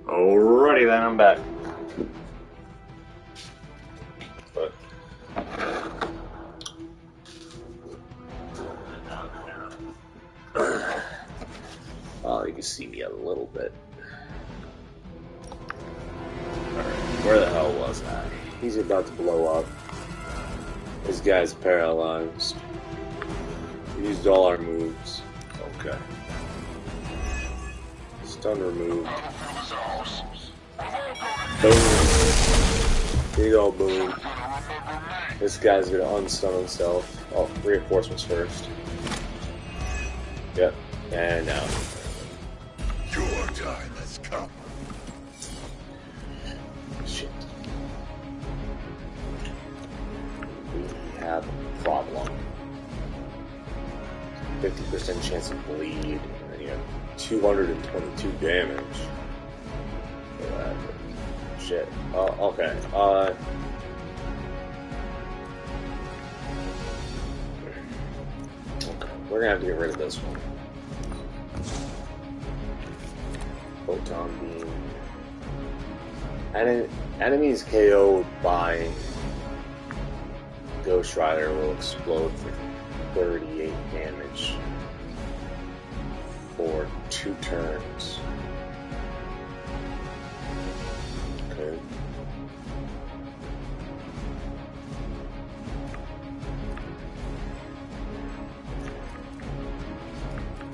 Alrighty then, I'm back. But you can see me a little bit. Alright, where the hell was I? He's about to blow up. This guy's paralyzed. We used all our moves. Okay. Stun removed. Boom. Big old boom. This guy's gonna unstun himself. Oh, reinforcements first. Yep. And now. Your time has come. Shit. We have a problem. 50% chance of bleed, and then you have 222 damage. Shit. Oh, okay. Okay. We're gonna have to get rid of this one. Photon beam. Enemies KO'd by Ghost Rider will explode for 38 damage for 2 turns. Okay.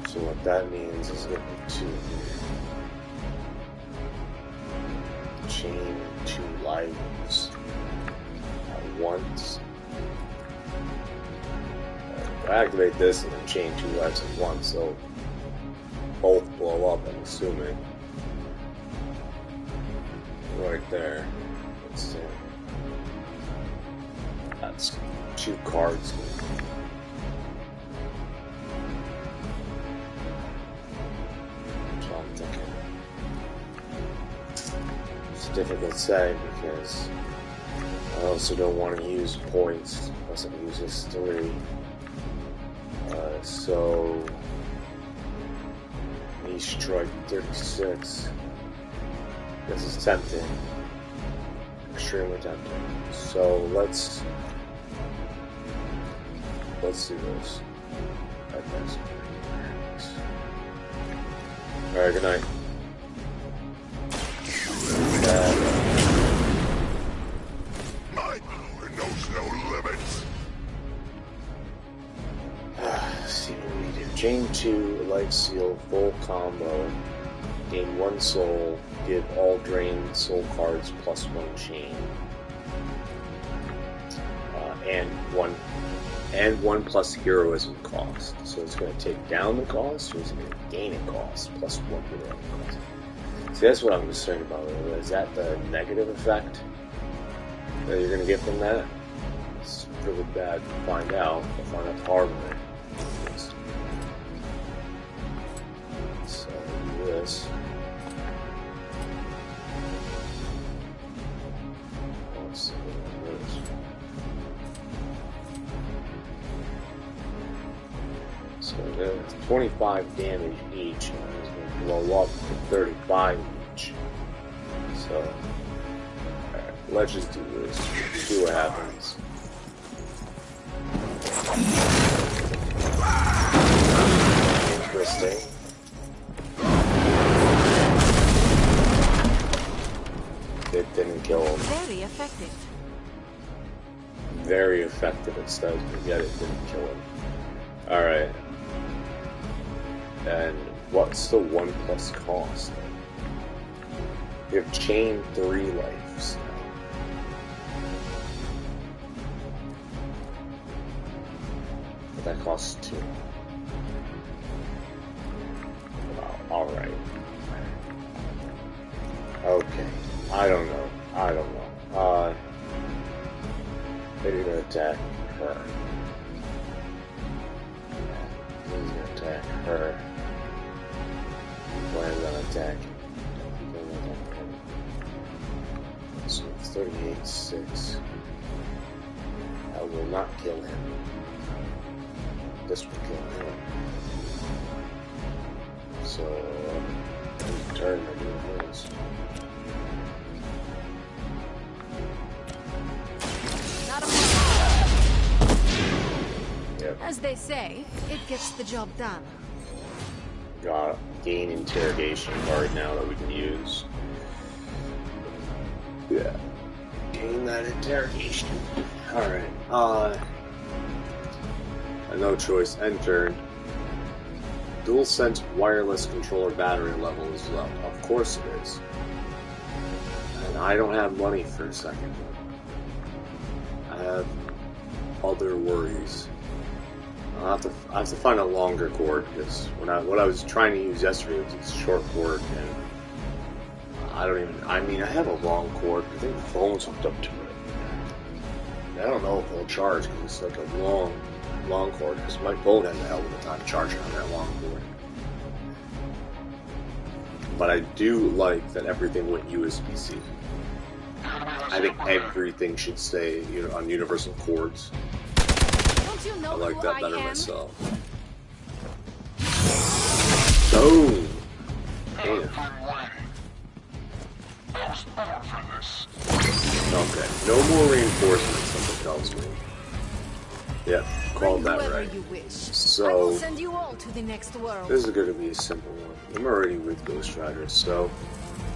So what that means is get to chain 2 lives at once. Activate this and then chain 2 lives at once, so both blow up, I'm assuming. Right there. Let's see. That's 2 cards. So I'm thinking. It's difficult to say because I also don't want to use points unless I use this 3. So he strike 36. This is tempting. Extremely tempting. So let's do this. Alright, good night. My power knows no limits. See what we do. Chain 2, Light Seal, full combo. Gain 1 soul. Give all drained soul cards plus 1 chain. And 1 plus heroism cost. So it's going to take down the cost, or is it going to gain a cost plus 1 heroism cost? See, that's what I'm concerned about. Is that the negative effect that you're going to get from that? It's really bad to find out. We'll find out the hard way. So do this. Let's see what it is. So that's 25 damage each, and it's going to blow up to 35 each. So, alright, let's just do this. See what happens. Interesting. It didn't kill him. Very effective. Very effective, it says, but yet it didn't kill him. Alright. And what's the 1 plus cost? We have chain 3 lives now. But that costs 2. Wow, alright. Okay. I don't know. Maybe gonna attack her. He's gonna attack her. Plans on attacking. So 38-6. That will not kill him. This will kill him. So, turn my doing this. Not a problem. Yep. As they say, it gets the job done. Got a gain interrogation card now that we can use. Yeah. Gain that interrogation. Alright. No choice. End turn. DualSense wireless controller battery level is low. Of course it is. And I don't have money for a second. I have other worries. I have to find a longer cord because what I was trying to use yesterday was this short cord, and I have a long cord. I think the phone's hooked up to it. I don't know if it'll charge because it's like a long cord, because my phone has a hell of a time charging on that long cord. But I do like that everything went USB-C. I think everything should stay, on universal cords. Don't you know I like who that I better am? myself. Boom! Damn. Okay, no more reinforcements, something tells me. Yep, called that Whoever right. you wish. I will So, send you all to the next world. this is going to be a simple one. I'm already with Ghost Rider, so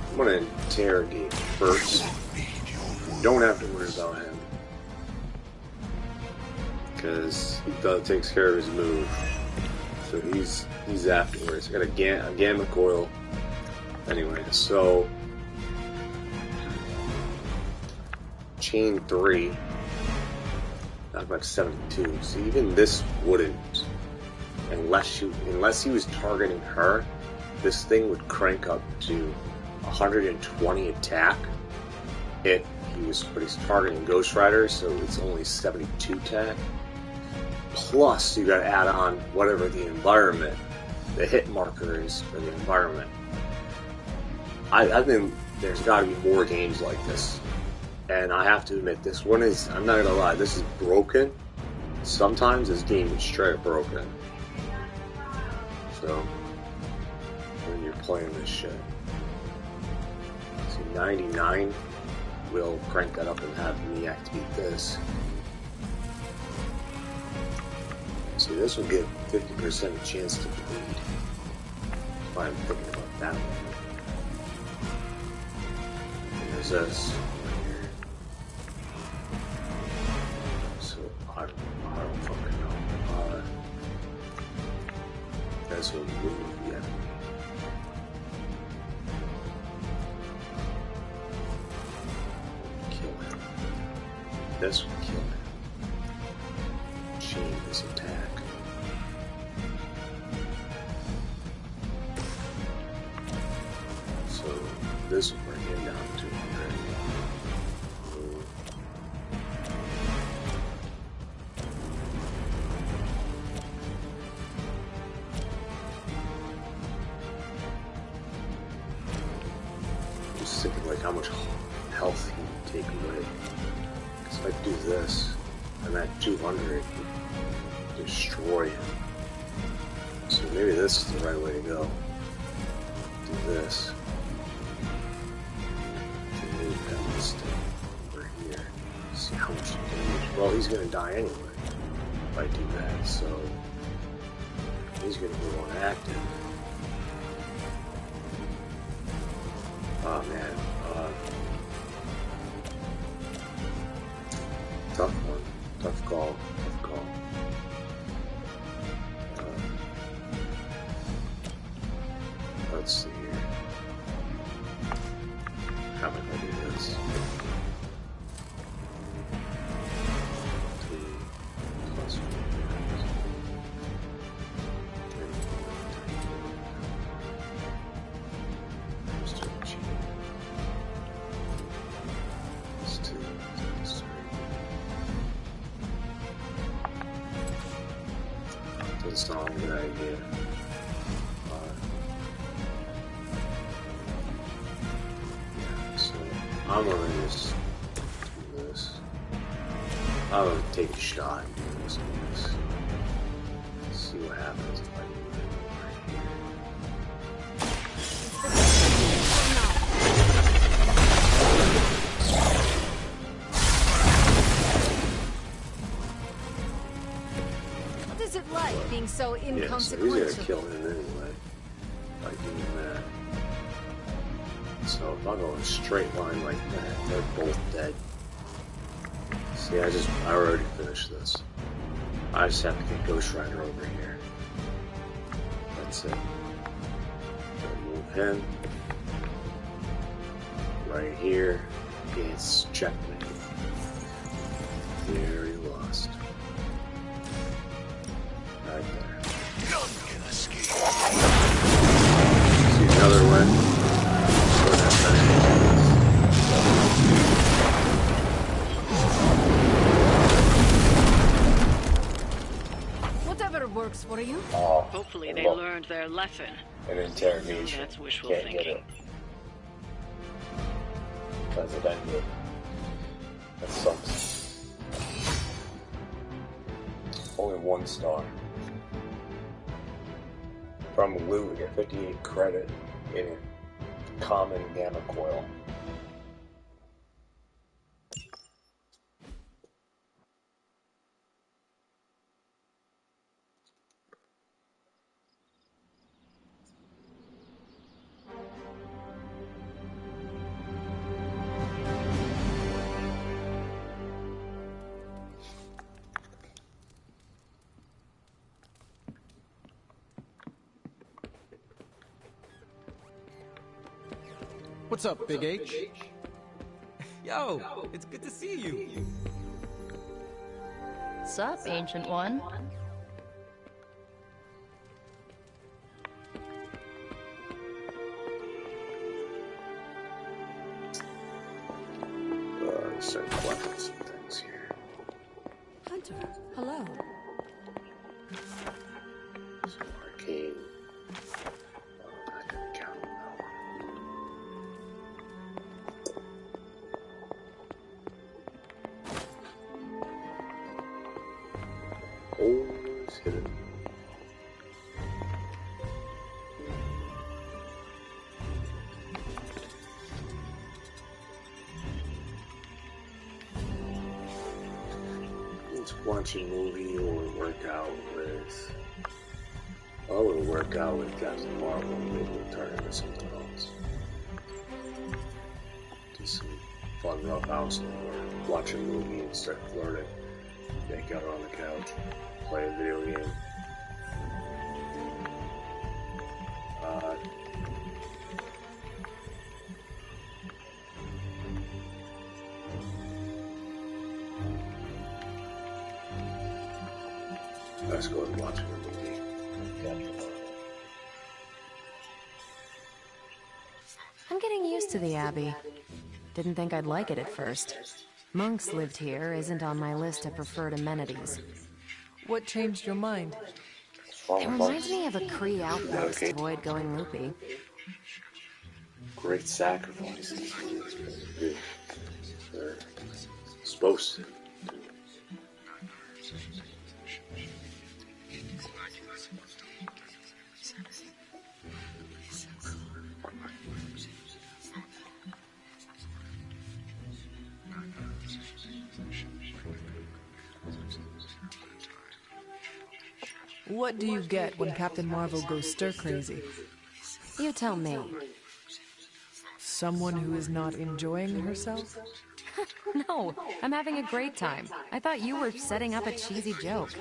I'm going to interrogate first. Don't have to worry about him, because he takes care of his move. So he's afterwards. I got a gamma coil. Anyway, so chain 3. Not much 72. So even this wouldn't, unless he was targeting her, this thing would crank up to 120 attack if but he's targeting Ghost Rider, so it's only 72 attack. Plus, you gotta add on whatever the environment, the hit marker is for the environment. I think there's gotta be more games like this. And I have to admit, this one is, I'm not gonna lie, this is broken. Sometimes this game is straight up broken. So, when you're playing this shit. See, 99 will crank that up and have me activate this. See, this will give 50% chance to bleed. That's why I'm thinking about that one. And there's this. So, I don't fucking know. This will move the enemy. Kill him. This will kill him. Chain his attack. So, this will bring him down to 100. Just thinking like how much health he would take away. Because if I do this, and that 200 would destroy him. So maybe this is the right way to go. Do this. To move down this thing over here. See how much damage. Well, he's gonna die anyway if I do that, so he's gonna go on active. Oh man, tough one, tough call. Let's see here. How am I gonna do this? 3 plus 4. Doesn't sound like a good idea. Yeah, so I'm gonna just do this. I'm gonna take a shot and do this with this. See what happens if I do it over here. being so Yeah, so he's inconsequential. gonna kill him anyway by doing that. So if I go in a straight line like that, they're both dead. See, I already finished this. I just have to get Ghost Rider over here. That's it. Move him. Right here. It's checkmate. There he lost. Right there. None can escape. See another one. Whatever works for you. Oh, Hopefully they learned their lesson. an interrogation. That's wishful Can't get thinking. it. Because it ended. That sucks. Only 1 star. From loot, we get 58 credit in a common gamma coil. What's up, Big H? Yo, it's good to see you. Sup, Ancient One? Start collecting some things here. Hunter, hello. Some arcane. Oh, I didn't count that one. Oh, it's hidden. Watch a movie or work out with. I would work out with Captain Marvel and maybe we'll turn into something else. Do some fun rough house or watch a movie and start flirting. Make out on the couch. Play a video game. Let's go and watch a movie. Captain Marvel. I'm getting used to the Abbey. Didn't think I'd like it at first. Monks lived here isn't on my list of preferred amenities. What changed your mind? It reminds me of a Kree outpost to avoid going loopy. Great sacrifices. They're supposed to. What do you get when Captain Marvel goes stir-crazy? You tell me. Someone who is not enjoying herself? No, I'm having a great time. I thought you were setting up a cheesy joke.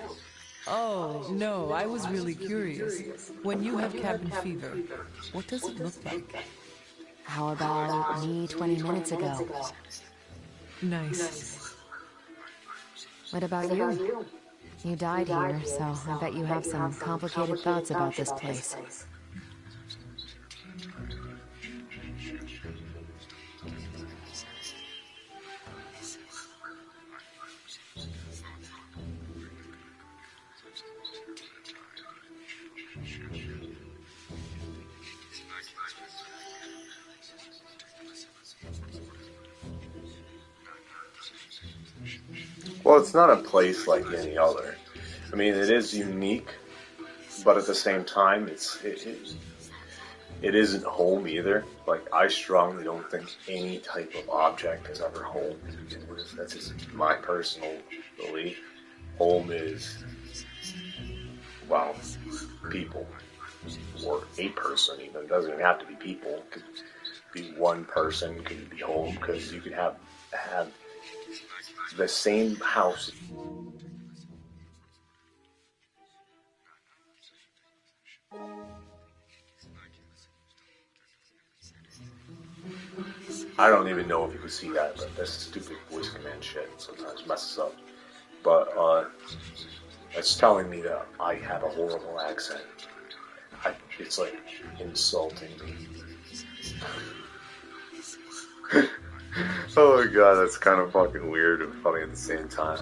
Oh, no, I was really curious. When you have cabin fever, what does it look like? How about me 20 minutes ago? Nice. What about you? You died here, so I bet you have some complicated thoughts about this place. Well, it's not a place like any other. I mean, it is unique, but at the same time, it isn't home either. Like, I strongly don't think any type of object is ever home to begin with. That's just my personal belief. Home is well, people, or a person even. It doesn't even have to be people. It could be one person, could be home, because you could have the same house. I don't even know if you can see that, but this stupid voice command shit sometimes messes up. But it's telling me that I have a horrible accent. It's like insulting me. Oh my god, that's kind of fucking weird and funny at the same time.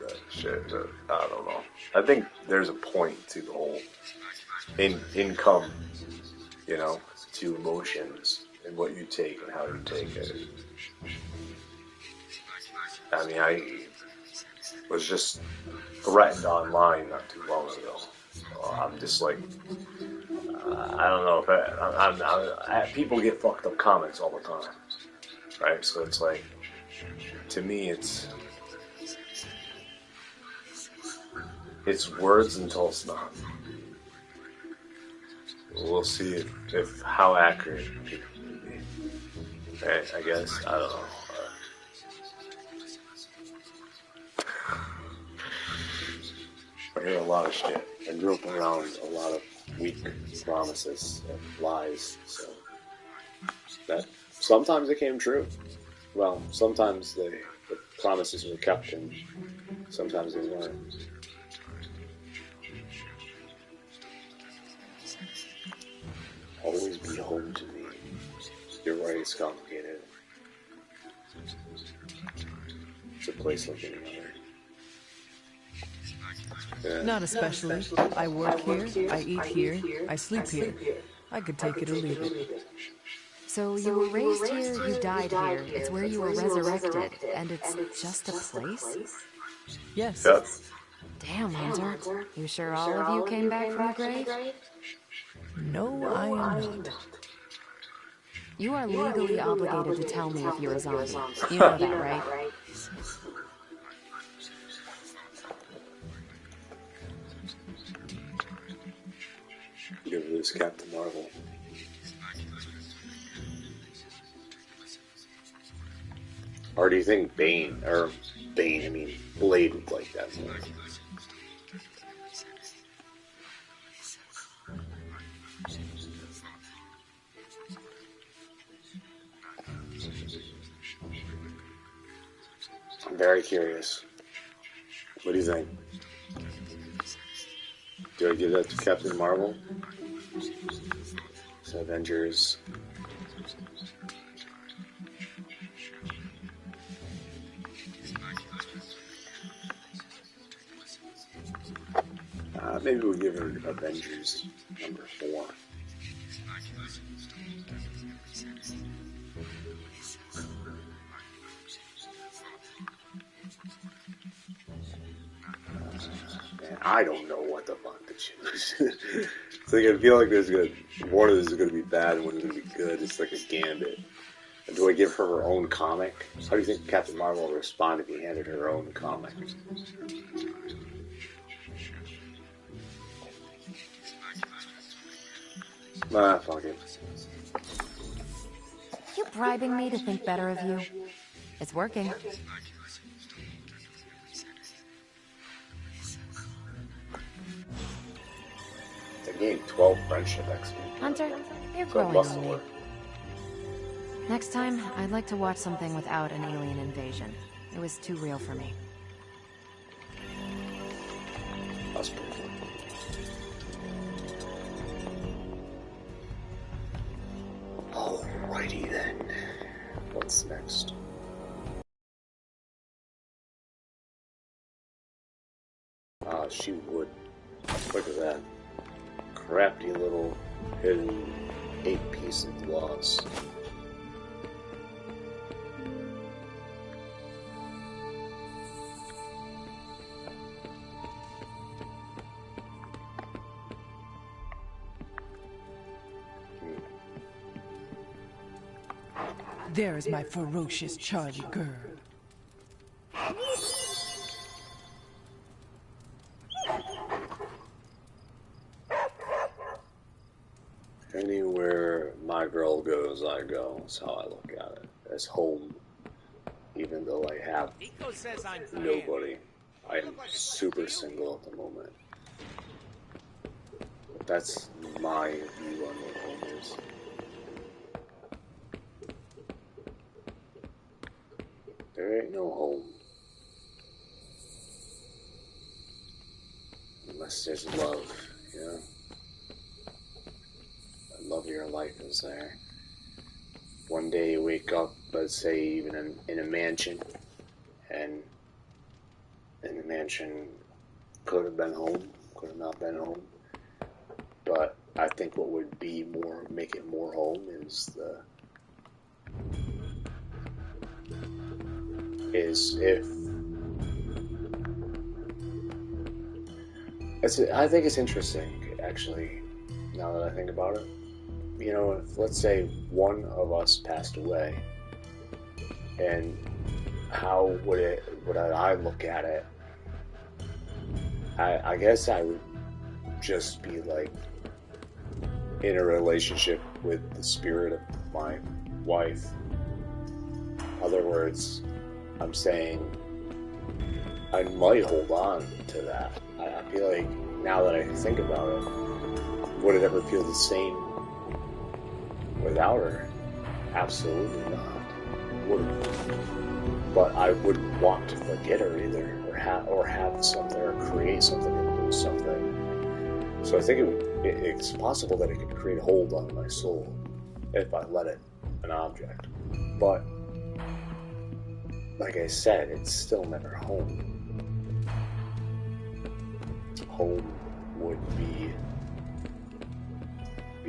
That shit, I don't know. I think there's a point to the whole income, to emotions and what you take and how you take it. I mean, I was just threatened online not too long ago. I'm just like, I don't know if people get fucked up comments all the time, right? So it's like, to me, it's words until it's not. We'll see if how accurate people can be. Right? I guess, I don't know. I hear a lot of shit. I grew up around a lot of weak promises and lies, so that sometimes it came true. Well, sometimes the promises were kept and sometimes they weren't. Always be home to me. You're right, it's complicated. It's a place like any other. Yeah. Not especially. I work here, I eat here, I sleep here. I could take it or leave it. So you were raised here, you died here, it's where you were resurrected, and it's just a place? Yes. Damn, Hunter. You sure all of you came back from the grave? No, I am not. You are legally obligated to tell me if you're a zombie. You know that, right? Give this Captain Marvel. Or do you think Blade would like that more? I'm very curious. What do you think? Do I give that to Captain Marvel? So Avengers. Maybe we'll give her Avengers number 4. Man, I don't know what the fuck to choose. It's like I feel like one of these is gonna be bad and one is gonna be good. It's like a gambit. And do I give her own comic? How do you think Captain Marvel would respond if you handed her own comic? Fuck it. You bribing me to think better of you? It's working. I gained 12 friendship XP. Hunter, you're growing on me. Next time, I'd like to watch something without an alien invasion. It was too real for me. That's pretty good. Alrighty then. What's next? She would. Look at that. Crafty little hidden 8-piece of gloss. There is my ferocious Charlie girl. my girl goes, I go. That's how I look at it. As home, even though I have nobody. I am super single at the moment. But that's my view on what home is. There ain't no home. Unless there's love, you know? The love of your life is there. One day you wake up, let's say even in a mansion, and the mansion could have been home, could have not been home. But I think what would make it more home is I think it's interesting, actually, now that I think about it. You know, if let's say one of us passed away, and how would I look at it? I guess I would just be like in a relationship with the spirit of my wife. In other words, I'm saying I might hold on to that. I feel like now that I think about it, would it ever feel the same without her? Absolutely not. Wouldn't. But I wouldn't want to forget her either, or have something, or create something, and lose something. So I think it's possible that it could create a hold on my soul if I let it, an object. But like I said, it's still never home. Home would be,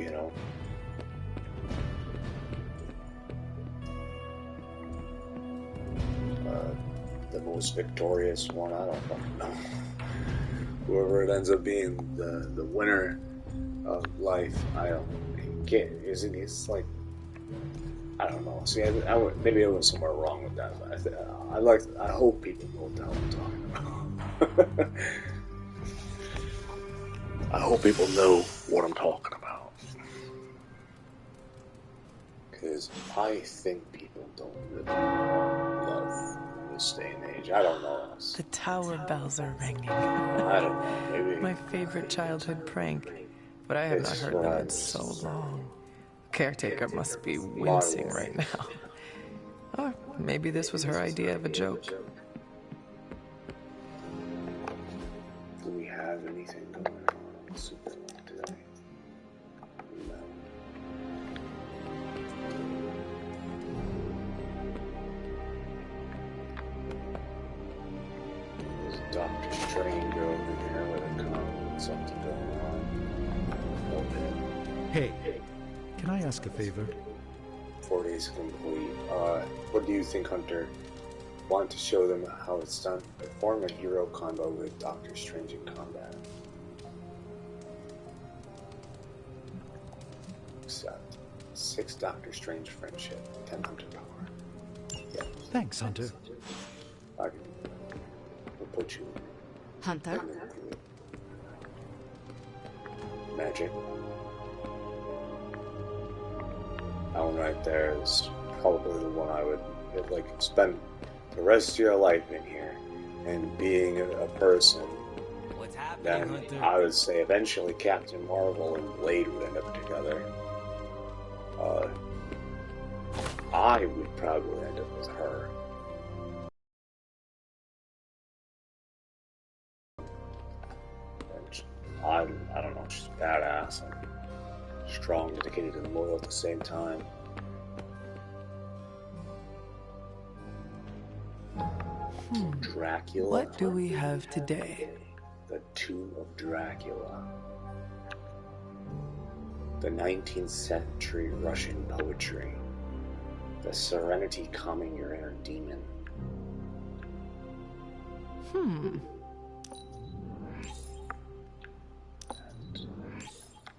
you know, the most victorious one. I don't fucking know. Whoever it ends up being the winner of life, I don't get. Isn't it's like, I don't know. See, maybe I went somewhere wrong with that. I hope people know what the hell I'm talking about. I hope people know what I'm talking about. Because I think people don't really love in this day and age. I don't know. The tower bells are ringing. I don't know. Maybe My favorite childhood prank, but I have not heard them in so long. Caretaker must be wincing right now. Or maybe this was her idea of a joke. Do we have anything going on super long today? No. There's Dr. Strange over here with a comment, something going on. Okay. Hey, can I ask a favor? 4 days complete. What do you think, Hunter? Want to show them how it's done? Perform a hero combo with Doctor Strange in combat. Accept. 6 Doctor Strange friendship, 10 Hunter power. Yeah. Thanks, Hunter. We'll put you Hunter? in the group. Magic. That one right there is probably the one I would like spend the rest of your life in here. And being a person, What's happening, then Hunter? I would say eventually Captain Marvel and Blade would end up together. I would probably end up with her. And I don't know, she's badass and strong, dedicated, and loyal at the same time. Dracula. What do we have today? The Tomb of Dracula. The 19th century Russian poetry. The serenity calming your inner demon. And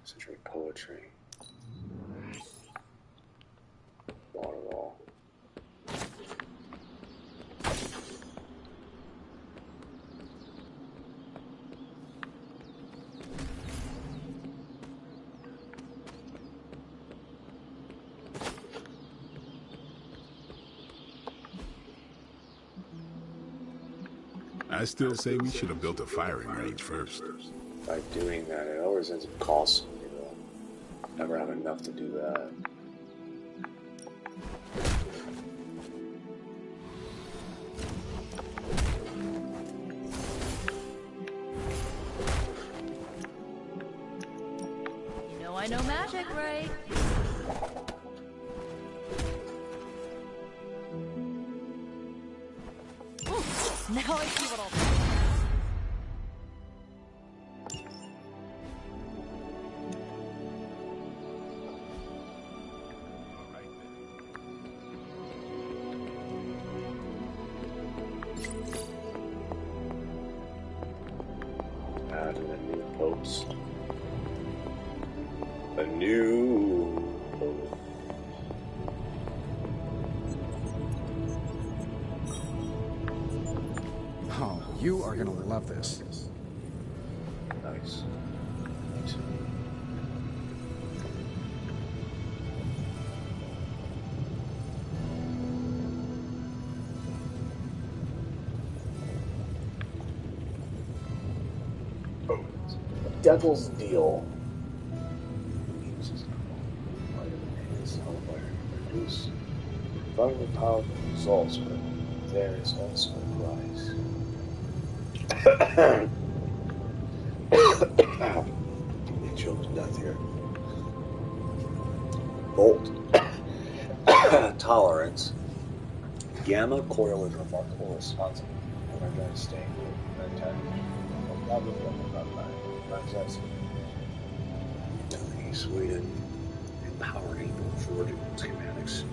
century poetry. Water wall. I still say we should have built a firing range first. By doing that, it always ends up costing me, though. Never have enough to do that. You know I know magic, right? Ooh, now I see what I'll do. Adding a new post. A new post. Oh, you are gonna love this. Nice. Nice. Devil's Deal. Produce very powerful results, but there is also a price. It chokes death here. Bolt. Tolerance. Gamma coil is remarkable responsible for energized staying with attack. Sweden. Empowering forging schematics.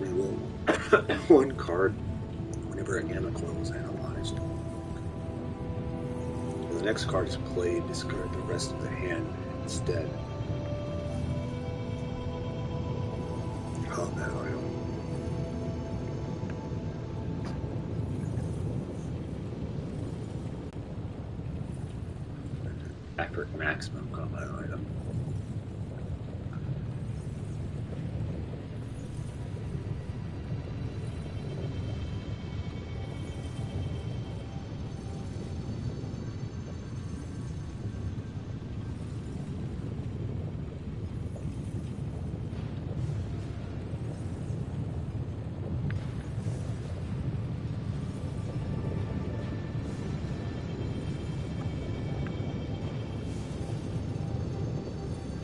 Reroll one card whenever a gamma coil is analyzed. When the next card is played, discard the rest of the hand instead. Combat item. Accurate maximum combat item.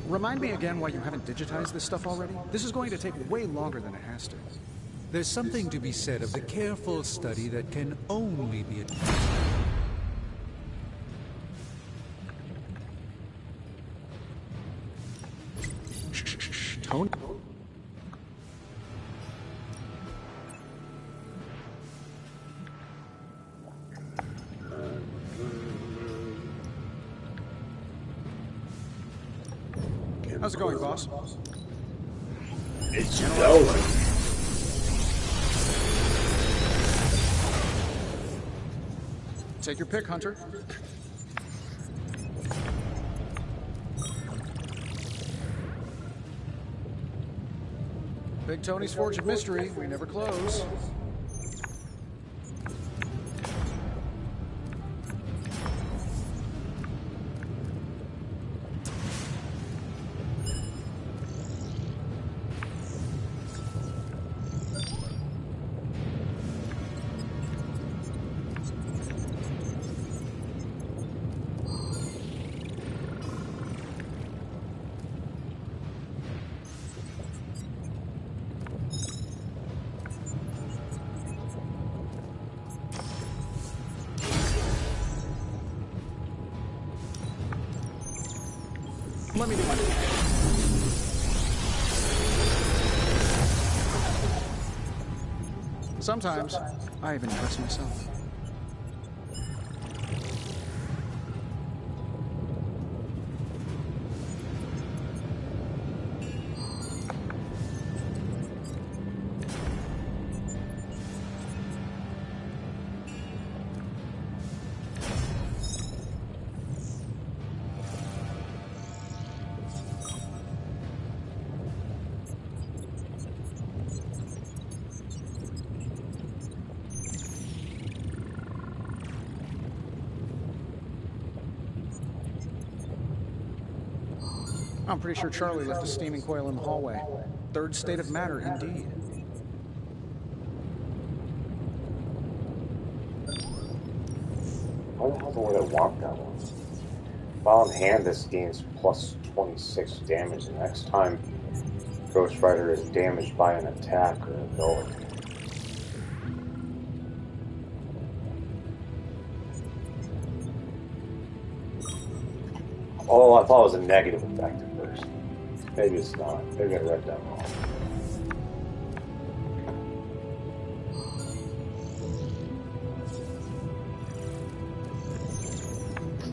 Remind me again why you haven't digitized this stuff already? This is going to take way longer than it has to. There's something to be said of the careful study that can only be Tony? How's it going, boss? It's going. Take your pick, Hunter. Big Tony's Forge of Mystery. We never close. Let me do my thing. Sometimes, I even impress myself. I'm pretty sure Charlie left a steaming coil in the hallway. Third state of matter, indeed. How the hell would I want that one? While in hand, this gains plus 26 damage the next time Ghost Rider is damaged by an attack or ability. Oh, I thought it was a negative effect at first. Maybe it's not. Maybe I read that wrong.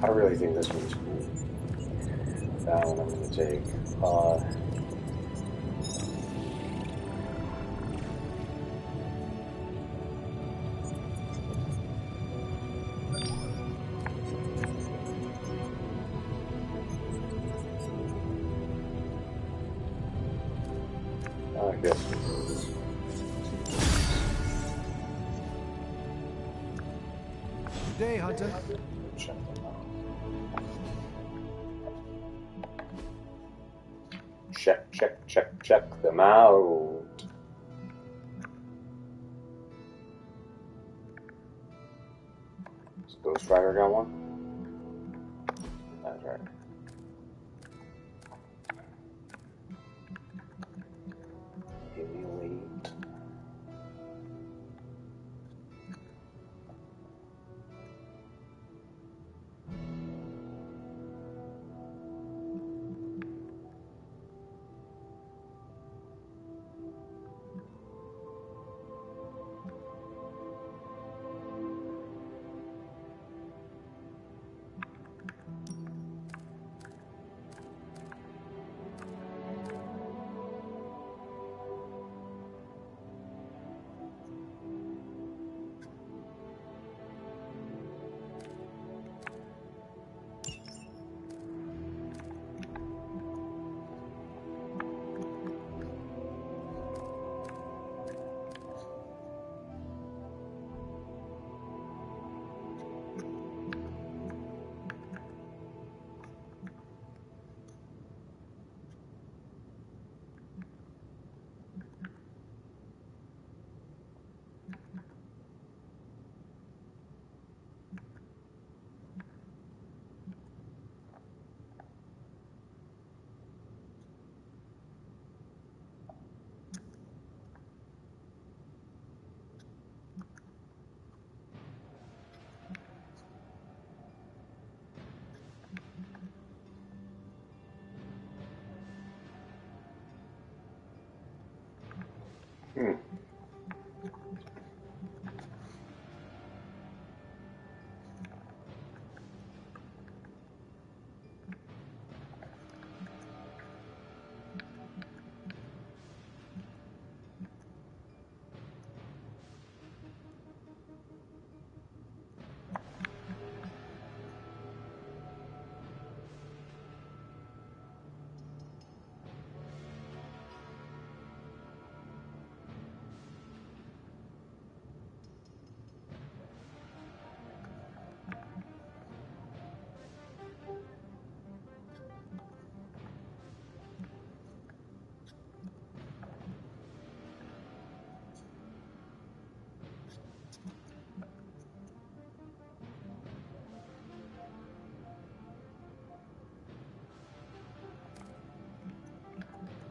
I really think this one's cool. That one I'm going to take. I guess. Good day, Hunter. Check them out. Check them out. Does Ghost Rider got one? That's right. Emulate.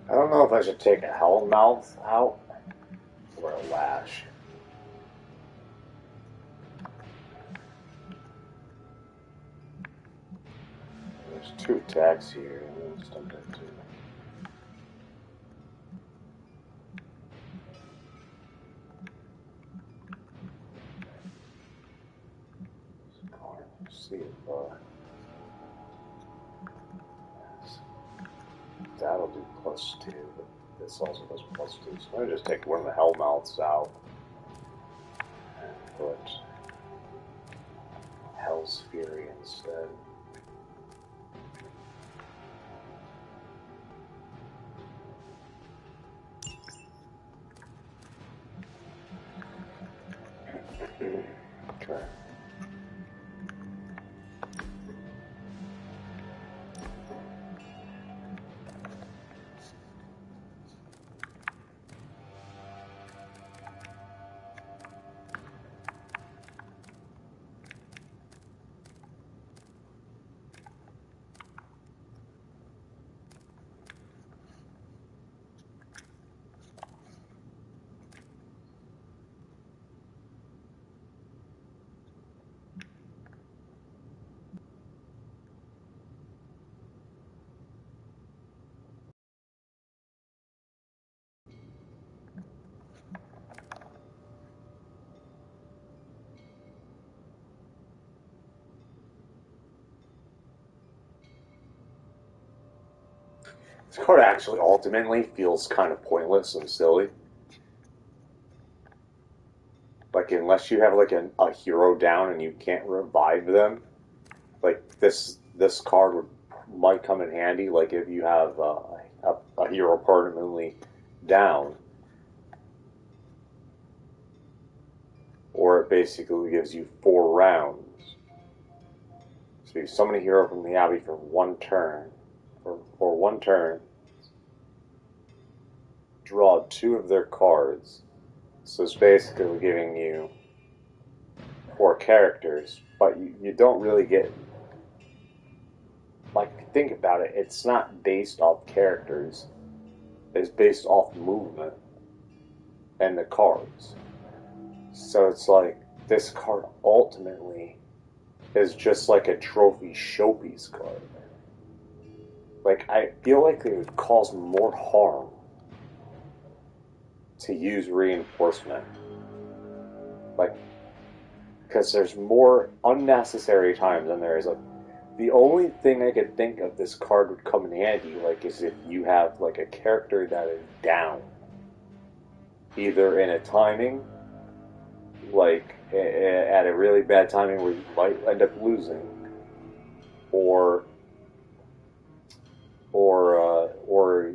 I don't know if I should take a Hellmouth out or a Lash. There's two attacks here, and then stuff like two. See if that'll do +2, but this also does +2. So I'm gonna just take one of the Hellmouths out and put Hell's Fury instead. Okay. This card actually ultimately feels kind of pointless and silly. Like, unless you have like a hero down and you can't revive them, like this card might come in handy. Like if you have a hero permanently down, or it basically gives you 4 rounds. So you summon a hero from the Abbey for 1 turn, for 1 turn. Draw 2 of their cards. So it's basically giving you 4 characters, but you don't really get, like, if you think about it, it's not based off characters. It's based off movement and the cards. So it's like, this card ultimately is just like a trophy showpiece card. Like, I feel like it would cause more harm to use reinforcement. Like, because there's more unnecessary times than there is. Like, the only thing I could think of this card would come in handy, like, is if you have like a character that is down, either in a timing, like at a really bad timing where you might end up losing, or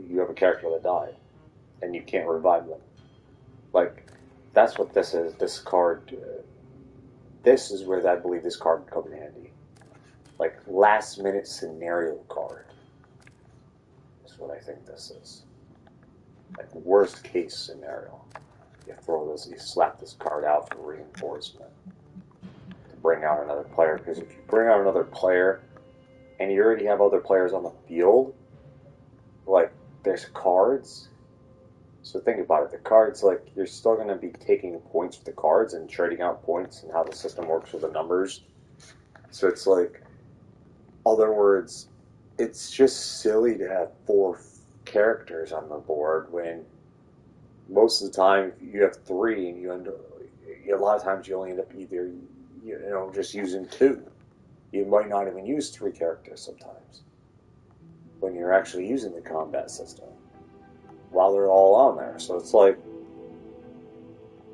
you have a character that died and you can't revive them. Like, that's what this is. This card. This is where I believe this card would come in handy. Like, last minute scenario card. That's what I think this is. Like, worst case scenario. You slap this card out for reinforcement. To bring out another player. Because if you bring out another player, and you already have other players on the field, like, there's cards. So think about it. The cards, like, you're still going to be taking points with the cards and trading out points and how the system works with the numbers. So it's like, other words, it's just silly to have 4 characters on the board when most of the time you have 3 and you end up, a lot of times you only end up either, just using 2. You might not even use 3 characters sometimes when you're actually using the combat system while they're all on there. So it's like,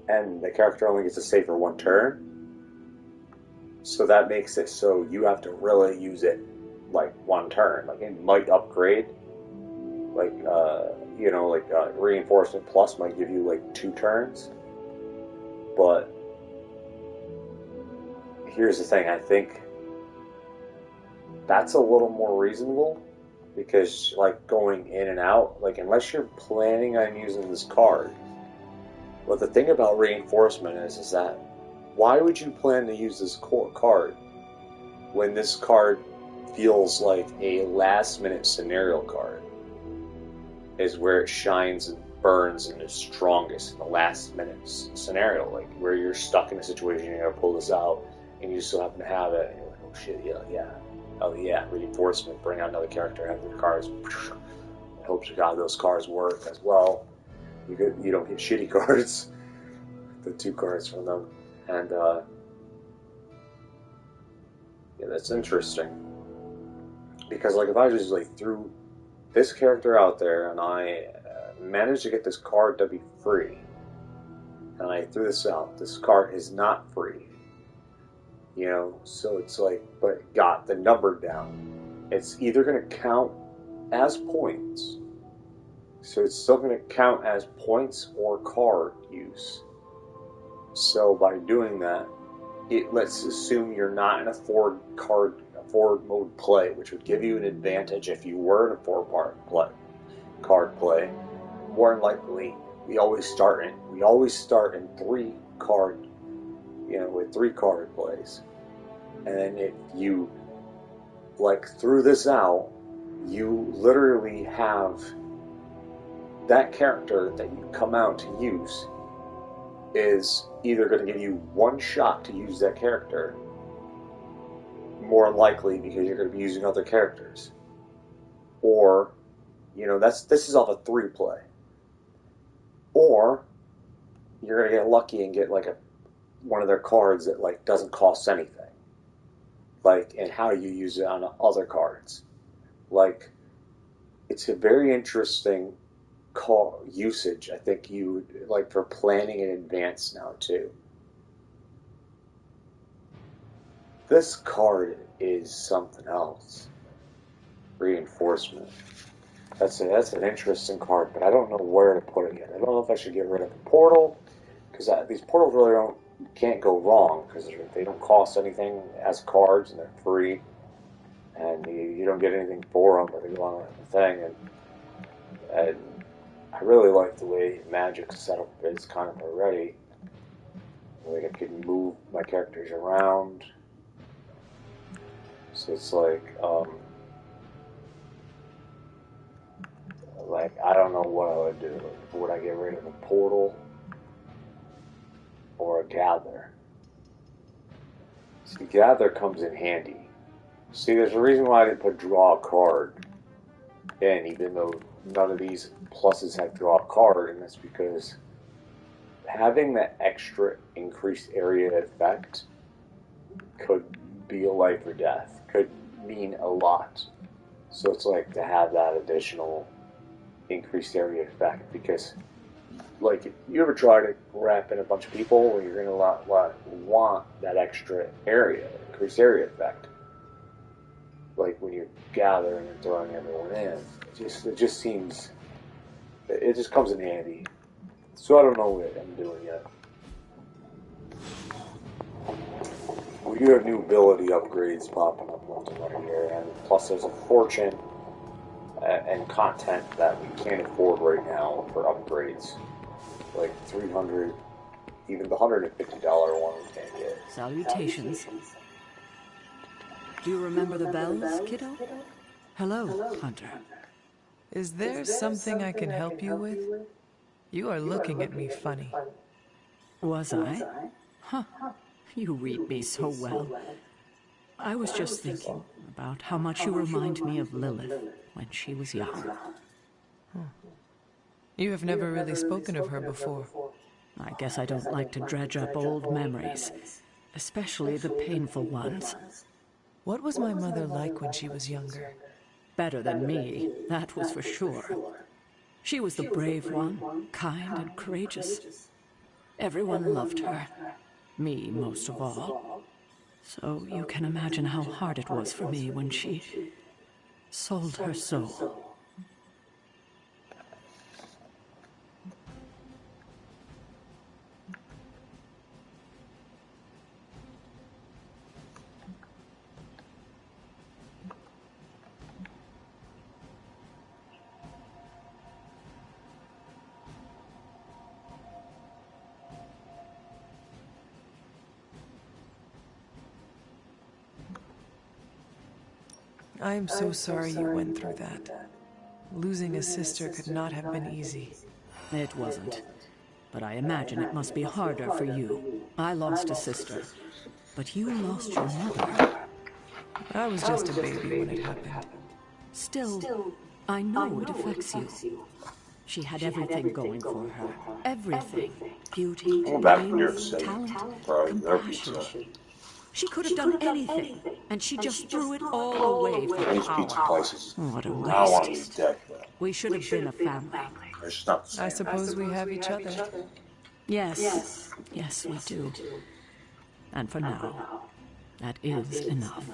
and the character only gets to stay for 1 turn. So that makes it so you have to really use it like 1 turn. Like, it might upgrade, like reinforcement plus might give you like 2 turns. But here's the thing, I think that's a little more reasonable, because like going in and out, like, unless you're planning on using this card. But the thing about reinforcement is that why would you plan to use this card when this card feels like a last minute scenario card? Is where it shines and burns and is strongest in the last minute scenario, like where you're stuck in a situation, you gotta pull this out and you still happen to have it and you're like, oh shit, yeah, reinforcement, bring out another character, have the cards. I hope to God those cards work as well. You don't get shitty cards, the 2 cards from them. And that's interesting, because like if I just like threw this character out there and I managed to get this card to be free, and I threw this out, this card is not free, so it's like, but it got the number down. It's either going to count as points, so it's still going to count as points or card use. So by doing that, let's assume you're not in a forward mode play, which would give you an advantage if you were in a card play. More than likely, we always start in 3 card, with 3 card plays. And then if you like threw this out, you literally have that character that you come out to use is either going to give you 1 shot to use that character, more likely because you're going to be using other characters, or this is off a 3 play, or you're going to get lucky and get like one of their cards that like doesn't cost anything, like, and how you use it on other cards. Like, it's a very interesting call usage. I think you like for planning in advance now too. This card is something else. Reinforcement. That's an interesting card, but I don't know where to put it yet. I don't know if I should get rid of the portal because these portals really can't go wrong because they don't cost anything as cards and they're free, and you don't get anything for them, but they go on the thing. And I really like the way Magic's setup is kind of already. The way I can move my characters around. So it's like I don't know what I would do. Would I get rid of a portal or a gather? See, gather comes in handy. See, there's a reason why I didn't put draw a card in, even though none of these pluses have draw a card, and that's because having that extra increased area effect could be a life or death, could mean a lot. So it's like to have that additional increased area effect, because like you ever try to wrap in a bunch of people where you're gonna want that extra area, increased area effect. Like when you gather and you're throwing everyone in, it just seems, it just comes in handy. So I don't know what I'm doing yet. We do have new ability upgrades popping up left and right here, and plus there's a fortune and content that we can't afford right now for upgrades. Like 300, even the $150 one we can't get. Salutations. Do you remember the bells, kiddo? Hello, Hunter. Is there something I can help you with? You are looking at me funny. Was I? Huh. You read me so well. I was just thinking about how much you remind me of Lilith when she was young. You have never really spoken of her before. I guess I don't like to dredge up old memories, especially the painful ones. What was my mother like when she was younger? Better than me, that was for sure. She was the brave one, kind and courageous. Everyone loved her, me most of all. So you can imagine how hard it was for me when she sold her soul. I am so sorry you went through that. Losing a sister could not have been easy. It wasn't. But I imagine it must be harder for you. I lost a sister, but you lost your mother. I was just a baby when it happened. Still, I know it affects you. She had everything going for her. Everything. Beauty, brains, talent, compassion. She could have done anything, and she just threw it all away for power. What a waste. We should have been a family. I suppose we have each other. Yes, yes, we do. And for now, that is enough.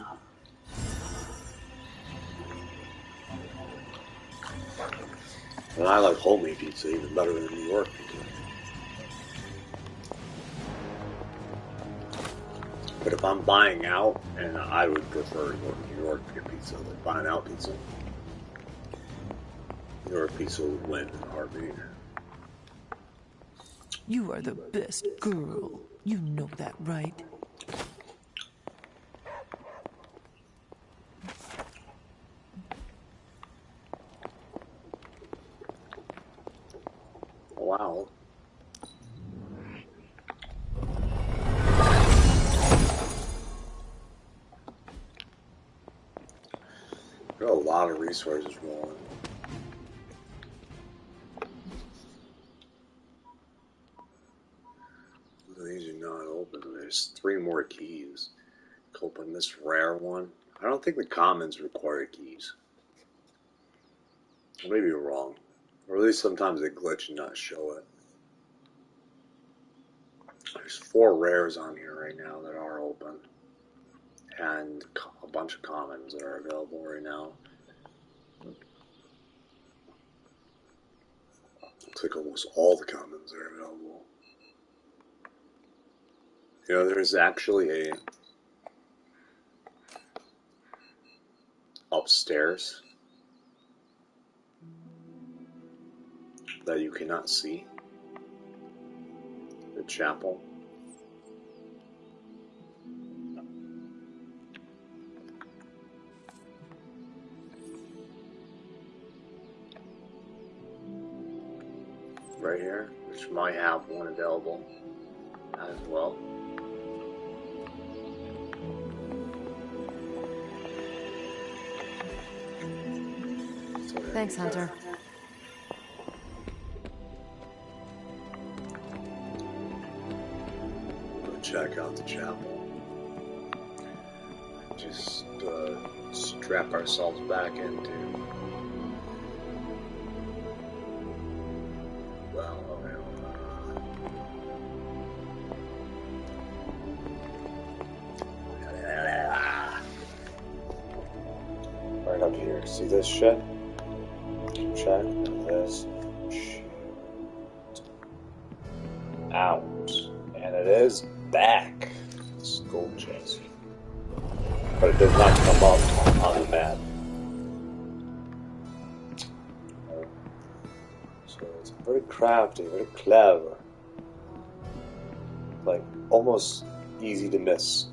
And I like homemade pizza even better than New York pizza. But if I'm buying out, and I would prefer to go to New York to get pizza, like buying out pizza. New York pizza would win in a heartbeat. You are the best girl. You know that, right? Wow. There are a lot of resources rolling. These are not open. There's 3 more keys. Open this rare one. I don't think the commons require keys. I may be wrong. Or at least sometimes they glitch and not show it. There's 4 rares on here right now that are open. And a bunch of commons that are available right now. Looks like almost all the commons are available. You know, there's actually a upstairs that you cannot see. The chapel. Right here, which might have one available as well. Thanks, Hunter. Go check out the chapel. Just strap ourselves back into. Well, right up here. See this shit? Check this shit out. And it is back. This gold chest. But it does not come up on the map. So it's very crafty, very clever. Like, almost easy to miss.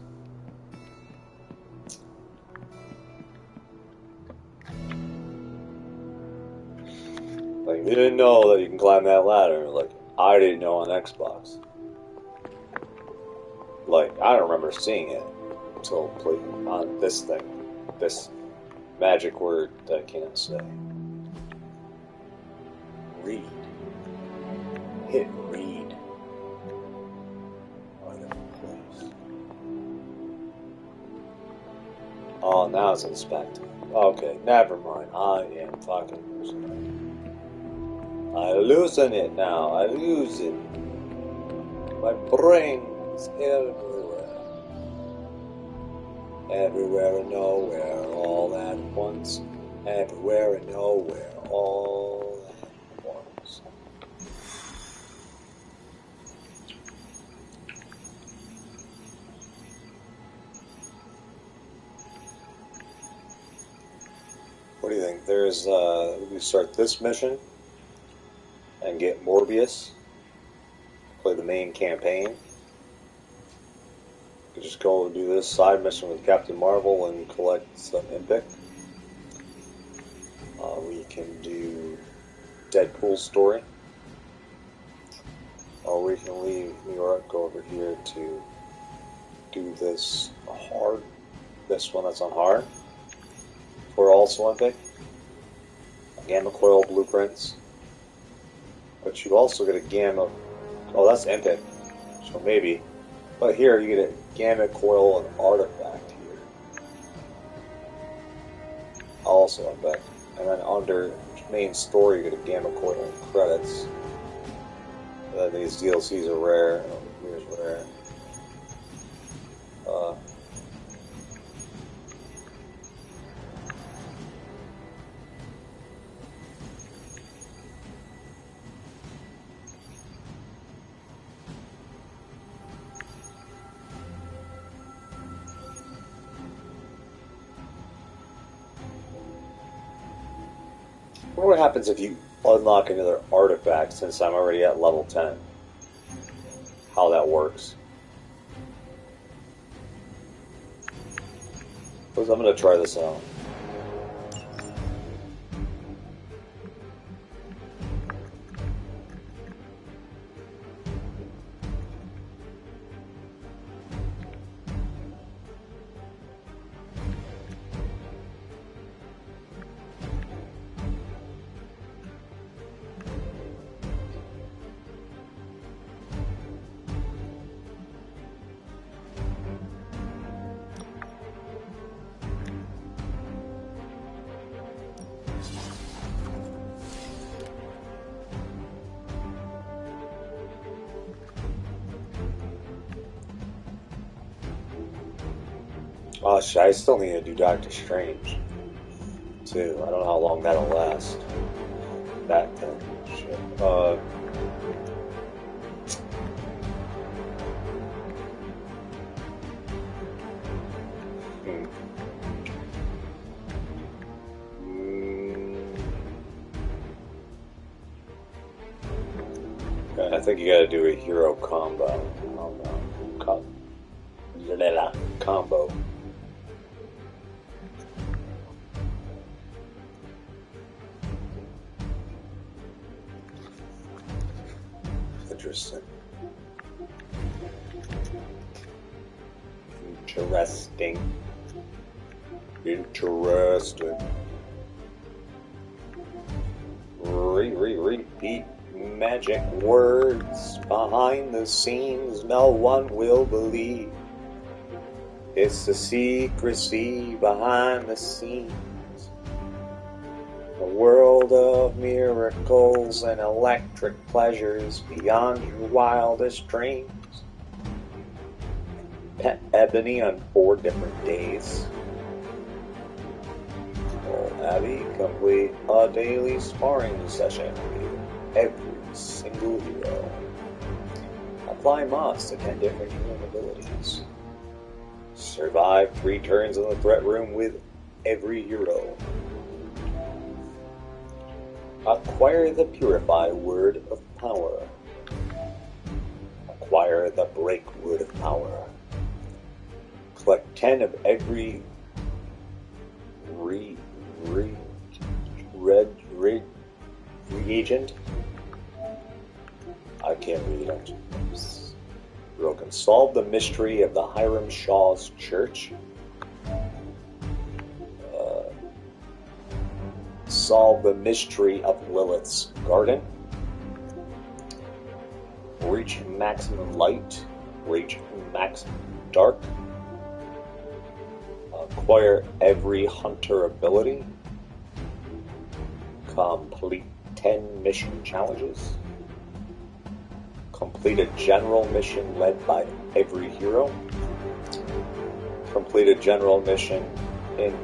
Like, you didn't know that you can climb that ladder. Like, I didn't know on Xbox. Like, I don't remember seeing it until playing on this thing. This magic word that I can't say. Read. Hit read. Right up place. Oh, now it's inspect. Okay, never mind. I am fucking losing it. I loosen it now. I lose it. My brain is everywhere. Everywhere and nowhere, all at once. Everywhere and nowhere, all at once. What do you think? There's, we start this mission and get Morbius, play the main campaign. We just go and do this side mission with Captain Marvel and collect some Impic. We can do Deadpool's story. Or we can leave New York, go over here to do this hard. This one that's on hard. We're also Impic. Gamma Coil Blueprints. But you also get a Gamma... Oh, that's Impic. So maybe. But here you get a Gamma Coil and Artifact here. Also Impic. And then under main story you get a Gamma Coil and credits. And then these DLCs are rare. Oh, here's rare. I wonder what happens if you unlock another artifact since I'm already at level 10. How that works. Because I'm going to try this out. Oh shit, I still need to do Doctor Strange. Too. I don't know how long that'll last. That thing. Shit. I think you gotta do a hero combo. Combo. Interesting. Interesting. Repeat magic words behind the scenes no one will believe. It's the secrecy behind the scenes. A world of miracles and electric pleasures beyond your wildest dreams. Pet Ebony on 4 different days. Abby, complete a daily sparring session with every single hero. Apply mods to 10 different hero abilities. Survive 3 turns in the threat room with every hero. Acquire the Purify Word of Power. Acquire the Break Word of Power. Collect 10 of every reagent. I can't read it. Broken. Solve the mystery of the Hiram Shaw's church. Solve the mystery of Lilith's garden. Reach maximum light. Reach maximum dark. Acquire every hunter ability. Complete 10 mission challenges. Complete a general mission led by every hero. Complete a general mission in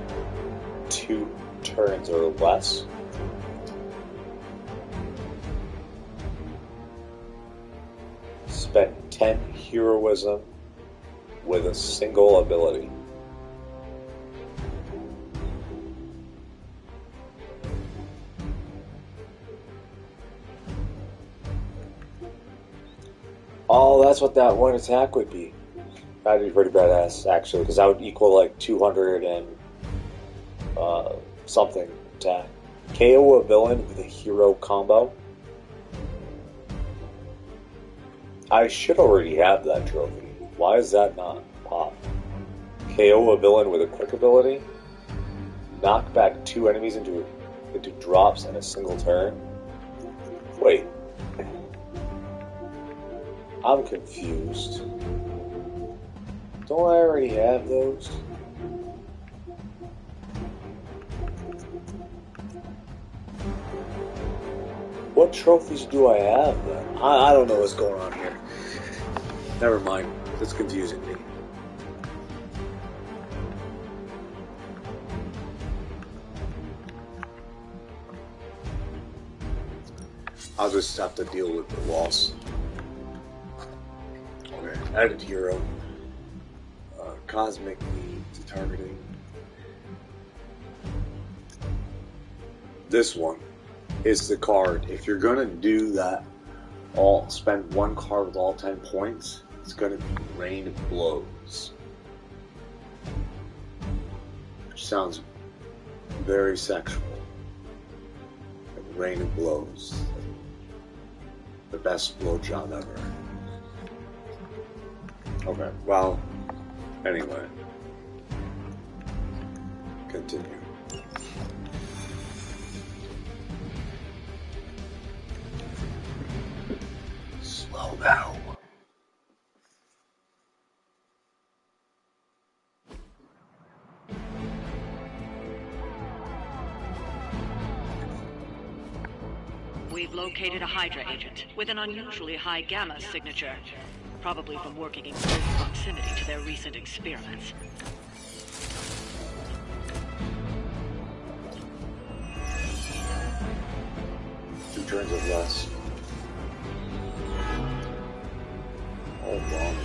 2 turns or less. Spend 10 heroism with a single ability. Oh, that's what that one attack would be. That'd be pretty badass, actually, because that would equal like 200 and something attack. KO a villain with a hero combo. I should already have that trophy. Why is that not pop? KO a villain with a quick ability. Knock back 2 enemies into drops in a single turn. Wait. I'm confused. Don't I already have those? What trophies do I have then? I don't know what's going on here. Never mind. That's confusing me. I'll just have to deal with the loss. Okay, added hero. Cosmic needs targeting. This one is the card. If you're gonna do that, spend 1 card with all 10 points, it's gonna be Rain of Blows. Which sounds very sexual. Like Rain of Blows. The best blowjob ever. Okay, well, anyway. Continue. Slow now. We've located a Hydra agent with an unusually high gamma signature. Probably from working in close proximity to their recent experiments. turns of less. Oh, wrong.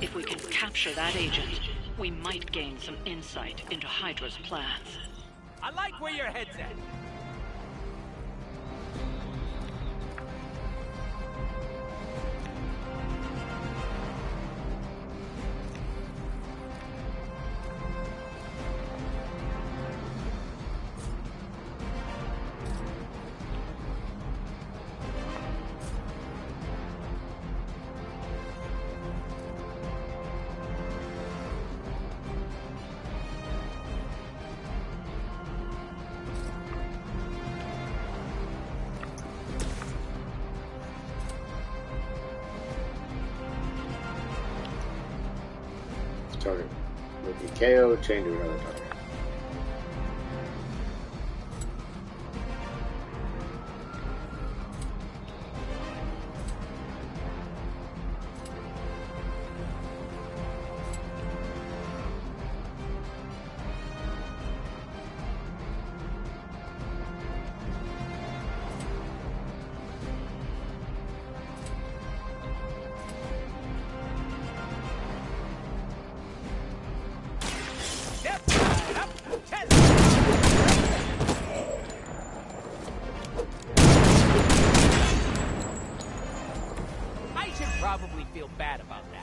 If we can capture that agent, we might gain some insight into Hydra's plans. I like where your head's at. Target. With the KO, chain to another target. I should probably feel bad about that.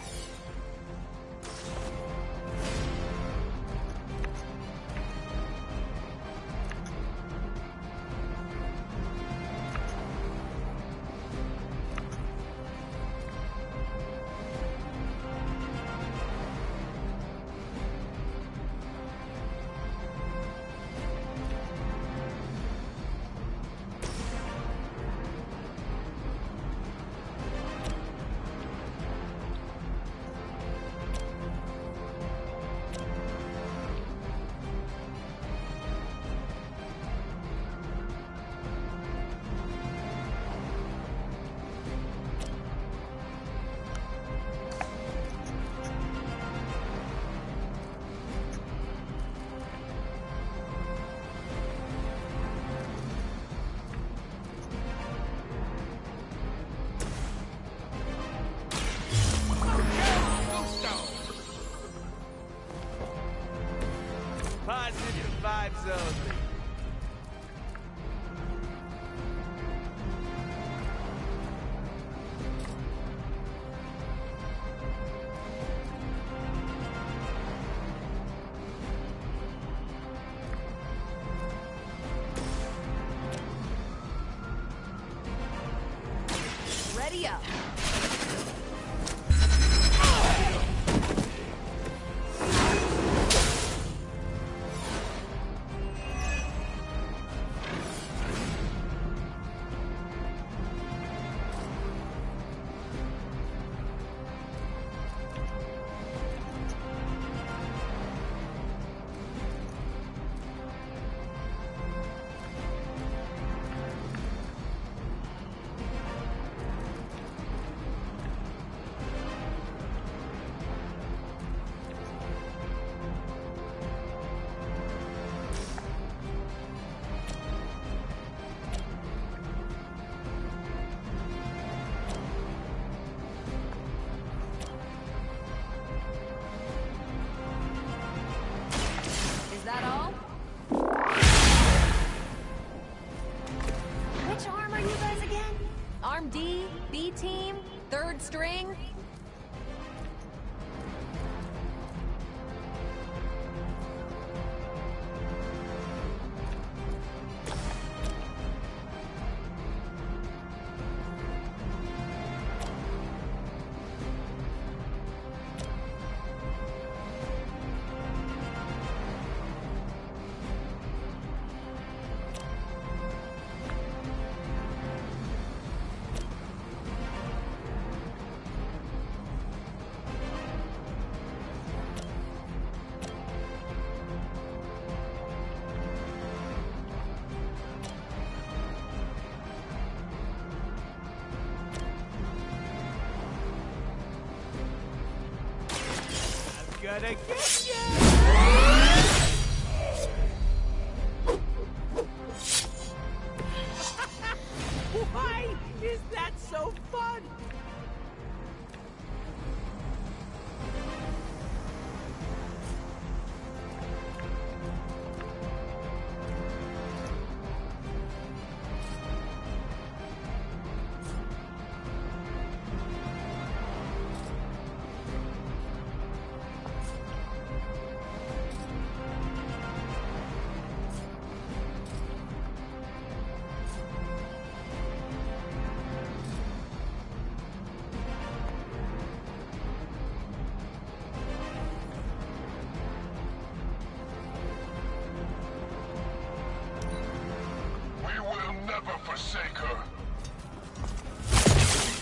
Positive vibes only. Ready up. Is that all? Which arm are you guys again? Arm D, B team, third string? Gonna get ya! Why is that so fun?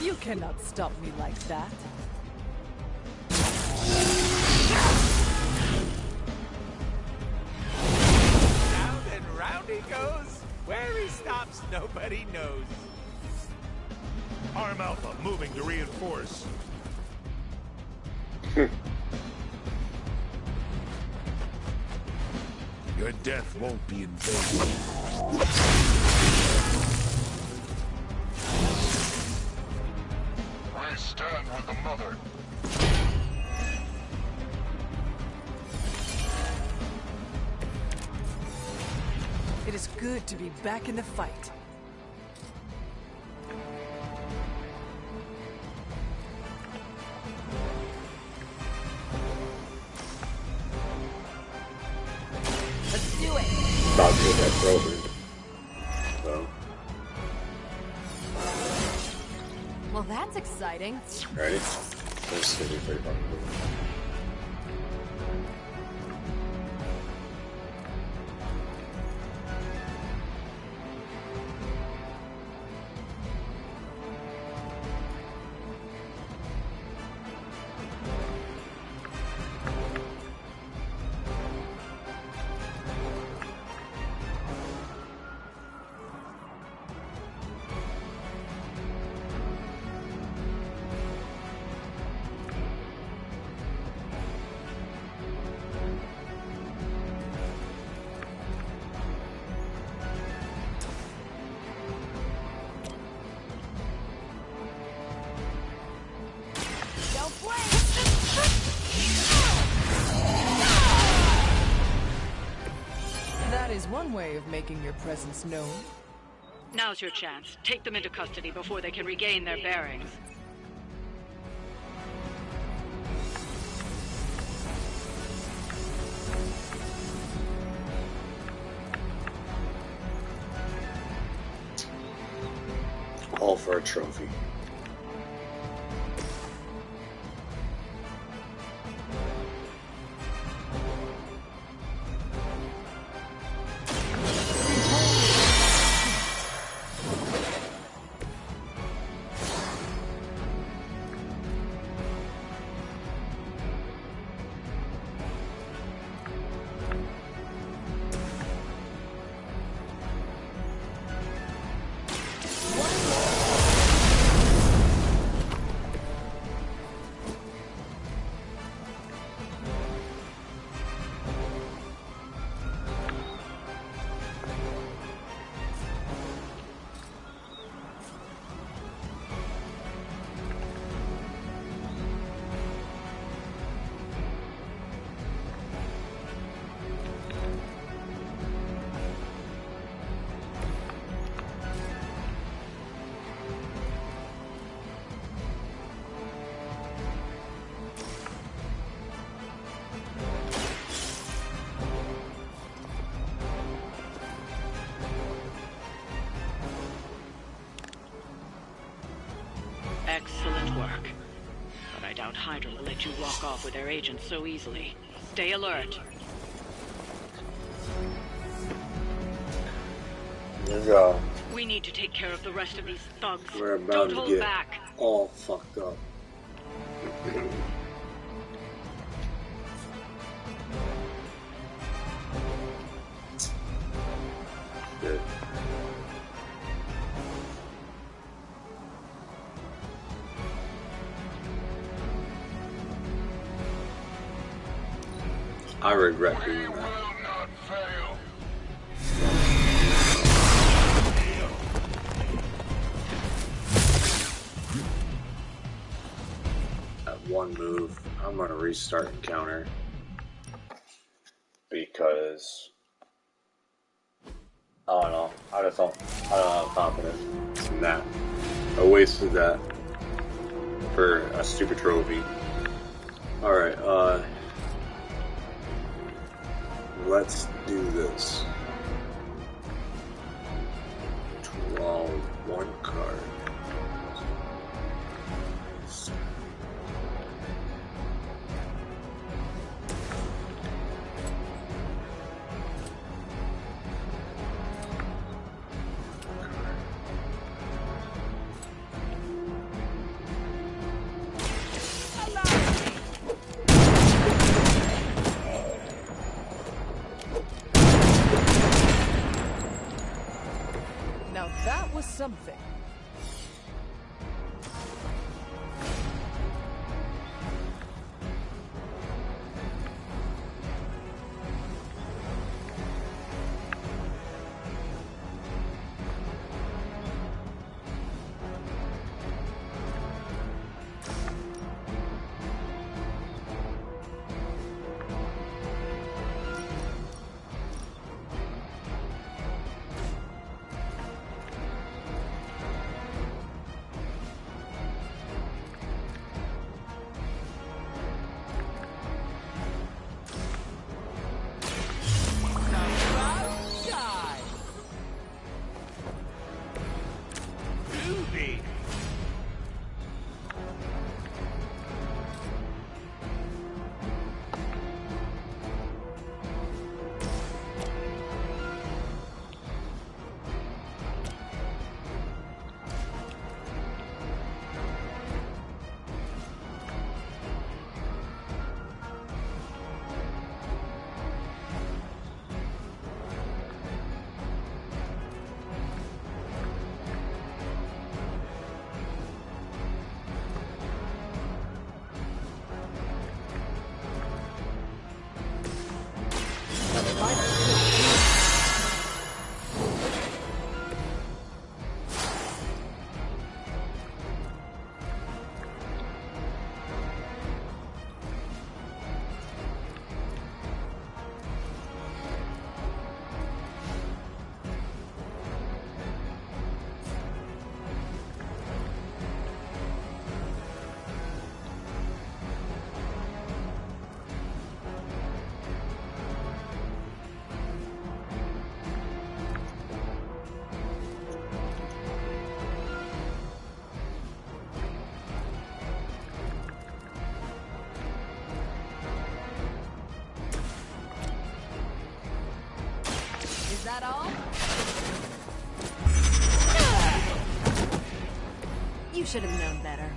You cannot stop me like that. Round and round he goes. Where he stops, nobody knows. Arm Alpha moving to reinforce. Your death won't be in vain. I stand with the mother. It is good to be back in the fight. Let's do it. About to get that broken. So. Well, that's exciting. Ready? This is gonna be pretty fun. That is one way of making your presence known. Now's your chance. Take them into custody before they can regain their bearings. All for a trophy. Excellent work. But I doubt Hydra will let you walk off with their agents so easily. Stay alert. We need to take care of the rest of these thugs. We're about Don't to hold get back. all fucked up. Good. I regret doing that. one move. I'm gonna restart encounter because I don't know. I don't have confidence in that. I wasted that for a stupid trophy. Alright, let's do this. 12, one card. Now that was something. Is that all? You should have known better.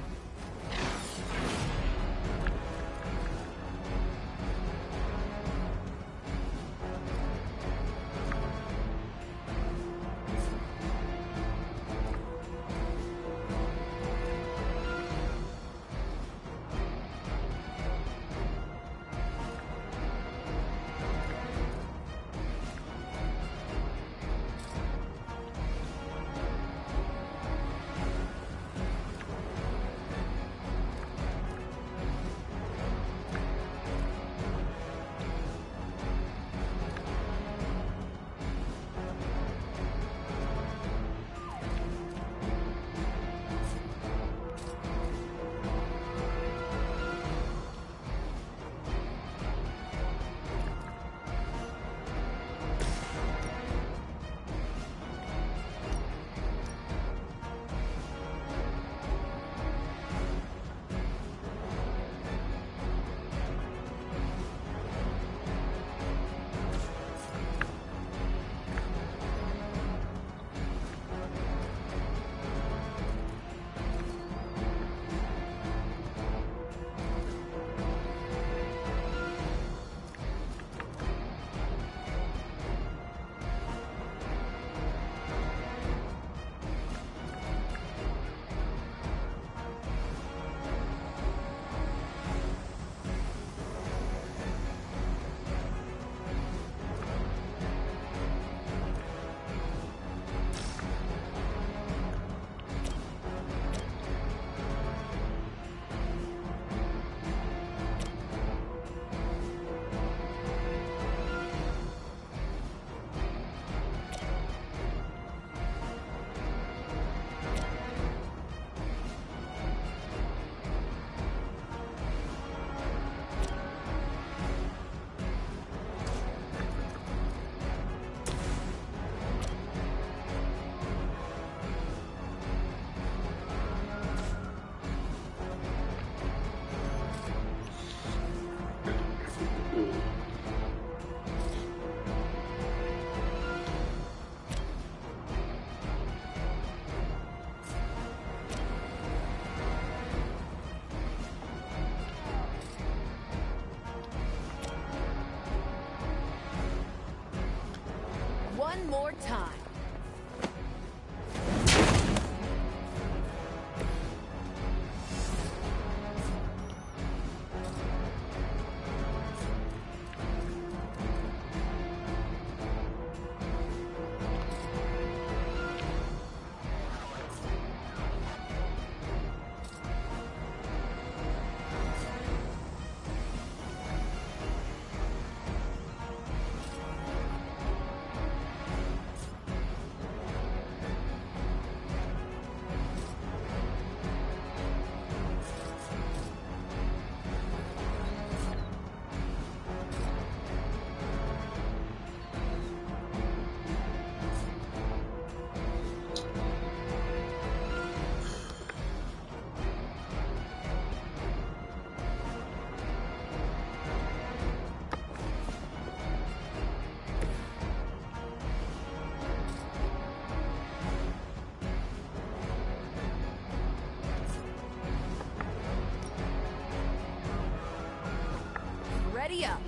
Ready up.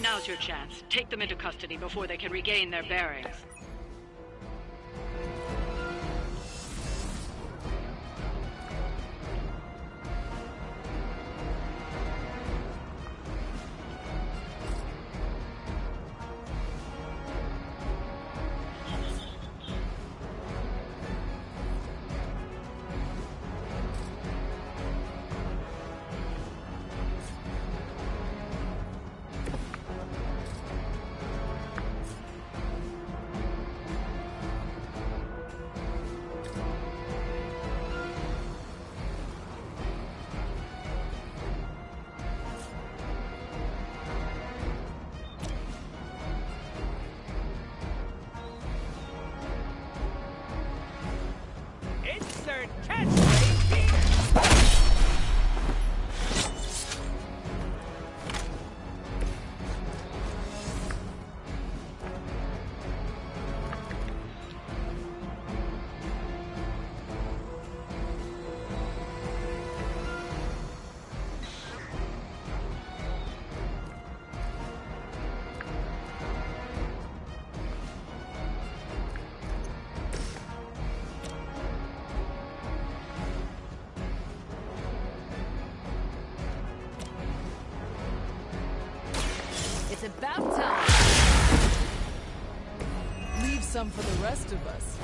Now's your chance. Take them into custody before they can regain their bearings. Insert catchphrase here. It's about time. Leave some for the rest of us.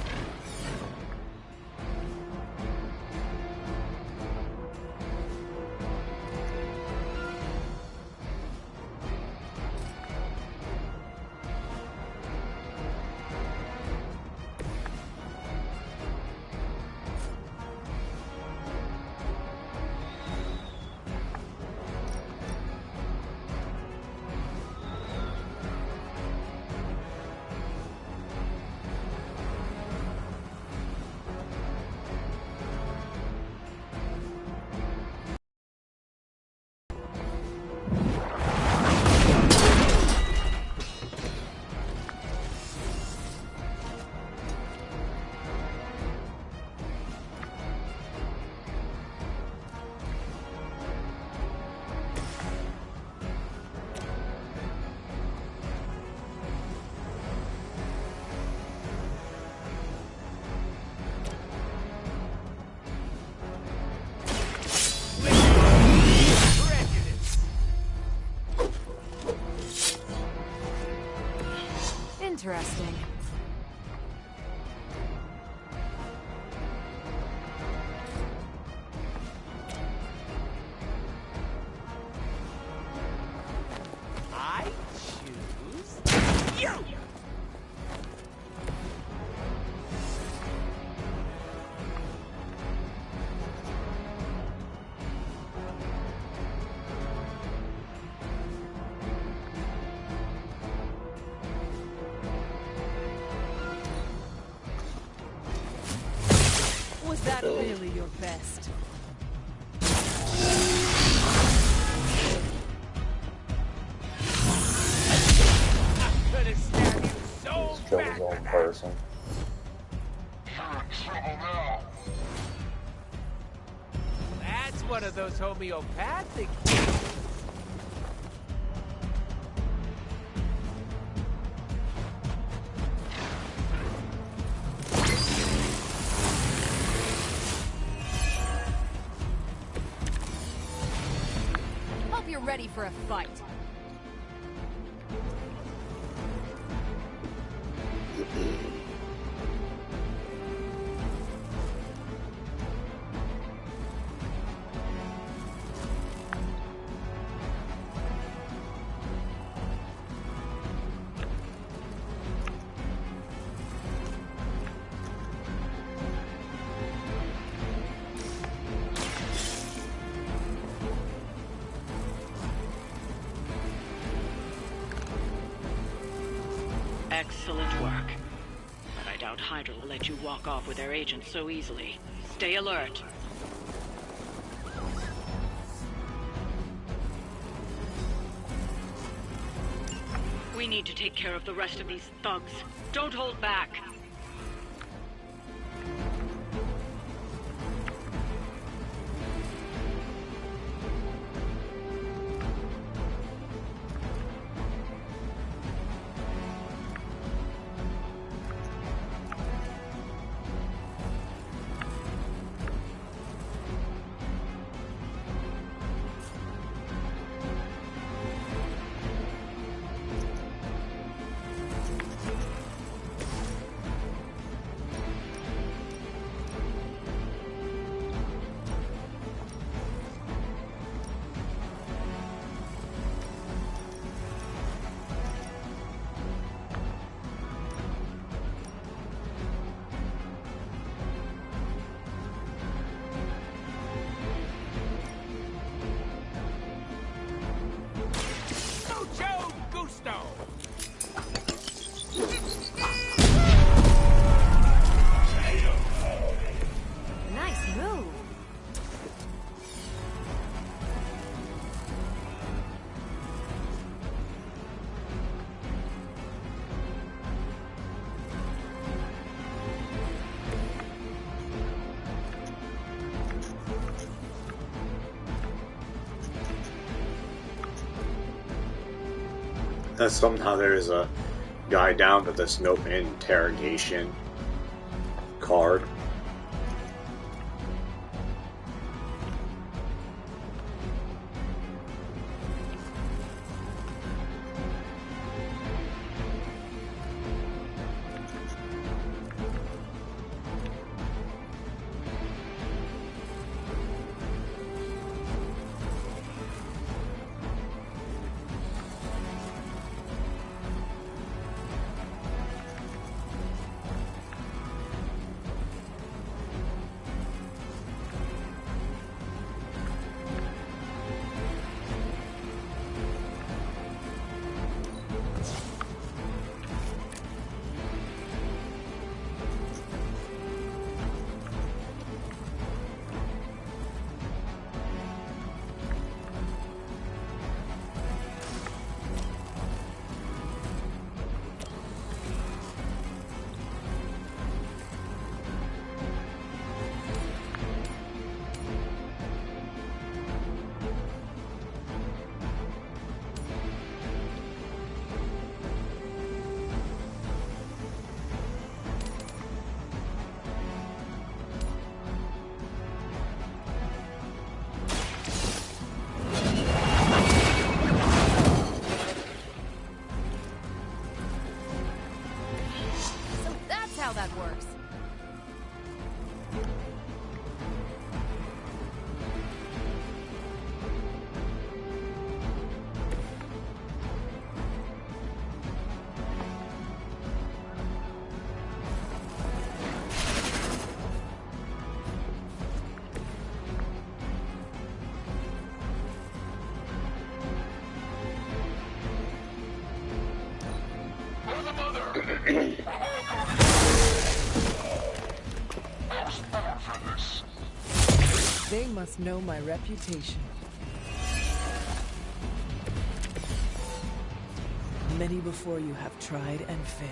Interesting. I choose you! Was that really your best? I could have stabbed you so He's killed bad his for own that. person. That's one of those homeopathic. Hope you're ready for a fight. Excellent work. But I doubt Hydra will let you walk off with their agents so easily. Stay alert. We need to take care of the rest of these thugs. Don't hold back. Somehow there is a guy down with this no interrogation card. That works. They must know my reputation. Many before you have tried and failed.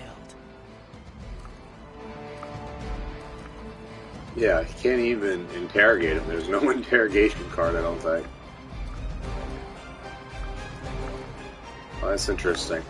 Yeah, you can't even interrogate him. There's no interrogation card, I don't think. Well, that's interesting.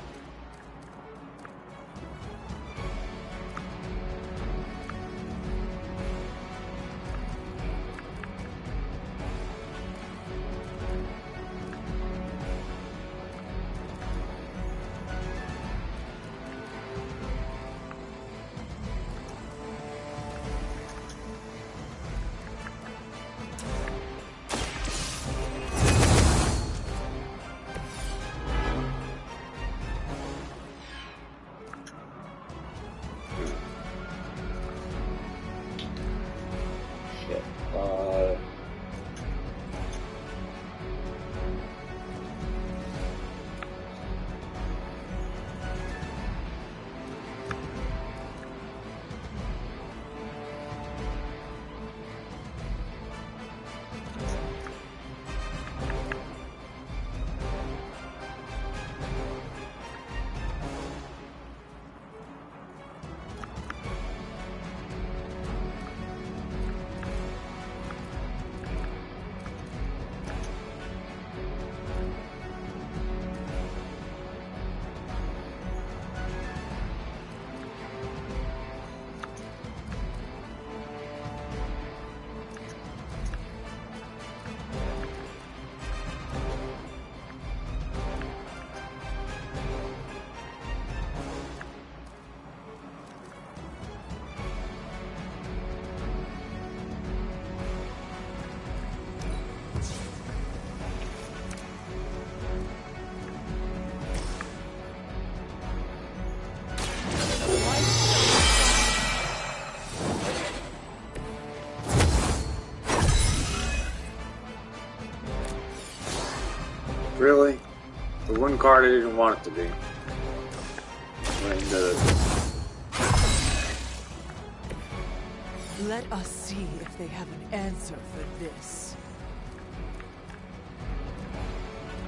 Really? The one card I didn't want it to be. Let us see if they have an answer for this.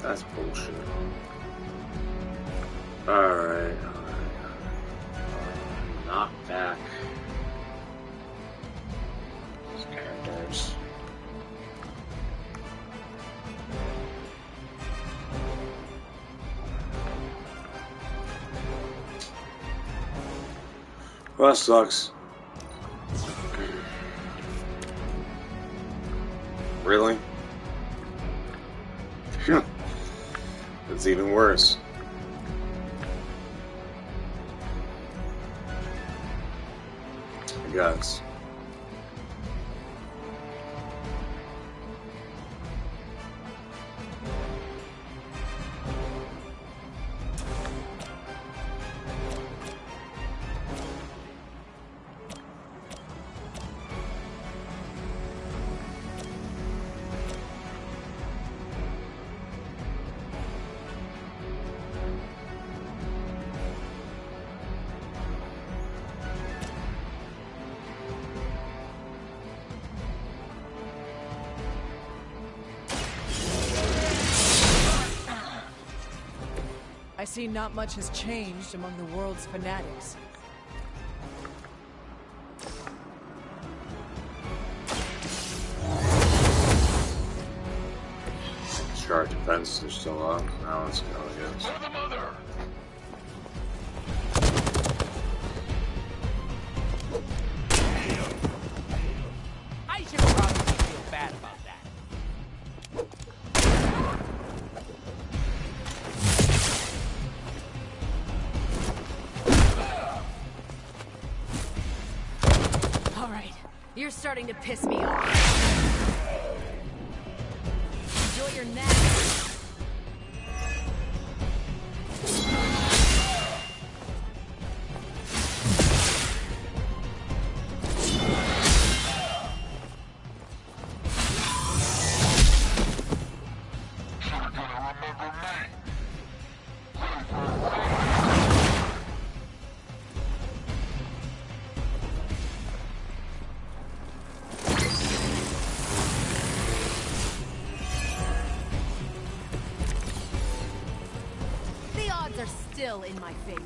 That's bullshit. Alright. Knock back. These characters. Well, that sucks. Really? Phew. That's even worse. I guess. I see not much has changed among the world's fanatics. Shark defenses are still on. Now let's go, I guess. I should probably feel bad about that. All right, you're starting to piss me off. Enjoy your nap. Are still in my favor.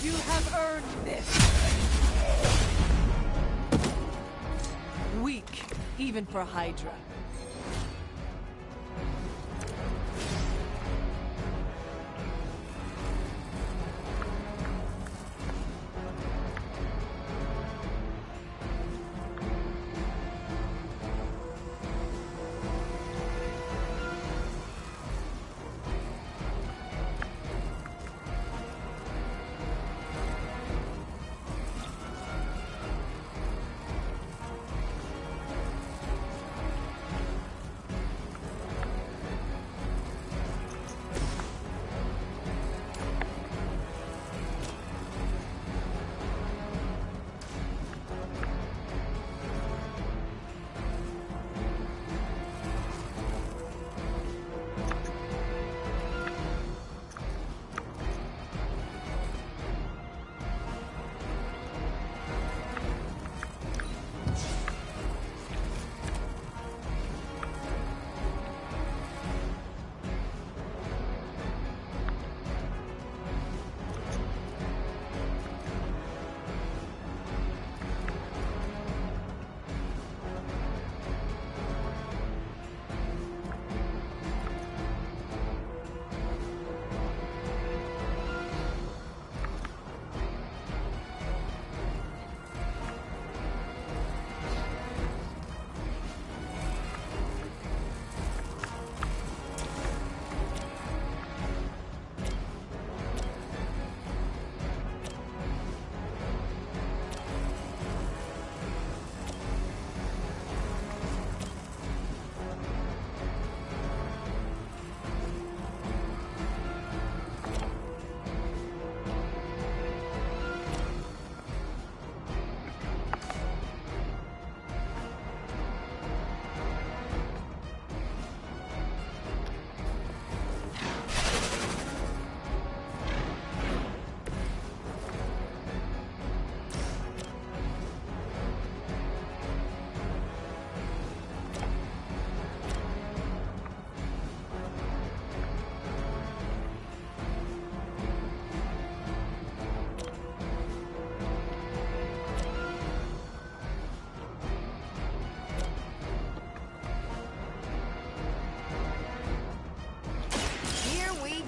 You have earned this. Weak, even for Hydra.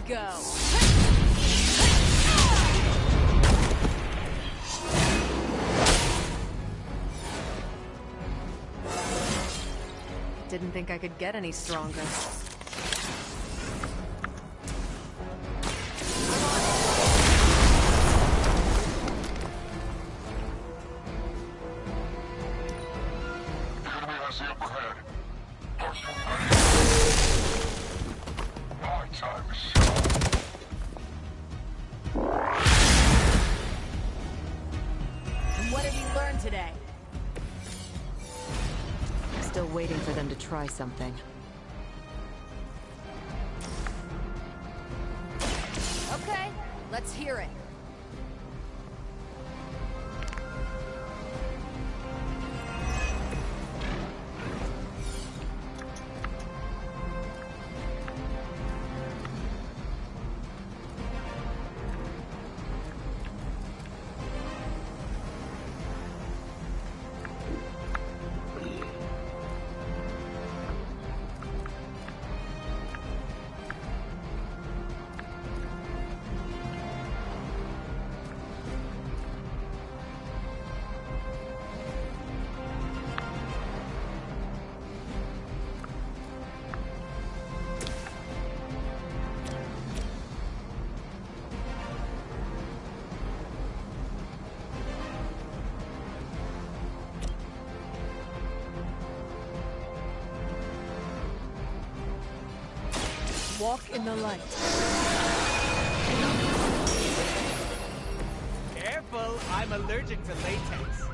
go. Didn't think I could get any stronger. What did we learn today? Still waiting for them to try something. Okay, let's hear it. Walk in the light. Careful, I'm allergic to latex.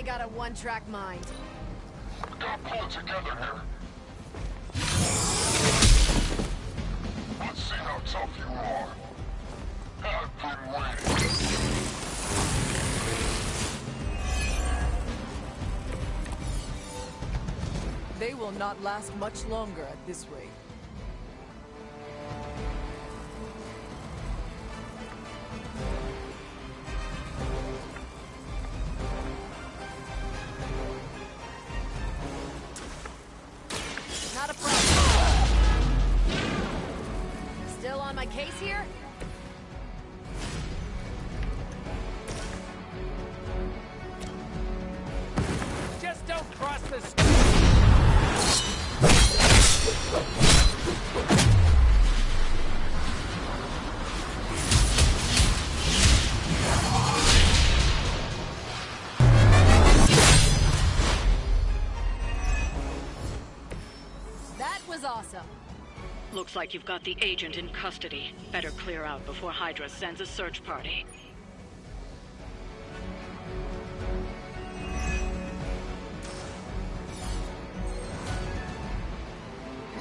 Got a one-track mind. We gotta pull it together here. Let's see how tough you are. I've been waiting. They will not last much longer at this rate. Not a problem. Still on my case here? Just don't cross the street. That was awesome. Looks like you've got the agent in custody. Better clear out before Hydra sends a search party.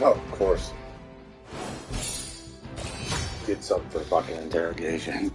Oh, of course. Get something for fucking interrogation.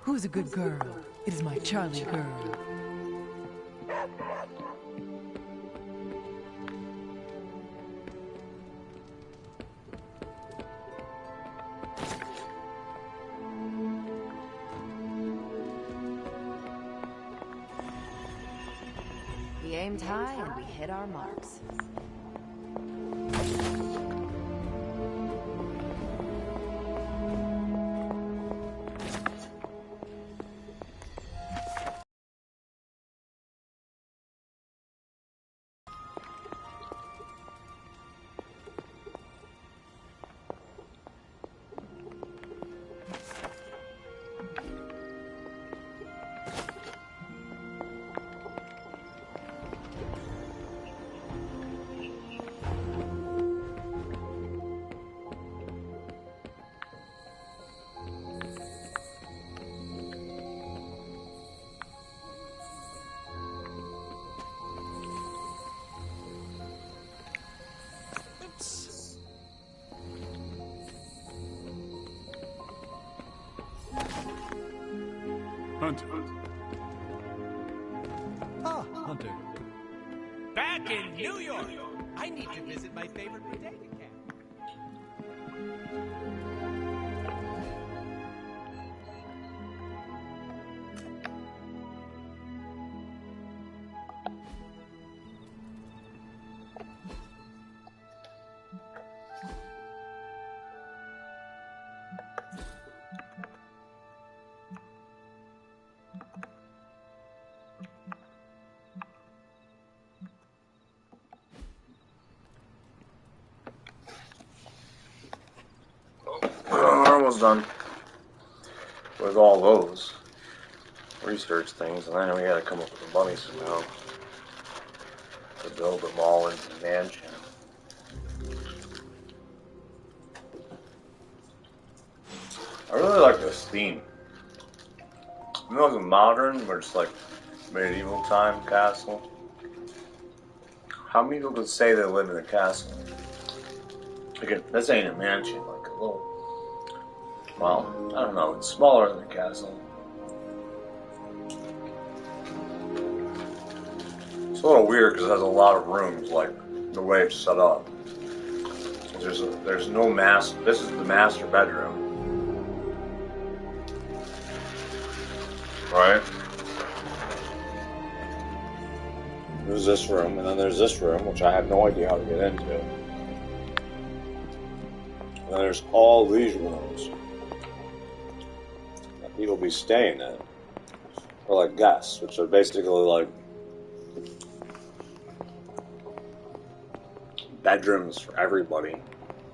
Who's a good girl? It is my Charlie girl. We aimed high and we hit our marks. Hunter. Ah, Hunter. Back in New York! I need to visit my favorite bodega camp. We're almost done with all those research things, and then we gotta come up with the money somehow to build them all into the mansion. I really like this theme. You know, it's modern, but it's like medieval time castle. How many people could say they live in a castle? Again, this ain't a mansion, like a little. Well, I don't know, it's smaller than a castle. It's a little weird because it has a lot of rooms, like the way it's set up. There's no master. This is the master bedroom, right? There's this room, and then there's this room, which I have no idea how to get into. And then there's all these rooms that people be staying in, or like guests, which are basically like bedrooms for everybody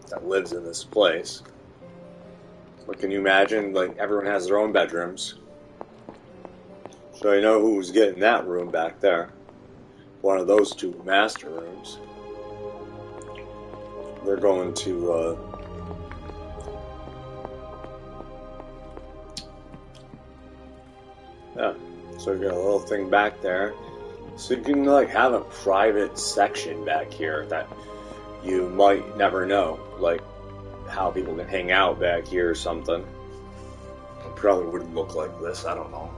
that lives in this place. But can you imagine, like, everyone has their own bedrooms? So you know who's getting that room back there. One of those two master rooms. They're going to, yeah, so you got a little thing back there. So you can, like, have a private section back here that you might never know, like how people can hang out back here or something. It probably wouldn't look like this, I don't know,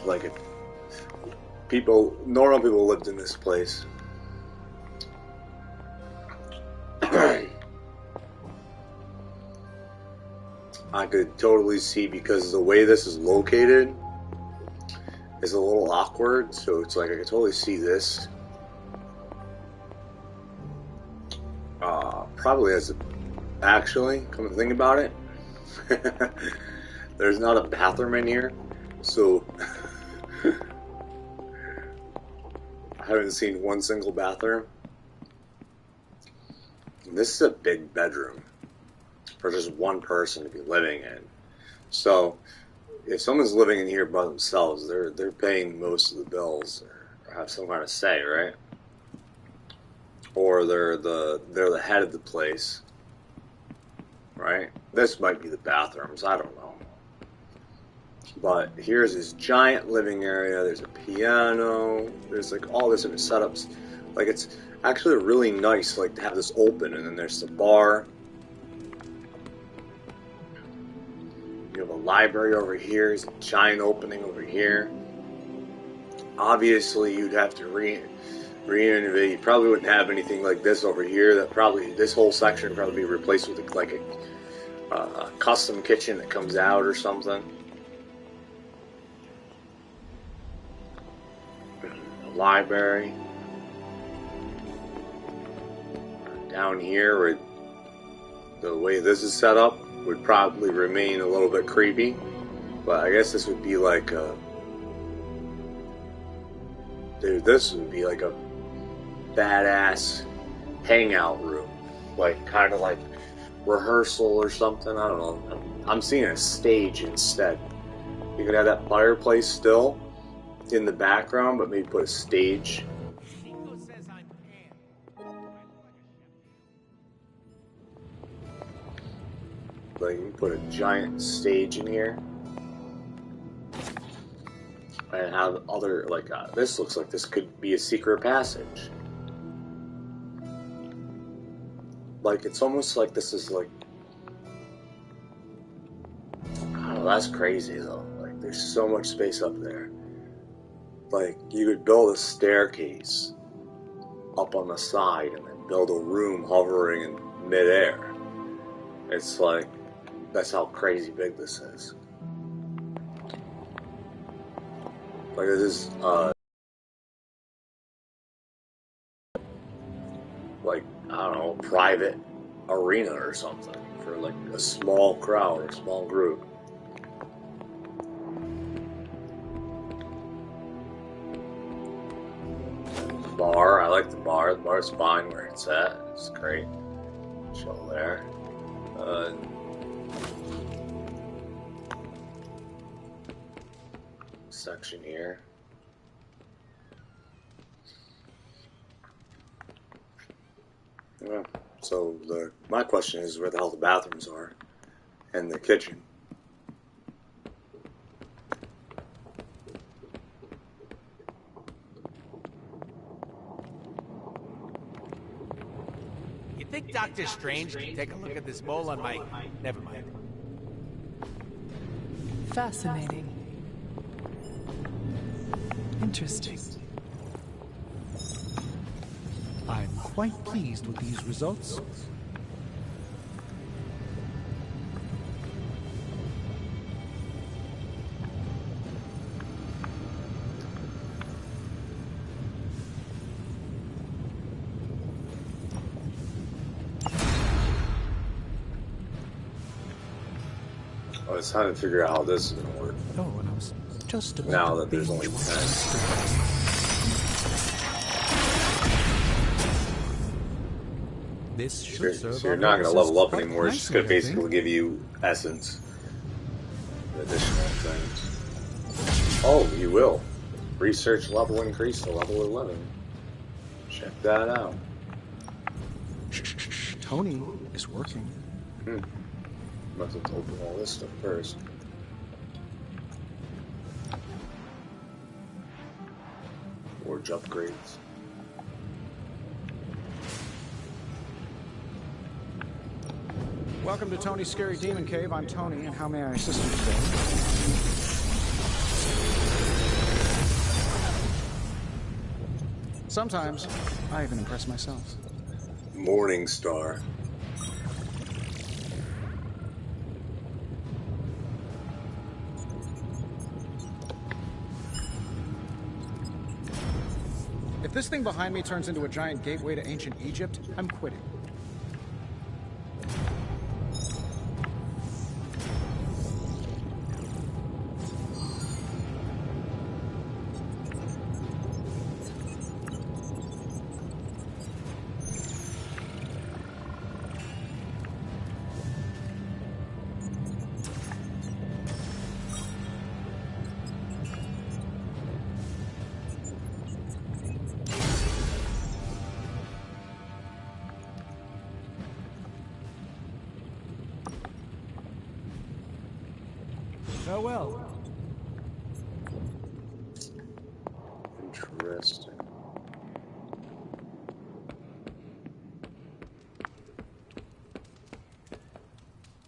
like if normal people lived in this place. I could totally see, because the way this is located is a little awkward, so it's like I could totally see this Probably as a... Actually, come to think about it, there's not a bathroom in here, so I haven't seen one single bathroom. And this is a big bedroom for just one person to be living in. So if someone's living in here by themselves, they're paying most of the bills or have some kind of say, right? Or they're the head of the place. Right? This might be the bathrooms, I don't know. But here's this giant living area, there's a piano, there's like all this different setups. Like it's actually really nice like to have this open, and then there's the bar. You have a library over here, there's a giant opening over here. Obviously you'd have to re-innovate. You probably wouldn't have anything like this over here. That probably, this whole section would probably be replaced with like a custom kitchen that comes out or something. A library. Down here, where the way this is set up would probably remain a little bit creepy, but I guess this would be like a... Dude, this would be like a badass hangout room. Like, kind of like rehearsal or something. I don't know. I'm seeing a stage instead. You could have that fireplace still in the background, but maybe put a stage. Like you can put a giant stage in here, and have other like this looks like this could be a secret passage. Like it's almost like this is like, oh, that's crazy though. Like there's so much space up there. Like you could build a staircase up on the side and then build a room hovering in midair. It's like, that's how crazy big this is. Like this is like, I don't know, private arena or something for like a small crowd or a small group. Bar, I like the bar. The bar's fine where it's at. It's great. Chill there. Section here. Yeah. So my question is where the hell the bathrooms are and the kitchen. You think Doctor Strange can take a look at this mole on my... Never mind. Fascinating. Interesting. I'm quite pleased with these results. I was trying to figure out how this is going to work. Oh, and I was just about Now to that there's only binge 10. This should serve So you're our not going to level up purposes anymore. It's just going to basically give you essence. Additional things. Oh, you will. Research level increase to level 11. Check that out. Shh. Tony is working. Must have to open all this stuff first. Forge upgrades. Welcome to Tony's Scary Demon Cave. I'm Tony, and how may I assist you today? Sometimes, I even impress myself. Morning Star. If this thing behind me turns into a giant gateway to ancient Egypt, I'm quitting. Farewell. Interesting.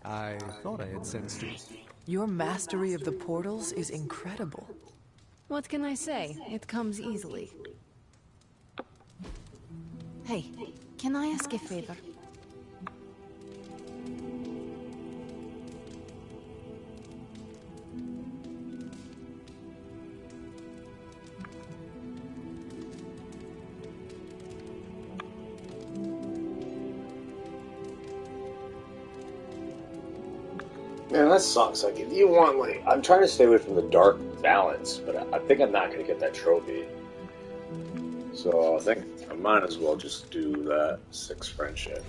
I thought I had sensed it. Your mastery of the portals is incredible. What can I say? It comes easily. Hey, can I ask a favor? Man, that sucks. Like, if you want, like, I'm trying to stay away from the dark balance, but I think I'm not going to get that trophy. So I think I might as well just do that 6 friendship.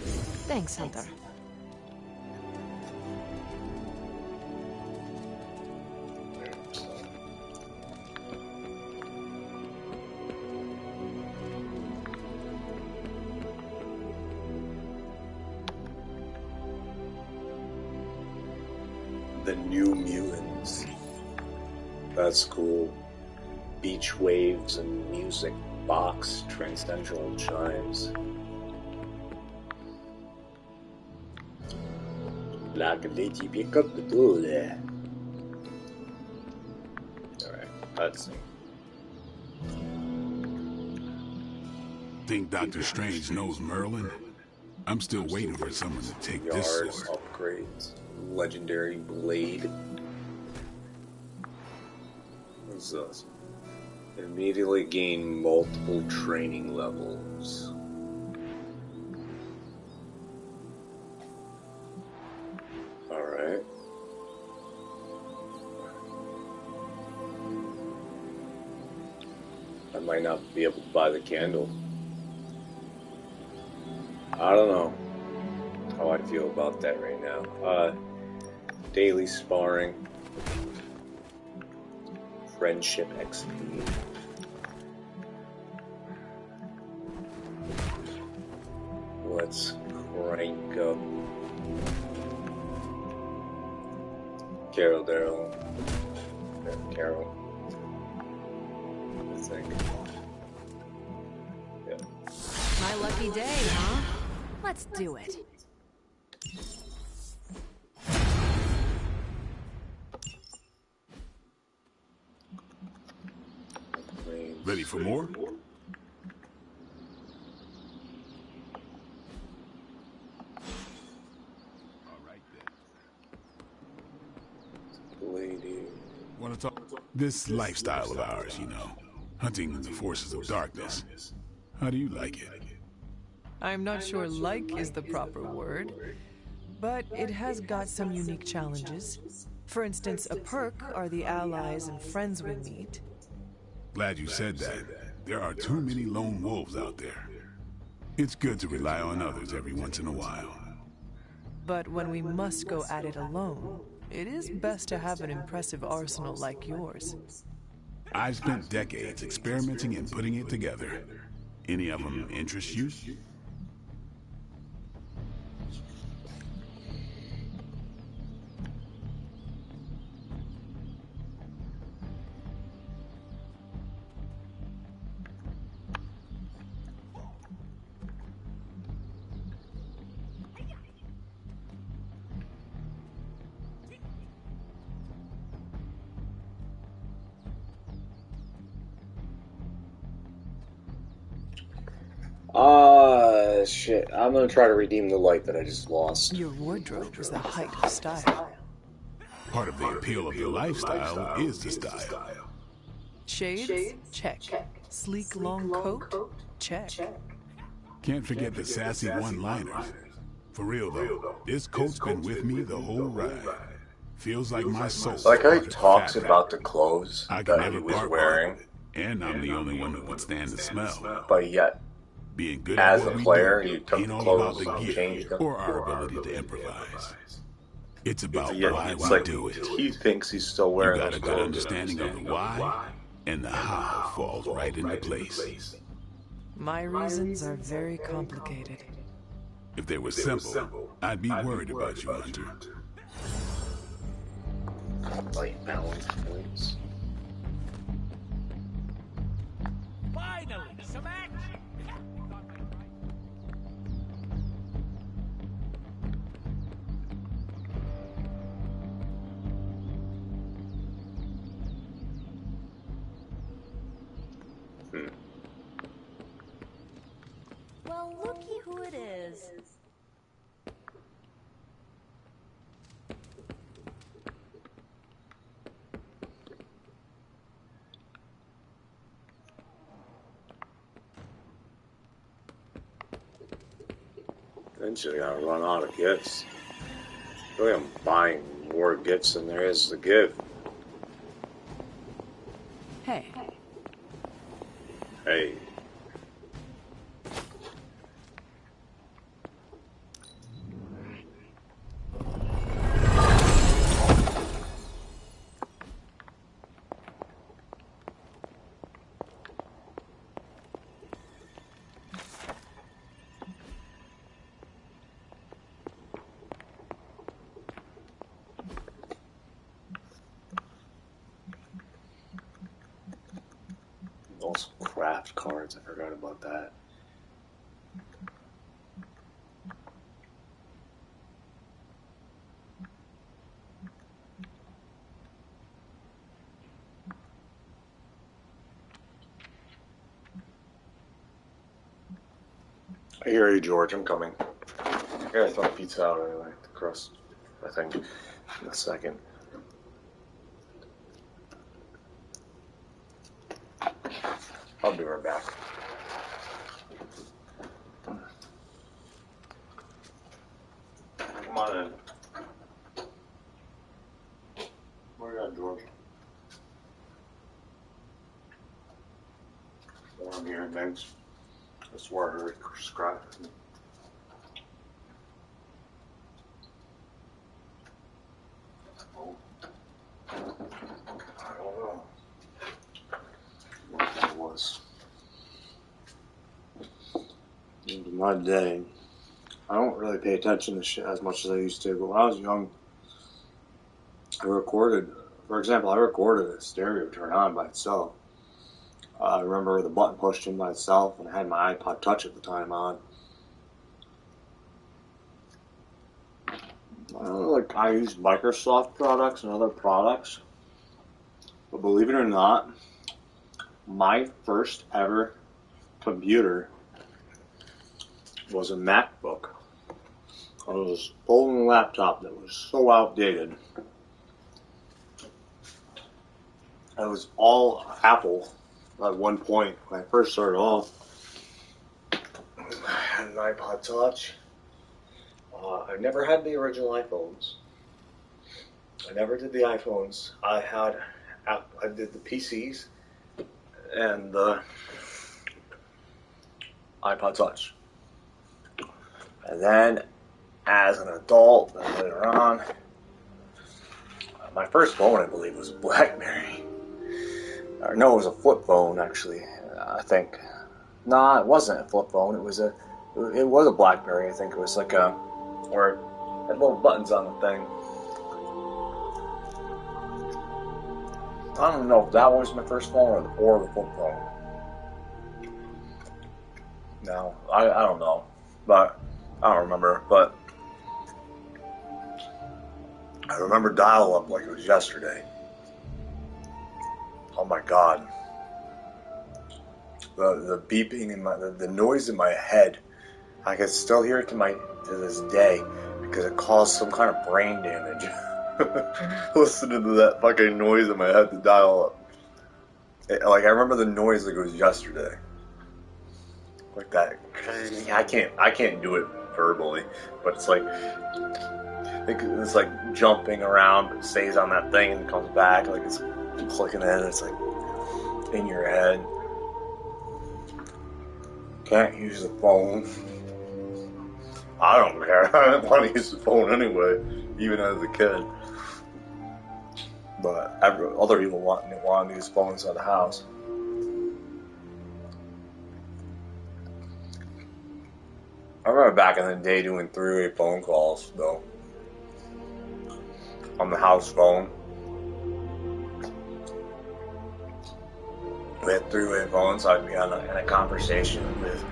Thanks, Hunter. The New Mutants. That's cool. Beach waves and music box transcendental chimes. Like a lady pick up the door there. Alright, let's see. Think Dr. Strange knows Merlin? I'm still waiting for someone to take this Yards, sword. upgrades, legendary blade. What's this? Immediately gain multiple training levels. Alright. I might not be able to buy the candle. I don't know how I feel about that right now. Daily sparring. Friendship XP. Let's crank up Carol Daryl. Carol. I think. Yeah. My lucky day, huh? Let's do it. Ready for more? Want to talk? This lifestyle of ours, you know, hunting the forces of darkness. How do you like it? I'm not sure like is the proper word, but it has got some unique challenges. For instance, a perk are the allies and friends we meet. Glad you said that. There are too many lone wolves out there. It's good to rely on others every once in a while. But when we must go at it alone, it is best to have an impressive arsenal like yours. I've spent decades experimenting and putting it together. Any of them interest you? Shit. I'm gonna try to redeem the light that I just lost. Your wardrobe is the height of style. Part of the appeal of the lifestyle is the style. Shades? Check. Sleek long coat? Check. Can't forget the sassy one-liners. For real though, this coat's been with me the whole ride. Feels like my soul. Like how he talks about the clothes I can that he never was part wearing, and I'm the only one who can stand the smell. but yet, Being good as at a what we player, do you took ain't the all clothes about the and gear changed them. or our ability to improvise. It's about Yet why it's we like do it. he thinks he's still You wearing got those a good clothes. understanding of the why, and the how falls right into place. My reasons are very complicated. If they were simple, I'd be worried about you, Hunter. Light balance points. Finally, some action! Well, looky who it is. Eventually, I gotta run out of gifts. Really, I'm buying more gifts than there is to give. Hey. Hey. Also, craft cards. I forgot about that. I hear you, George. I'm coming. I gotta throw pizza out anyway. The crust, I think, in a second. I'll be right back. Come on in. What do you got, George? Warm here, thanks. I swear I heard scratch. Oh. I don't know what that was. My day. I don't really pay attention to shit as much as I used to, but when I was young, I recorded, for example, I recorded a stereo turn on by itself. I remember the button pushed in by itself, and I had my iPod Touch at the time on. I don't know, like, I used Microsoft products and other products, but believe it or not, my first ever computer was a MacBook. It was a folding laptop that was so outdated. It was all Apple at one point when I first started off. I had an iPod Touch. I never had the original iPhones. I never did the iPhones. I did the PCs and the iPod Touch. And then, as an adult, and later on, my first phone, I believe, was a BlackBerry. Or no, it was a flip phone, actually. I think. Nah, it wasn't a flip phone. It was a BlackBerry. I think it was like where it had little buttons on the thing. I don't know if that was my first phone or the flip phone. No, I don't know, but I don't remember. But I remember dial-up like it was yesterday. Oh my god. The beeping in the noise in my head, I can still hear it to this day because it caused some kind of brain damage. Listening to that fucking noise in my head to dial up. Like I remember the noise like it was yesterday. Like that. I can't do it verbally, but it's like it's like jumping around, but it stays on that thing and comes back. Like it's clicking in. It's like in your head. Can't use the phone. I don't care. I didn't want to use the phone anyway, even as a kid. But other people want to use phones at the house. I remember back in the day doing three-way phone calls, though. On the house phone. with three-way phones. I'd be in a conversation with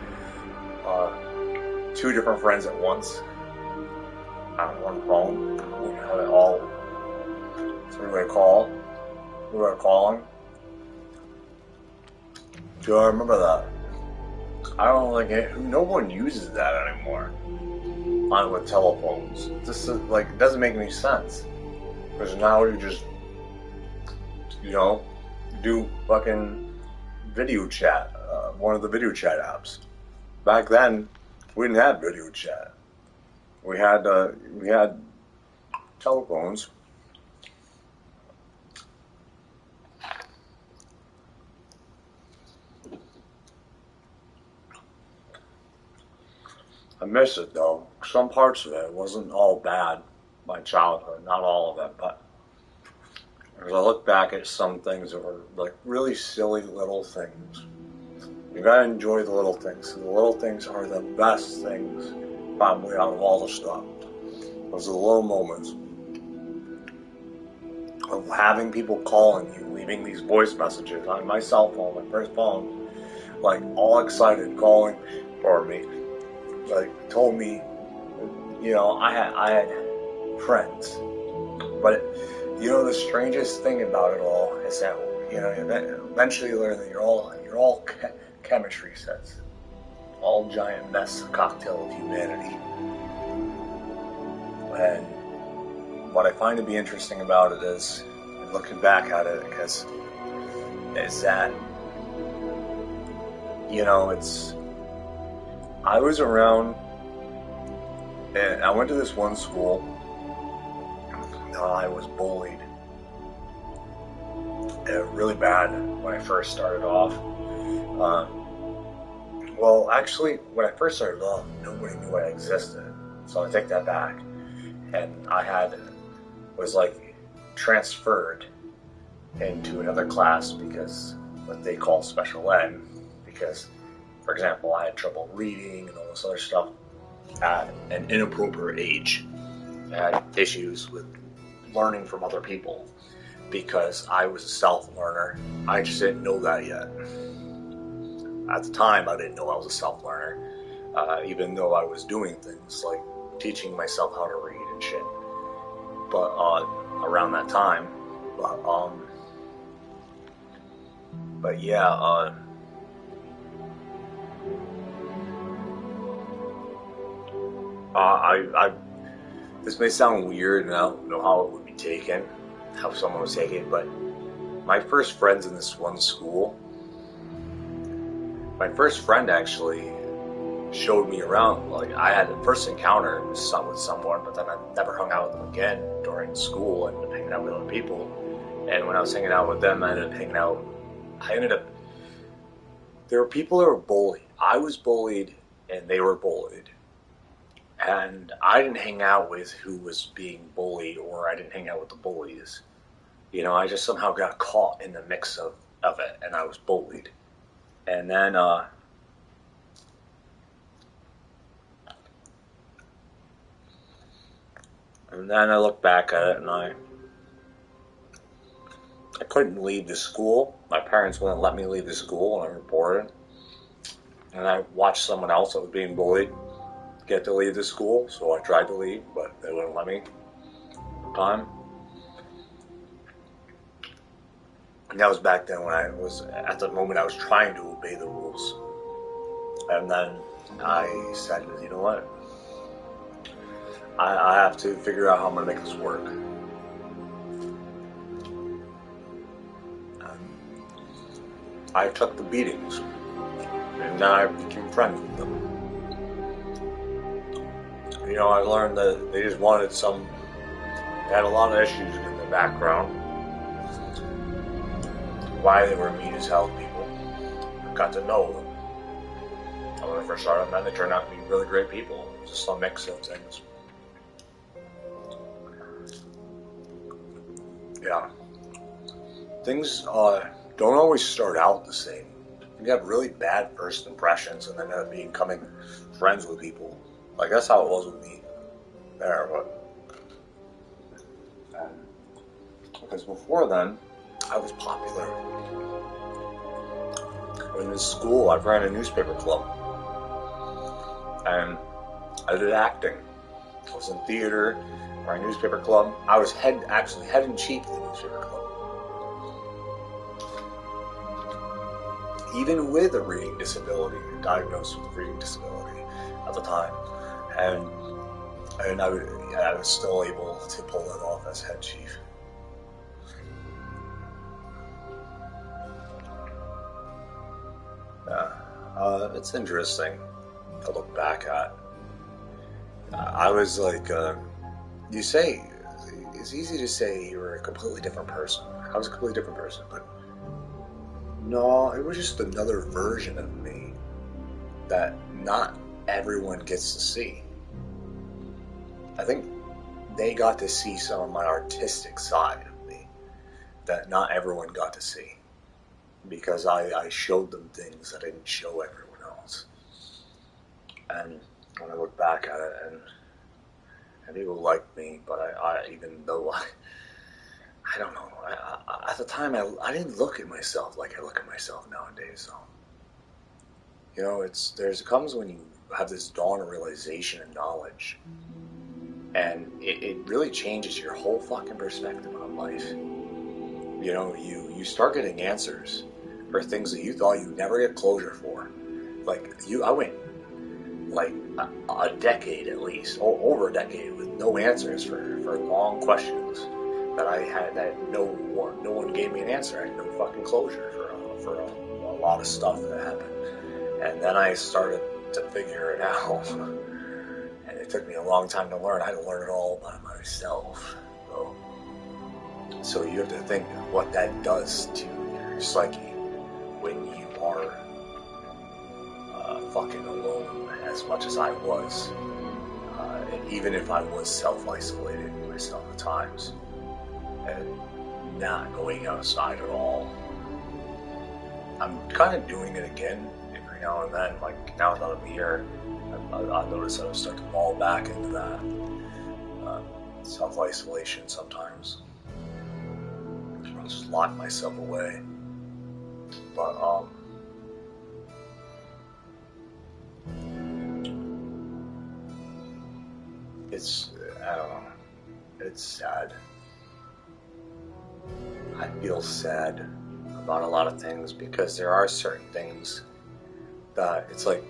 two different friends at once on one phone. We'd have it all three-way calling. Do I remember that? I don't think no one uses that anymore with telephones. This is like, it doesn't make any sense, because now you just, you know, do fucking video chat, one of the video chat apps. Back then, we didn't have video chat. We had telephones. I miss it though. Some parts of it wasn't all bad. My childhood, not all of it, but as I look back at some things that were like really silly little things. You gotta enjoy the little things. The little things are the best things, probably, out of all the stuff. Those are the little moments of having people calling you, leaving these voice messages on my cell phone, my first phone, like all excited, calling for me. Like, told me, you know, I had friends. But, you know, the strangest thing about it all is that, you know, eventually you learn that you're all chemistry sets. All giant mess, cocktail of humanity. And what I find to be interesting about it is, looking back at it, is that, you know, I was around, and I went to this one school. I was bullied really bad when I first started off. Well, actually, when I first started off, nobody knew I existed. So I take that back. And was like transferred into another class because what they call special ed, because, for example, I had trouble reading and all this other stuff at an inappropriate age. I had issues with learning from other people because I was a self-learner. I just didn't know that yet. At the time, I didn't know I was a self-learner, even though I was doing things like teaching myself how to read and shit. But around that time, but yeah, this may sound weird, and I don't know how it would be taken, how someone would take it, but my first friends in this one school, my first friend actually showed me around. Like, I had a first encounter with someone, but then I never hung out with them again during school. I ended up hanging out with other people, and when I was hanging out with them, there were people that were bullied. I was bullied, and they were bullied. And I didn't hang out with who was being bullied, or I didn't hang out with the bullies. You know, I just somehow got caught in the mix of it, and I was bullied. And then, I look back at it, and I couldn't leave the school. My parents wouldn't let me leave the school, and I reported. And I watched someone else that was being bullied get to leave the school, so I tried to leave, but they wouldn't let me at the time. And that was back then when at the moment I was trying to obey the rules. And then I said, you know what? I have to figure out how I'm going to make this work. I took the beatings, and then I became friends with them. You know, I learned that they just wanted they had a lot of issues in the background. Why they were mean as hell people. I got to know them. And when I first started them, they turned out to be really great people. It was just a mix of things. Yeah. Things don't always start out the same. You have really bad first impressions and then end up becoming friends with people. Like, that's how it was with me there, because before then, I was popular. in school, I ran a newspaper club. And I did acting. I was in theater, or a newspaper club. I was head and chief of the newspaper club. Even with a reading disability, diagnosed with a reading disability at the time, and I was still able to pull that off as head chief. It's interesting to look back at. I was like, you say, it's easy to say you were a completely different person. I was a completely different person, but no, it was just another version of me that not everyone gets to see. I think they got to see some of my artistic side of me that not everyone got to see, because I showed them things I didn't show everyone else. And when I look back at it, and people liked me, but I even though I don't know, at the time I didn't look at myself like I look at myself nowadays. So, you know, it comes when you have this dawn of realization and knowledge, and it really changes your whole fucking perspective on life. You know, you start getting answers for things that you thought you'd never get closure for. Like I went like a decade at least, over a decade, with no answers for long questions that I had, that no one gave me an answer. I had no fucking closure for a lot of stuff that happened. And then I started to figure it out. And it took me a long time to learn. I had to learn it all by myself. So you have to think what that does to your psyche when you are fucking alone, as much as I was. And even if I was self-isolated myself at times, and not going outside at all. I'm kind of doing it again every now and then. Like, now that I'm here, I've noticed that I'm starting to fall back into that self-isolation sometimes. I'll just lock myself away. But, I don't know, it's sad. I feel sad about a lot of things, because there are certain things that it's like,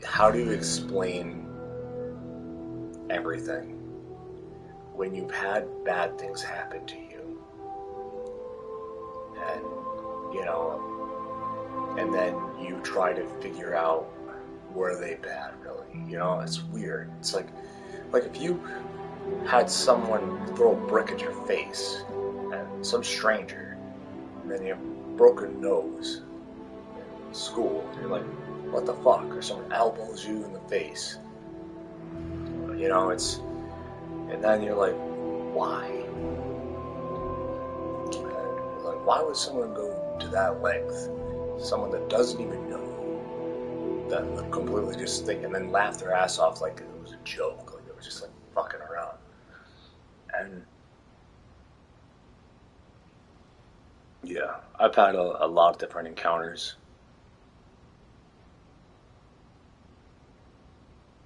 how do you explain everything when you've had bad things happen to you? And, you know, and then you try to figure out, were they bad, really? You know, it's weird. It's like if you had someone throw a brick at your face, and some stranger, and then you have a broken nose in school, and you're like, what the fuck? Or someone elbows you in the face. You know, and then you're like, why? And you're like, why would someone go to that length? Someone that doesn't even know, that would completely just think, and then laugh their ass off like it was a joke, like it was just like fucking around. And yeah, I've had a lot of different encounters.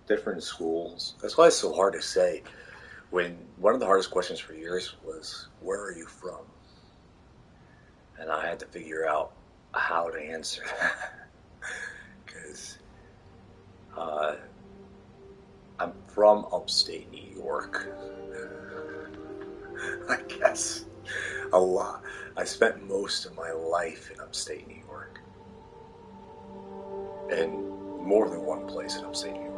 Different schools. That's why it's so hard to say. When one of the hardest questions for years was, where are you from? And I had to figure out how to answer that. Because I'm from upstate New York. I guess a lot. I spent most of my life in upstate New York. And more than one place in upstate New York.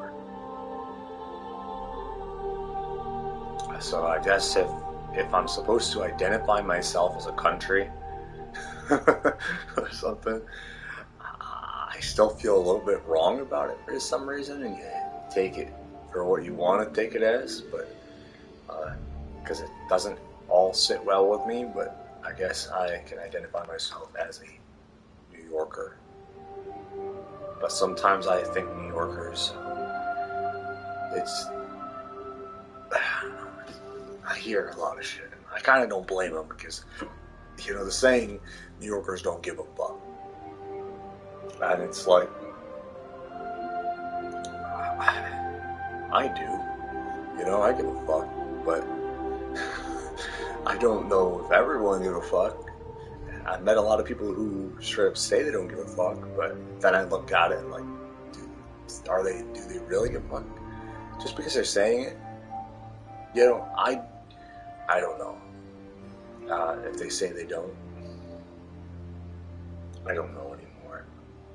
So I guess if I'm supposed to identify myself as a country or something, I still feel a little bit wrong about it for some reason, and you take it for what you want to take it as, but because it doesn't all sit well with me, but I guess I can identify myself as a New Yorker. But sometimes I think New Yorkers, I hear a lot of shit. I kind of don't blame them, because, you know, the saying, New Yorkers don't give a fuck. And it's like, I do. You know, I give a fuck, but I don't know if everyone give a fuck. I've met a lot of people who straight up say they don't give a fuck, but then I look at it and like, do they really give a fuck? Just because they're saying it? You know, I don't know. If they say they don't, I don't know anymore.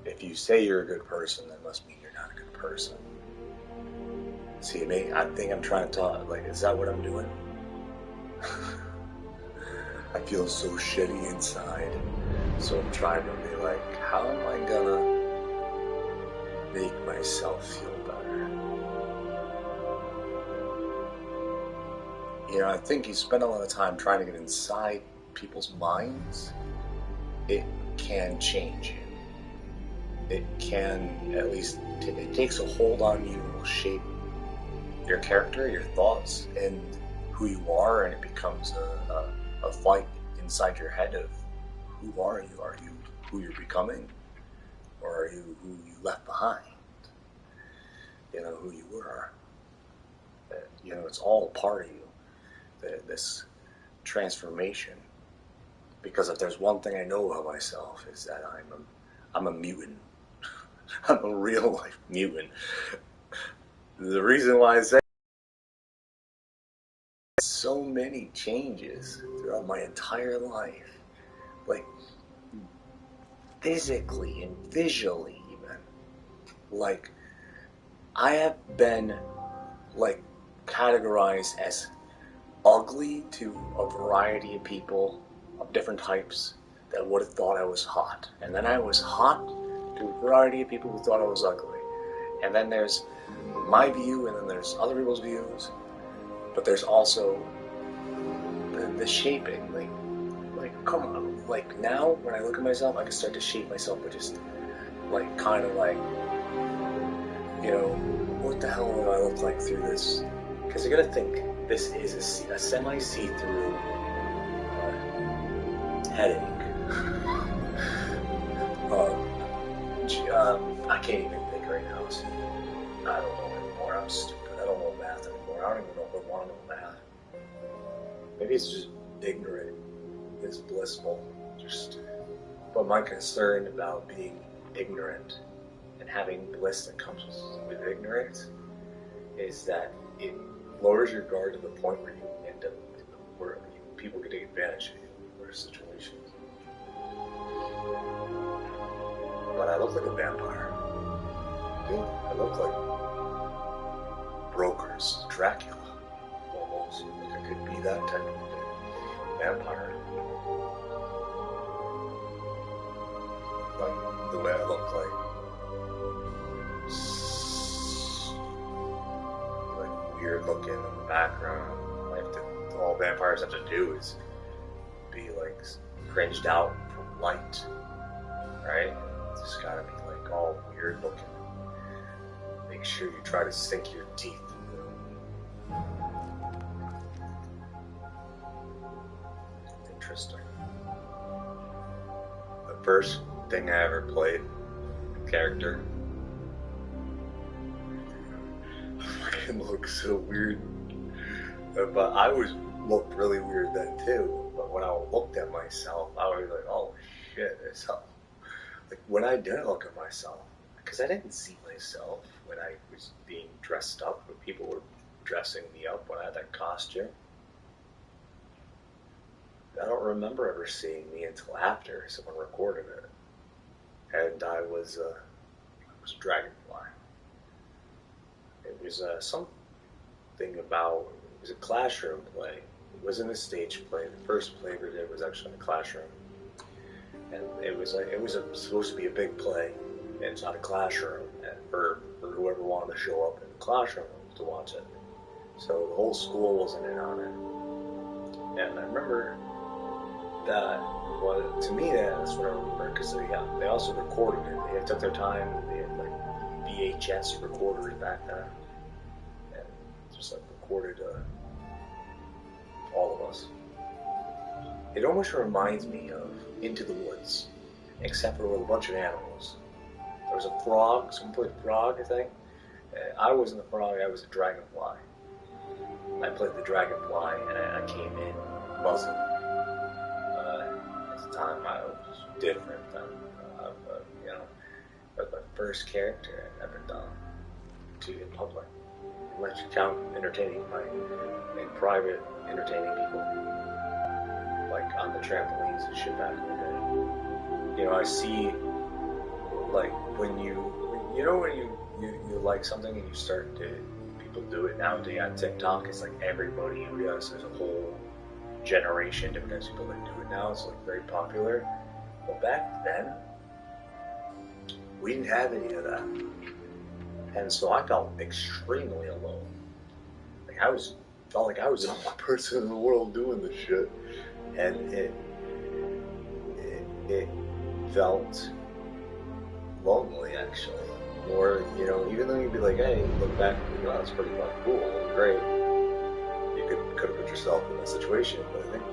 If you say you're a good person, that must mean you're not a good person. See me? I think I'm trying to talk, like, is that what I'm doing? I feel so shitty inside. So I'm trying to be like, how am I gonna make myself feel better? You know, I think you spend a lot of time trying to get inside people's minds. It can change you. It can, at least, it takes a hold on you and will shape your character, your thoughts, and who you are, and it becomes a fight inside your head of who are you? Are you who you're becoming? Or are you who you left behind? You know, who you were. You know, it's all a part of you, this transformation. Because if there's one thing I know about myself, is that I'm a mutant. I'm a real life mutant. The reason why I say so many changes throughout my entire life, like physically and visually even. Like, I have been like categorized as ugly to a variety of people of different types that would have thought I was hot. And then I was hot to a variety of people who thought I was ugly. And then there's my view, and then there's other people's views. But there's also the shaping. Like, come on. Like, now, when I look at myself, I can start to shape myself, but just, like, kind of like, you know, what the hell do I look like through this? Because you gotta think, this is a semi-see-through headache. I can't even think right now. See, I don't know anymore. I'm stupid. I don't know math anymore. I don't even know if I want to know math. Maybe it's just ignorant. It's blissful. But my concern about being ignorant and having bliss that comes with ignorance is that it lowers your guard to the point where you end up where people can take advantage of you in worse situations. But I look like a vampire. Dude, I look like Brokers, Dracula, almost. Like I could be that type of vampire. Like the way I look like weird looking in the background. All vampires have to do is be like cringed out from light, right? It's just gotta be like all weird looking. Make sure you try to sink your teeth into them. Interesting. The first thing I ever played, a character, fucking looks so weird. But I looked really weird then too. But when I looked at myself, I was like, oh shit, it's how. Like when I did look at myself, because I didn't see myself when I was being dressed up, when people were dressing me up when I had that costume. I don't remember ever seeing me until after someone recorded it. And I was Dragonfly. It was something about, it was a classroom play. It wasn't a stage play. The first play we did was actually in the classroom. And it was supposed to be a big play inside a classroom, and for whoever wanted to show up in the classroom to watch it. So the whole school wasn't in on it. And I remember that, well, to me, that's what I remember, because they also recorded it. They took their time. They had like VHS recorders back then, and just like recorded all of us. It almost reminds me of Into the Woods, except for with a bunch of animals. There was a frog. Someone played frog, I think. I wasn't a frog. I was a dragonfly. I played the dragonfly, and I came in Muslim. At the time, I was different than, but my first character I'd ever done in public. Unless you count entertaining in private, entertaining people, like on the trampolines and shit back in the day. I see, like, when you like something and you start to, people do it nowadays on TikTok, it's like everybody, you realize there's a whole generation, different types of people that do it now. It's like very popular. Well, back then, we didn't have any of that. And so I felt extremely alone. Felt like I was the only person in the world doing this shit. And it felt lonely, actually. Or, even though you'd be like, hey, look back and think, oh, that's pretty fucking cool, great. You could have put yourself in that situation, but I think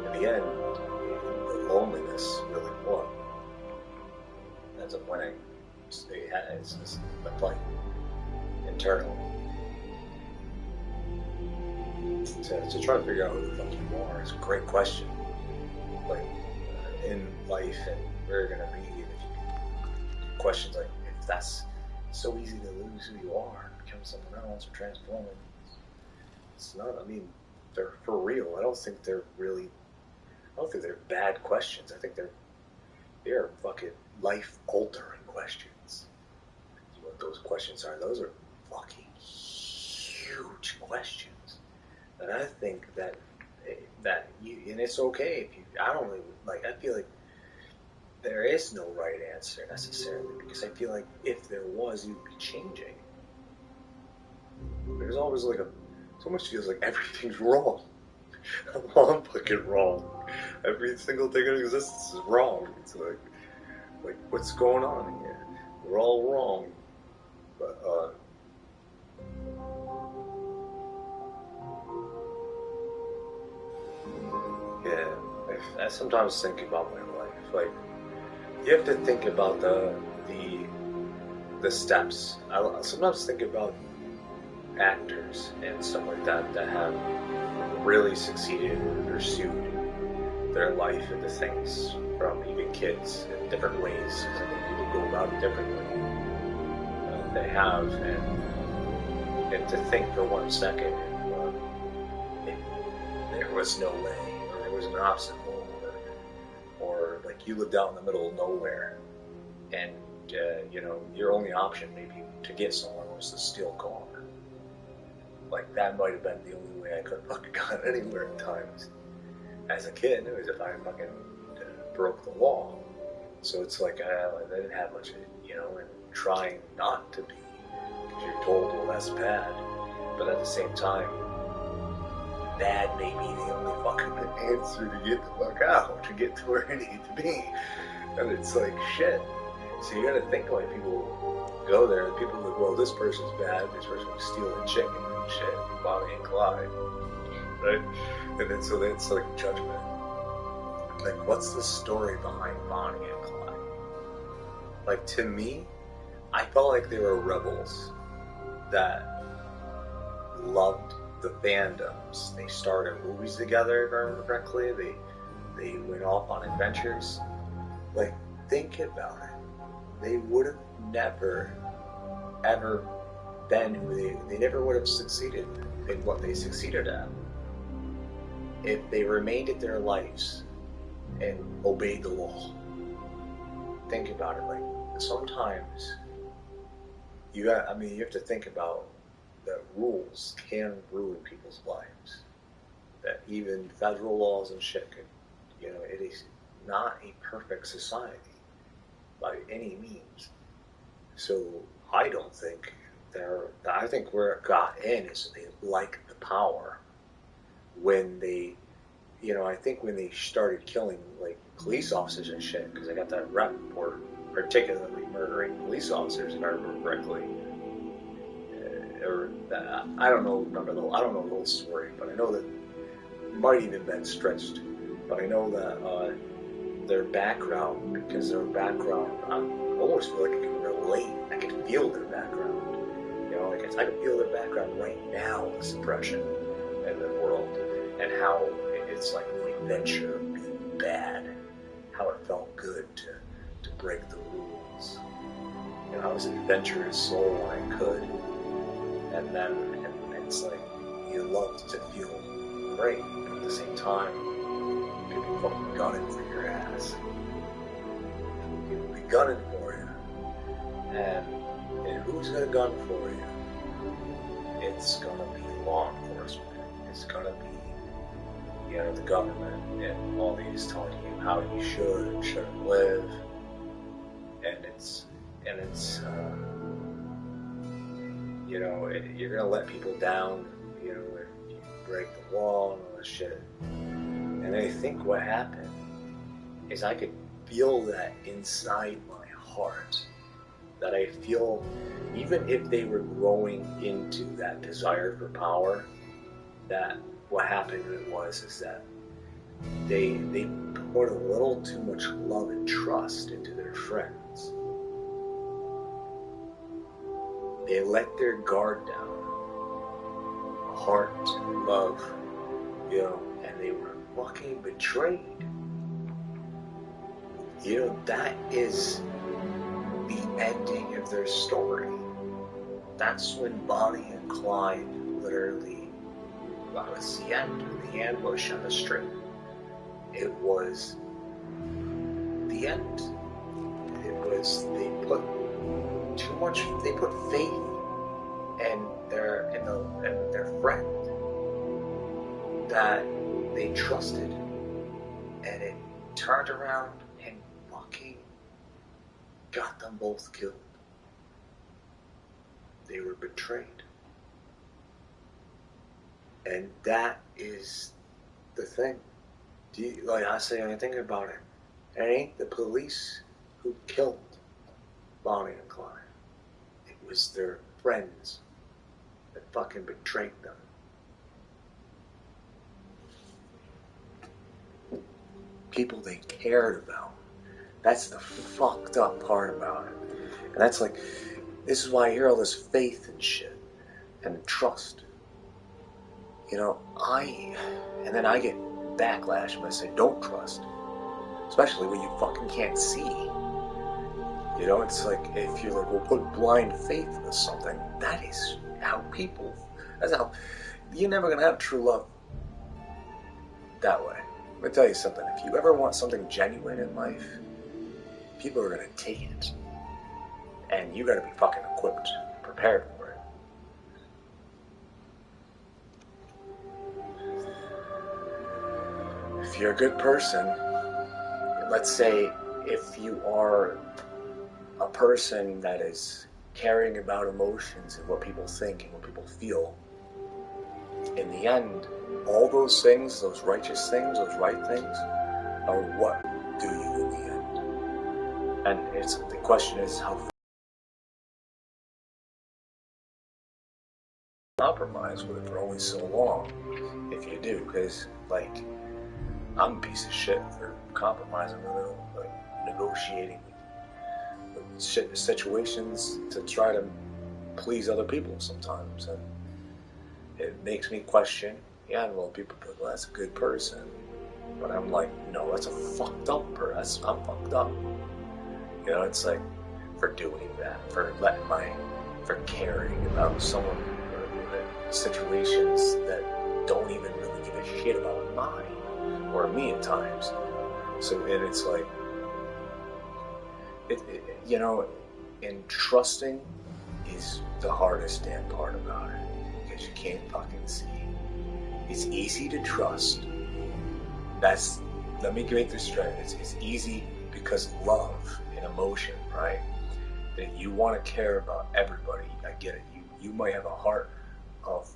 in the end, the loneliness really won. That's a winning. It's a fight internal. To try to figure out who the fuck you are is a great question. Like, in life and where you're gonna be, questions like, if that's so easy to lose who you are, become someone else, or transform it. It's not, they're for real. I don't think they're bad questions. I think they're fucking life-altering questions. What those questions are, those are fucking huge questions. And I think that and it's okay if you, I feel like there is no right answer necessarily, because I feel like if there was, you'd be changing. There's always so much feels like everything's wrong. I'm fucking wrong. Every single thing in existence is wrong. It's like what's going on here? We're all wrong. But yeah, I sometimes think about my life. Like, you have to think about the steps. I sometimes think about actors and stuff like that have really succeeded and pursued their life into things, from even kids in different ways. I think people go about it differently. They have, and to think for 1 second, there was no way, or there was an obstacle, or like you lived out in the middle of nowhere, and your only option maybe to get somewhere was to steal a car. Like, that might have been the only way I could have fucking gone anywhere at times. As a kid, it was if I fucking broke the law. So it's like I didn't have much, and trying not to be, because you're told, well, that's bad. But at the same time, bad may be the only fucking answer to get the fuck out, to get to where you need to be. And it's like, shit. So you gotta think, like, people go there, and people are like, well, this person's bad, this person was stealing chicken and shit, Bonnie and Clyde, right? And then so that's like judgment. Like, what's the story behind Bonnie and Clyde? Like, to me, I felt like they were rebels that loved the fandoms. They started movies together, if I remember correctly. They went off on adventures. Like, think about it. They would have never, ever been who they never would have succeeded in what they succeeded at if they remained at their lives and obeyed the law. Think about it. Like, sometimes you have to think about that rules can ruin people's lives. That even federal laws and shit could, it is not a perfect society by any means. So I don't think I think where it got in is they liked the power when they, I think when they started killing, like, police officers and shit, because they got that rep for particularly murdering police officers, if I remember correctly. I don't know the whole story, but I know that it might even been stretched. But I know that their background on almost feel like I can relate. I can feel their background. You know, like I can feel their background right now, the suppression in the world, and how it's like the adventure of being bad, how it felt good to break the rules. You know, I was an adventurous soul when I could, and then and it's like you love to feel great, but at the same time, people fucking gunning for your ass. People be gunning for you, and who's gonna gun for you? It's gonna be law enforcement. It's gonna be, you know, the government and all these telling you how you should and shouldn't live, and it's you know, you're gonna let people down, you know, if you break the law and all this shit. And I think what happened is I could feel that inside my heart, that I feel, even if they were growing into that desire for power, that what happened is that they put a little too much love and trust into their friends. They let their guard down, heart, love, you know, and they were fucking betrayed. You know, that is the ending of their story. That's when Bonnie and Clyde literally, well, it's the end of the ambush on the street. It was the end. It was, they put faith in their friend that they trusted, and it turned around and fucking got them both killed. They were betrayed. And that is the thing. Like I say, when I think about it, it ain't the police who killed Bonnie and Clyde. It was their friends that fucking betrayed them. People they cared about. That's the fucked up part about it. And that's like, this is why I hear all this faith and shit and trust. You know, and then I get backlash when I say don't trust. Especially when you fucking can't see. You know, it's like, if you're like, well, put blind faith into something, that is how that's how, you're never gonna have true love that way. Let me tell you something, if you ever want something genuine in life, people are gonna take it. And you gotta be fucking equipped, prepared for it. If you're a good person, let's say if you are a person that is caring about emotions and what people think and what people feel, in the end, all those things, those righteous things, those right things, are what do you in the end. And the question is how compromise with it for only so long, if you do, because like I'm a piece of shit for compromising with it, like negotiating with situations to try to please other people sometimes, and it makes me question. Yeah, well, people put, well, that's a good person, but I'm like, no, that's a fucked up person. I'm fucked up. You know, it's like, for doing that, for caring about someone or situations that don't even really give a shit about mine or me at times. So, and it's like, you know, and trusting is the hardest damn part about it, because you can't fucking see. It's easy to trust. Let me make this straight. It's easy because love and emotion, right? That you want to care about everybody. I get it. You might have a heart of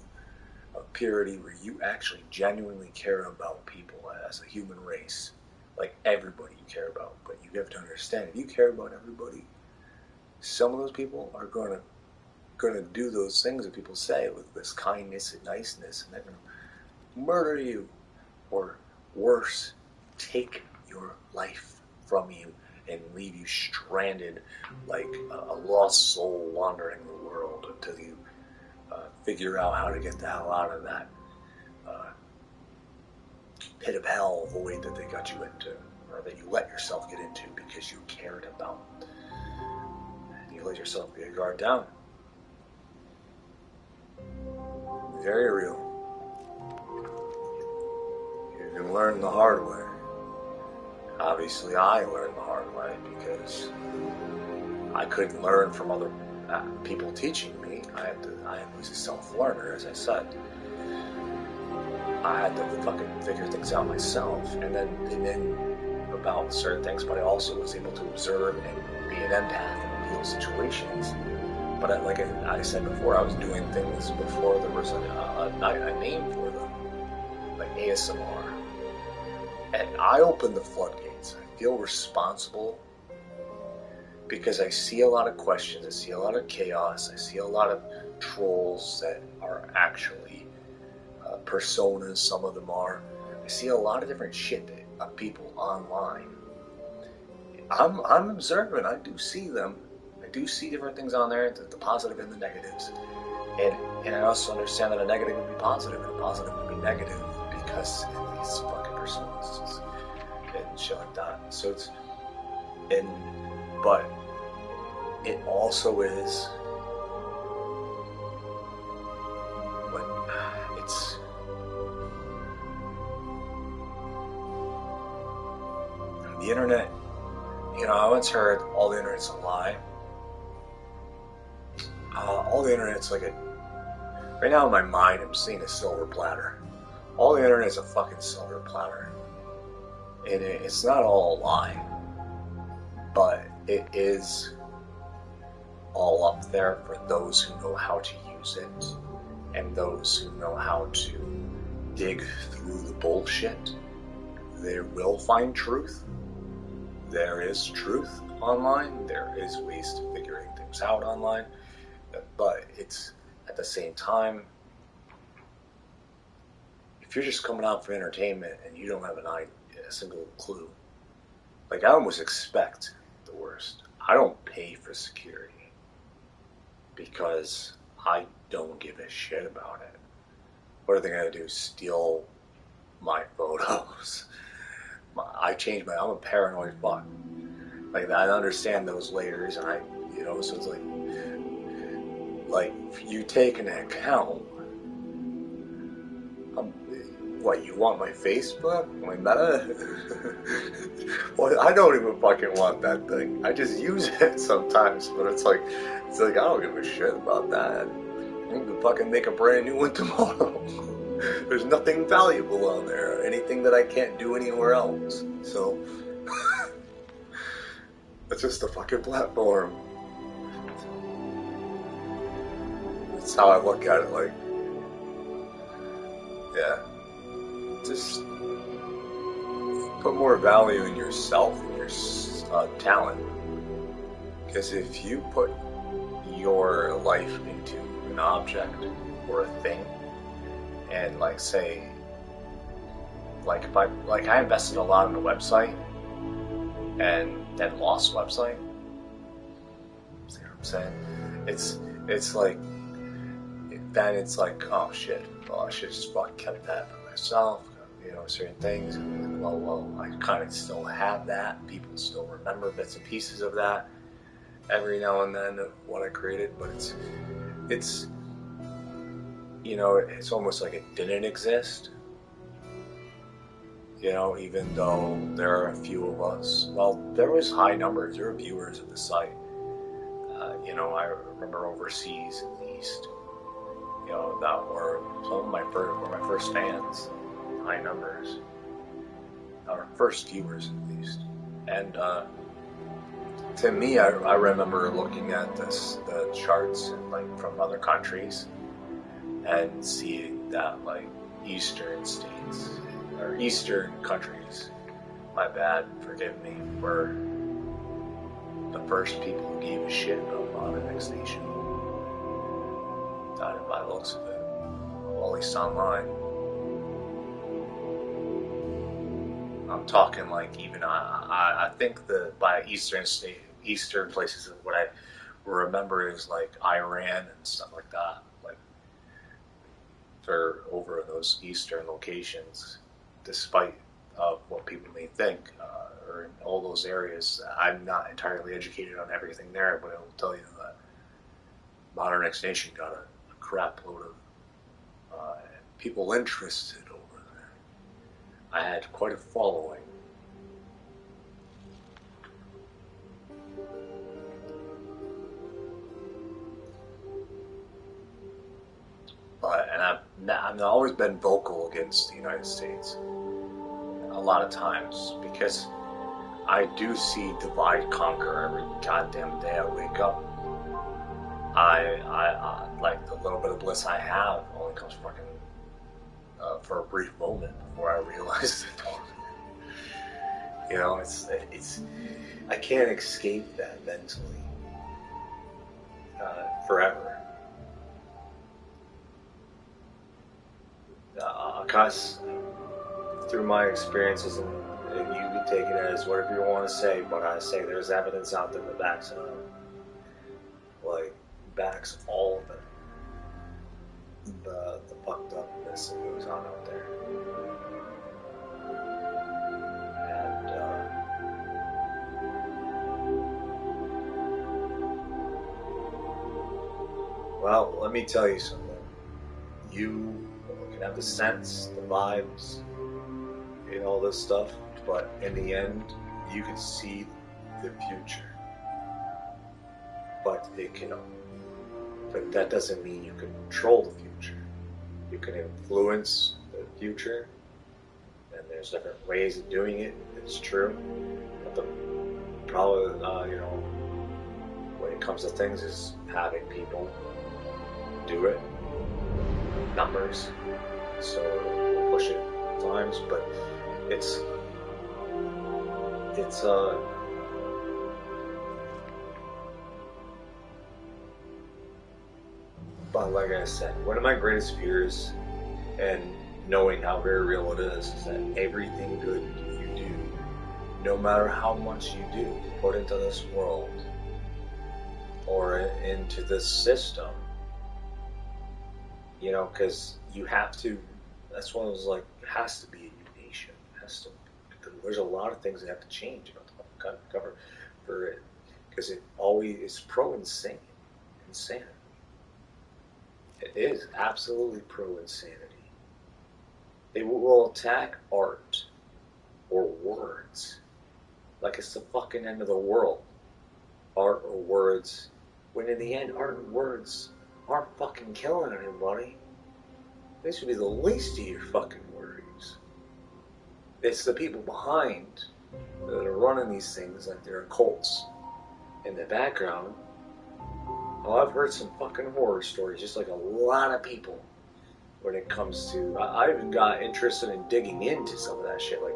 purity where you actually genuinely care about people as a human race. Like everybody you care about. But you have to understand, if you care about everybody, some of those people are gonna do those things that people say with this kindness and niceness, and they're gonna murder you, or worse, take your life from you and leave you stranded like a lost soul wandering the world until you figure out how to get the hell out of that pit of hell void that they got you into, or that you let yourself get into because you cared about. And you let yourself get your guard down. Very real. You can learn the hard way. Obviously, I learned the hard way because I couldn't learn from other people teaching me. I was a self-learner, as I said. I had to fucking figure things out myself, and then about certain things, but I also was able to observe and be an empath and feel situations. But like I said before, I was doing things before there was a name for them, like ASMR. And I opened the floodgates. I feel responsible because I see a lot of questions, I see a lot of chaos, I see a lot of trolls that are actually personas, some of them are. I see a lot of different shit of people online. I'm observant, I do see them. I do see different things on there, the positive and the negatives. And I also understand that a negative would be positive and a positive would be negative because of these fucking personas and shit like that. So it's, but it also is, it's, the internet, I once heard all the internet's a lie. All the internet's like right now in my mind I'm seeing a silver platter. All the internet's a fucking silver platter. And it's not all a lie, but it is all up there for those who know how to use it and those who know how to dig through the bullshit. They will find truth. There is truth online. There is ways to figuring things out online. But it's, at the same time, if you're just coming out for entertainment and you don't have a single clue, like I almost expect the worst. I don't pay for security because I don't give a shit about it. What are they going to do? Steal my photos? I'm a paranoid fuck. Like, I understand those layers, and so it's like, if you take an account, what, you want my Facebook? My Meta? Well, I don't even fucking want that thing. I just use it sometimes, but it's like, I don't give a shit about that. I can fucking make a brand new one tomorrow. There's nothing valuable on there, anything that I can't do anywhere else. So, it's just a fucking platform. That's how I look at it, like, yeah. Just put more value in yourself and your talent. Because if you put your life into an object or a thing, and like say, like if I invested a lot in a website and then lost the website. See what I'm saying? It's like, then it's like, oh shit, well I should just fucking kept that for myself. Certain things, and well, I kind of still have that. People still remember bits and pieces of that every now and then of what I created, but it's it's almost like it didn't exist. Even though there are a few of us. Well, there was high numbers. There were viewers of the site. I remember overseas at least. That were some of my first fans. High numbers. Our first viewers, at least. And to me, I remember looking at the charts from other countries and seeing that Eastern states or Eastern countries, my bad, forgive me, were the first people who gave a shit about annexation. That, by the looks of it, well, at least online. I'm talking like even I think the by eastern places of what I remember is like Iran and stuff like that. Like they're over in those eastern locations, despite of what people may think, or in all those areas. I'm not entirely educated on everything there, but I will tell you that Modern X Nation got a crap load of people interested over there. I had quite a following. And I've always been vocal against the United States a lot of times because I do see divide conquer every goddamn day I wake up. I like the little bit of bliss I have only comes fucking for a brief moment before I realize it. You know, it's I can't escape that mentally forever. Cause through my experiences, and you can take it as whatever you want to say, but I say there's evidence out there that backs it up. Like, backs all of it. The fucked upness that goes on out there. And, well, let me tell you something. You can have the sense, the vibes, and all this stuff, but in the end, you can see the future. But that doesn't mean you can control the future. You can influence the future, and there's different ways of doing it. It's true. But the problem, when it comes to things, is having people do it. Numbers. So we'll push it times, but it's but like I said, one of my greatest fears, and knowing how very real it is that everything good you do, no matter how much you do put into this world or into this system, because you have to. That's one of those, like, it has to be a new nation. There's a lot of things that have to change about the government for it, because it always is insanity. It is absolutely pro-insanity. They will attack art or words like it's the fucking end of the world. Art or words, when in the end, art and words aren't fucking killing anybody. This should be the least of your fucking worries. It's the people behind that are running these things like they're cults. In the background, I've heard some fucking horror stories, just like a lot of people, when it comes to. I even got interested in digging into some of that shit, like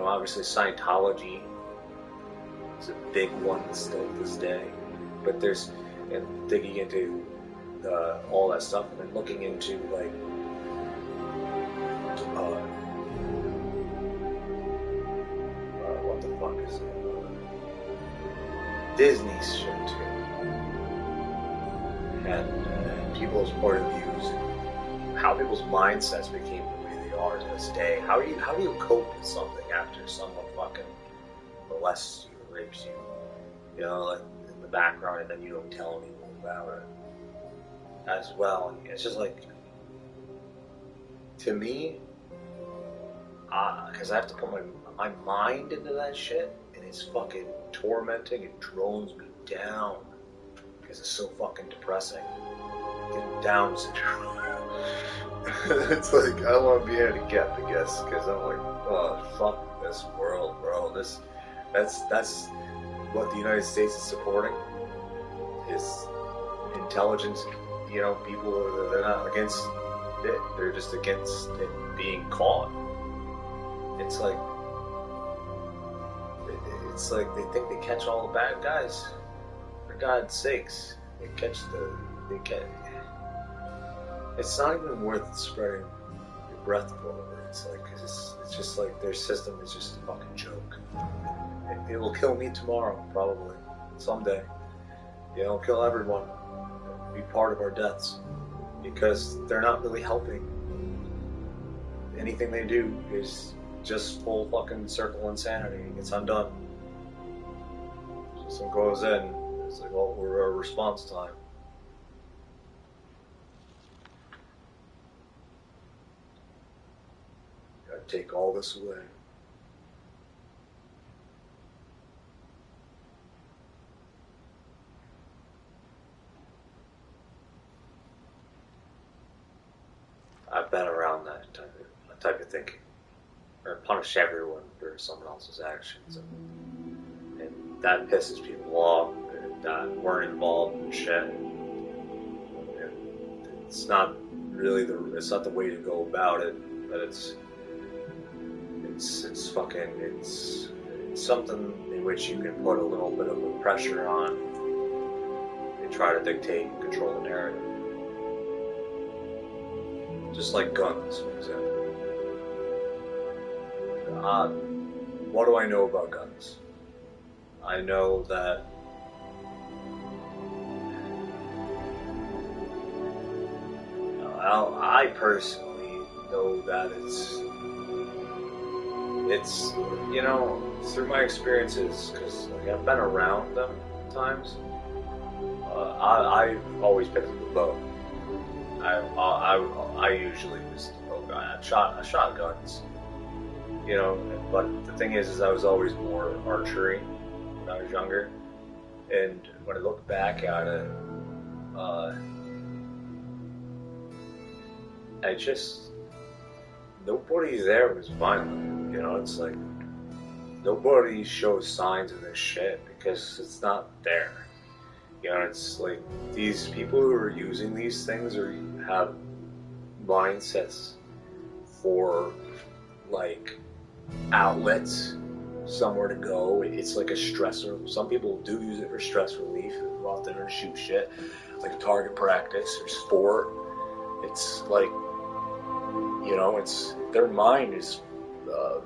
obviously Scientology is a big one still to this day, but and digging into all that stuff, and then looking into like what the fuck is it? Disney's shit too, and people's point of views, and how people's mindsets became the way they are to this day. How do you cope with something after someone fucking molests you or rapes you? Like in the background, and then you don't tell anyone about it as well. It's just like, to me, because I have to put my mind into that shit, and it's fucking tormenting. It drones me down because it's so fucking depressing. Get Down syndrome. It's like I don't want to be handicapped, I guess, because I'm like, oh fuck this world, bro. That's what the United States is supporting. Is intelligence. People, they're not against it. They're just against it being caught. It's like they think they catch all the bad guys. For God's sakes, they catch. It's not even worth spreading your breath over. It's like, it's just like their system is just a fucking joke. It will kill me tomorrow, probably. Someday. It'll kill everyone. It'll be part of our deaths. Because they're not really helping. Anything they do is just full fucking circle insanity. It's undone. Someone goes in, it's like, well, we're our response time. Gotta take all this away. I've been around that type of thinking. Or punish everyone for someone else's actions. And that pisses people off that weren't involved in shit. And it's not really it's not the way to go about it, but it's something in which you can put a little bit of a pressure on and try to dictate and control the narrative. Just like guns, for example. What do I know about guns? I know that I personally know that it's through my experiences, because like I've been around them times. I've always picked up the bow. I usually was the bow guy. I shot guns. But the thing is I was always more archery when I was younger, and when I look back at it, nobody there was violent. It's like nobody shows signs of this shit because it's not there. It's like these people who are using these things have mindsets for like outlets, somewhere to go. It's like a stressor. Some people do use it for stress relief. They go out there and shoot shit, like a target practice or sport. It's like, it's their mind is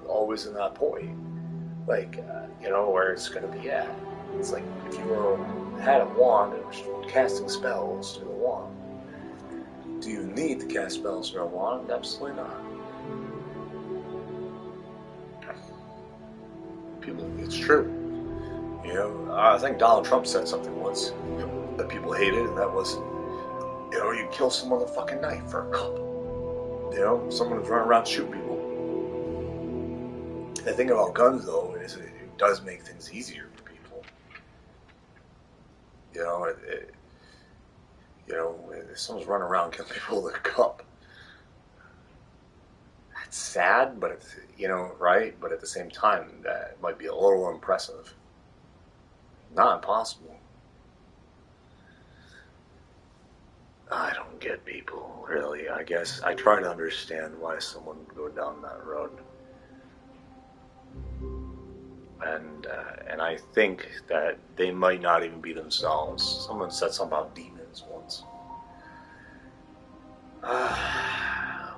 always in that point, like where it's gonna be at. It's like if you had a wand and were casting spells through the wand. Do you need to cast spells through a wand? Absolutely not. It's true. I think Donald Trump said something once that people hated, and that was, you kill someone with a fucking knife for a cup. Someone who's running around shooting people. The thing about guns, though, is it does make things easier for people. If someone's running around killing people with a cup, that's sad, but it's, right? But at the same time, that might be a little impressive. Not impossible. I don't get people, really. I guess I try to understand why someone would go down that road. And I think that they might not even be themselves. Someone said something about demons once.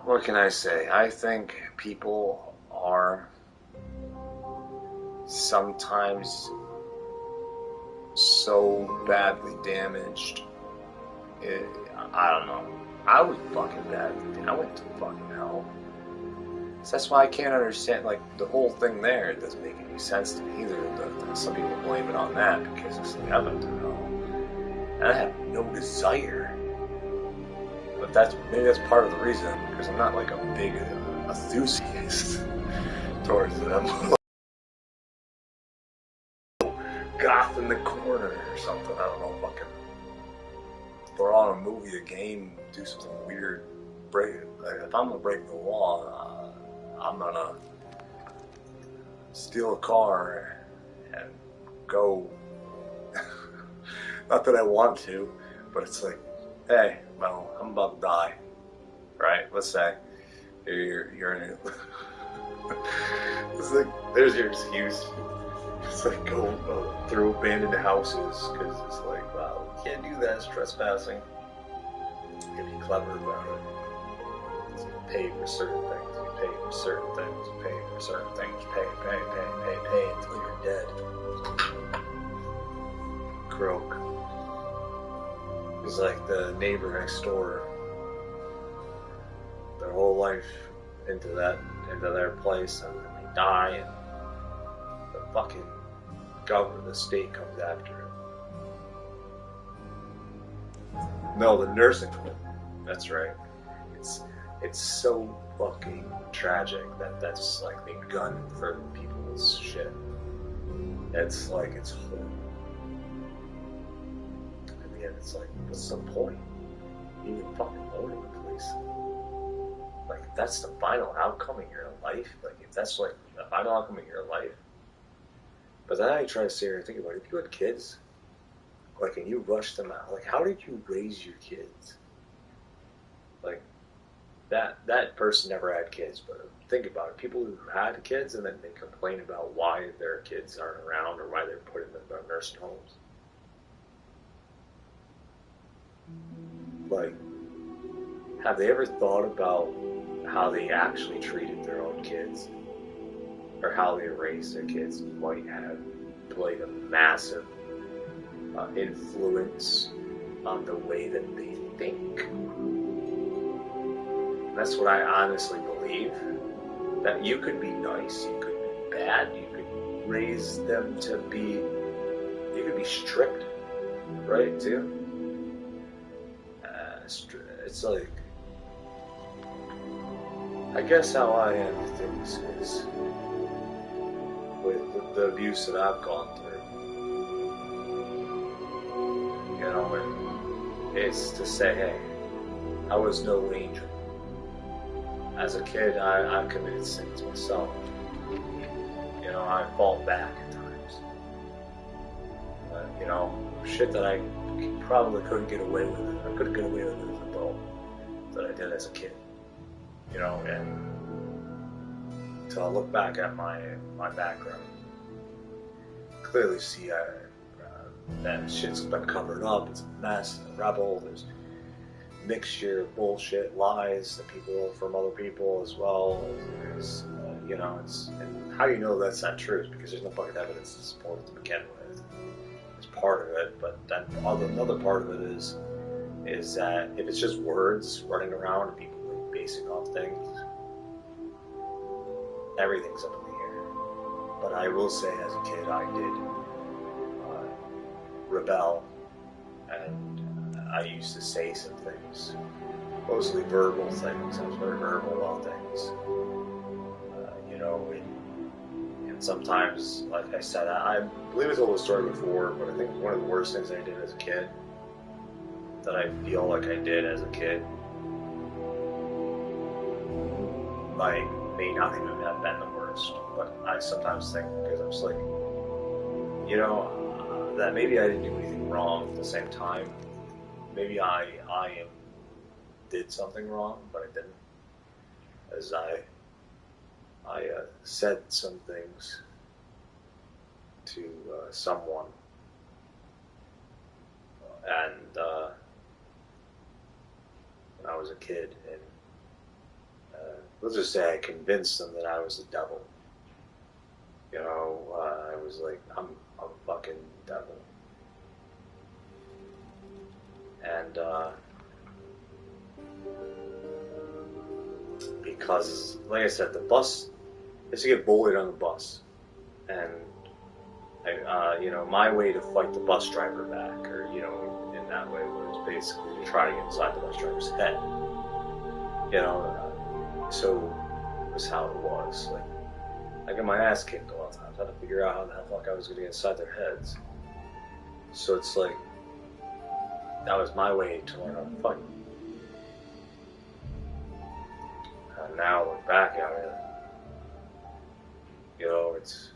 What can I say? I think people are sometimes so badly damaged. I don't know. I was fucking bad. I went to fucking hell. So that's why I can't understand, like, the whole thing there. It doesn't make any sense to me either. Some people blame it on that because it's like, I went to hell. And I have no desire. But maybe that's part of the reason, because I'm not like a big enthusiast towards it. I'm like goth in the corner or something. I don't know, fucking throw on a movie, a game, do something weird. If I'm gonna break the law, I'm gonna steal a car and go. Not that I want to, but it's like, hey, well, I'm about to die, right? Let's say you're in it. It's like, there's your excuse. It's like go through abandoned houses because it's like, wow, you can't do that. It's trespassing. You can be clever about it. You pay for certain things. You pay for certain things, pay for certain things, pay until you're dead. Croak. He's like the neighbor next door. Their whole life into their place, and then they die, and the fucking government, the state comes after him. No, the nursing home. That's right. It's so fucking tragic that's like the gun for people's shit. It's like, it's horrible. In the end, it's like, what's the point? You even fucking owning the place. Like, if that's the final outcome in your life, like, if that's like the final outcome in your life. But then I try to sit here and think about it. If you had kids, like, and you rushed them out, like, how did you raise your kids? Like, that person never had kids, but think about it. People who had kids and then they complain about why their kids aren't around or why they're put in the nursing homes. Like, have they ever thought about how they actually treated their own kids? Or how they raised their kids might have played a massive influence on the way that they think. That's what I honestly believe. That you could be nice, you could be bad, you could raise them to be, you could be strict, right, too? It's like, I guess how I am with things is, with the abuse that I've gone through, you know, and it's to say, hey, I was no angel. As a kid, I committed sins myself. You know, I fall back at times. You know, shit that I probably couldn't get away with. I couldn't get away with it as an adult that I did as a kid. You know, and to look back at my background, clearly see that shit's been covered up. It's a mess. A rebel. There's mixture of bullshit, lies that people from other people as well. There's, you know, and how do you know that's not true? It's because there's no fucking evidence to support it to begin with. It's part of it, but then another part of it is that if it's just words running around and people like basing off things, everything's up in the air. But I will say, as a kid, I did rebel, and I used to say some things, mostly verbal things. I was very verbal about things, you know, and sometimes, like I said, I believe I told the story before, but I think one of the worst things I did as a kid, that I feel like I did as a kid, like, may not even have been the worst, but I sometimes think, because I'm just like, you know, that maybe I didn't do anything wrong at the same time. Maybe I did something wrong, but I didn't. As I said some things to someone, and when I was a kid, and let's just say I convinced them that I was the devil. You know, I was like, I'm a fucking devil. And because, like I said, the bus, I used to get bullied on the bus, and I, you know, my way to fight the bus driver back, or, you know, in that way, was basically to try to get inside the bus driver's head. You know, so that's how it was. Like, I got my ass kicked a lot of times. I had to figure out how the hell fuck I was going to get inside their heads. So it's like, that was my way to learn how to fight. And now I look back at it, you know, it's,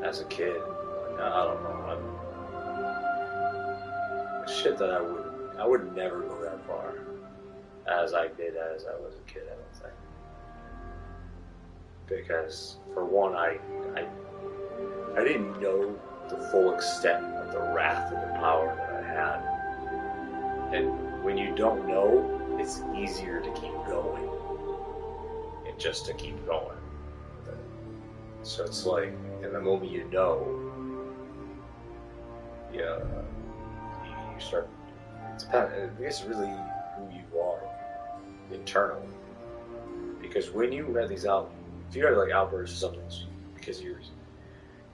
as a kid, I don't know, shit that I would never go that far as I did as I was a kid, I don't think. Because, for one, I didn't know the full extent of the wrath and the power that I had. And when you don't know, it's easier to keep going. just to keep going. So it's like, in the moment you know, you start, I guess really who you are internally. Because when you have these if you have like outbursts or something, because you're,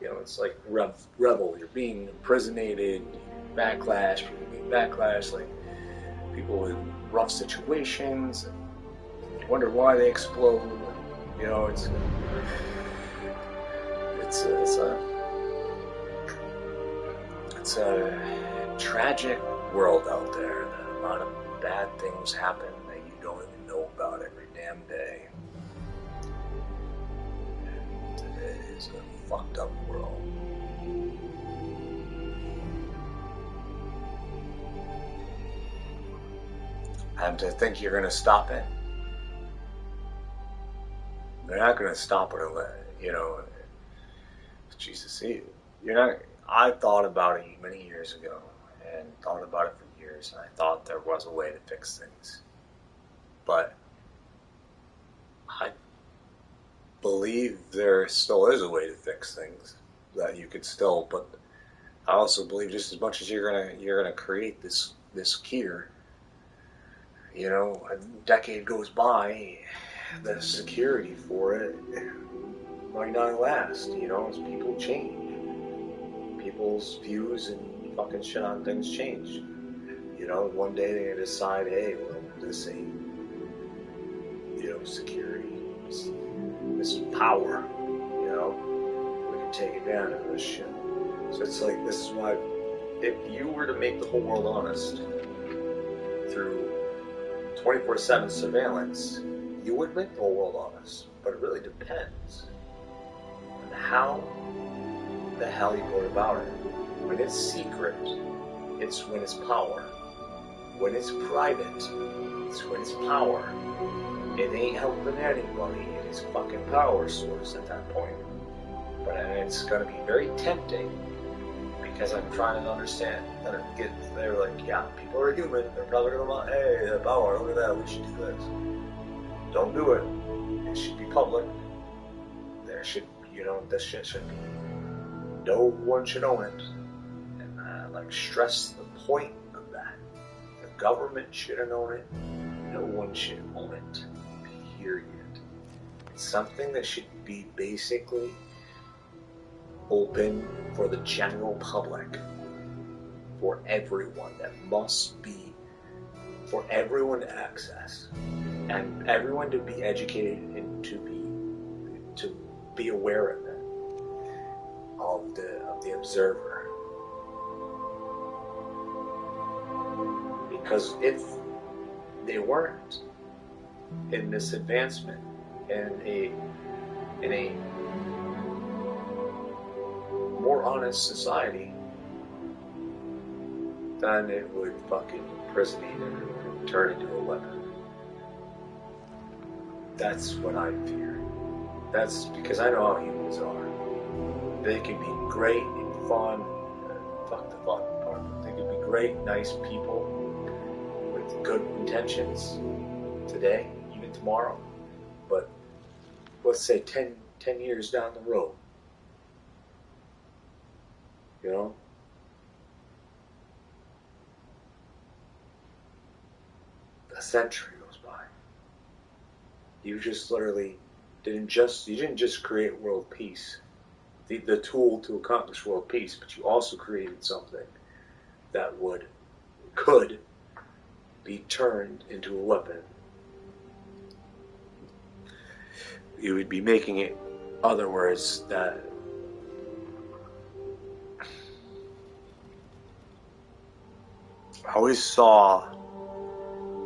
it's like rebel, you're being imprisonated, backlash, people being backlash, like people in rough situations, and you wonder why they explode. It's a tragic world out there. A lot of bad things happen that you don't even know about every damn day. And it is a fucked up world. And to think you're going to stop it, they're not going to stop it unless, Jesus, you're not. I thought about it many years ago, and thought about it for years, and I thought there was a way to fix things. But I believe there still is a way to fix things, that you could still, but I also believe just as much as you're gonna create this cure, a decade goes by, the security for it might not last, as people change. People's views and fucking shit on things change. One day they decide, hey, well, this ain't, security. This is power, we can take advantage of this shit. So it's like, this is why, if you were to make the whole world honest through 24/7 surveillance, you would make the whole world honest. But it really depends on how the hell you go about it. When it's secret, it's when it's power. When it's private, it's when it's power. It ain't helping anybody. It is fucking power source at that point. But it's going to be very tempting, because I'm trying to understand that they're like, yeah, people are human. They're probably going to want, hey, the power, look at that, we should do this. Don't do it. It should be public. There should, this shit should be. No one should own it. And I stress the point of that. The government shouldn't own it. No one should own it. Period. It's something that should be basically open for the general public. For everyone. That must be for everyone to access. And everyone to be educated and to be aware of it. Of the observer. Because if they weren't in this advancement in a more honest society, then it would fucking imprisonate everyone and turn into a weapon. That's what I fear. That's because I know how humans are. They can be great and fun. Fuck the fun part. They can be great, nice people with good intentions today, even tomorrow. But let's say 10 years down the road, a century goes by. You just literally didn't just create world peace. The tool to accomplish world peace, but you also created something that could be turned into a weapon. You would be making it, other words, that I always saw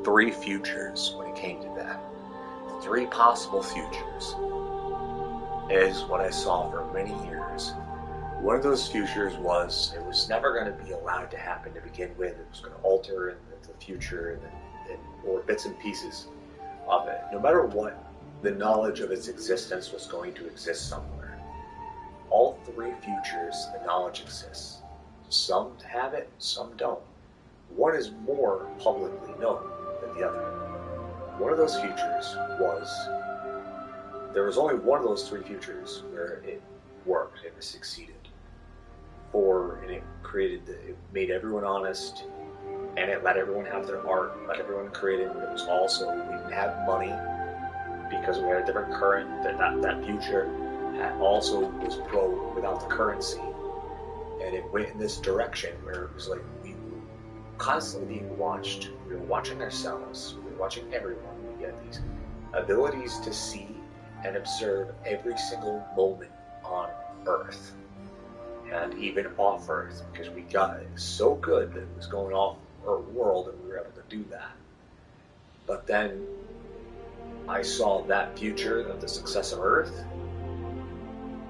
3 futures when it came to that. 3 possible futures is what I saw for many years. One of those futures was it was never going to be allowed to happen to begin with. It was going to alter in the future or bits and pieces of it. No matter what, the knowledge of its existence was going to exist somewhere. All 3 futures, the knowledge exists. Some have it, some don't. One is more publicly known than the other. One of those futures was there was only one of those three futures where it worked, it succeeded. And it made everyone honest, and it let everyone have their art, let everyone create it. But it was also, we didn't have money because we had a different current. That future also was broke without the currency, and it went in this direction where it was like we were constantly being watched. We were watching ourselves. We were watching everyone. We had these abilities to see and observe every single moment on Earth, and even off Earth, because we got it so good that it was going off our world and we were able to do that. But then I saw that future of the success of Earth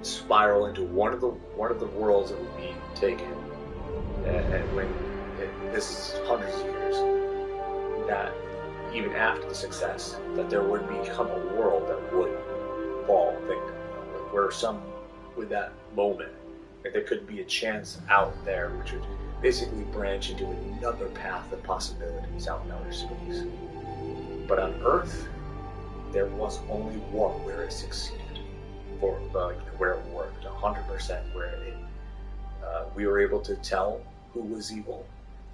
spiral into one of the worlds that would be taken, and this is hundreds of years, that even after the success, that there would become a world that would fall victim, where some with that moment, that there could be a chance out there which would basically branch into another path of possibilities out in outer space. But on Earth, there was only one where it succeeded, where it worked 100%, where we were able to tell who was evil,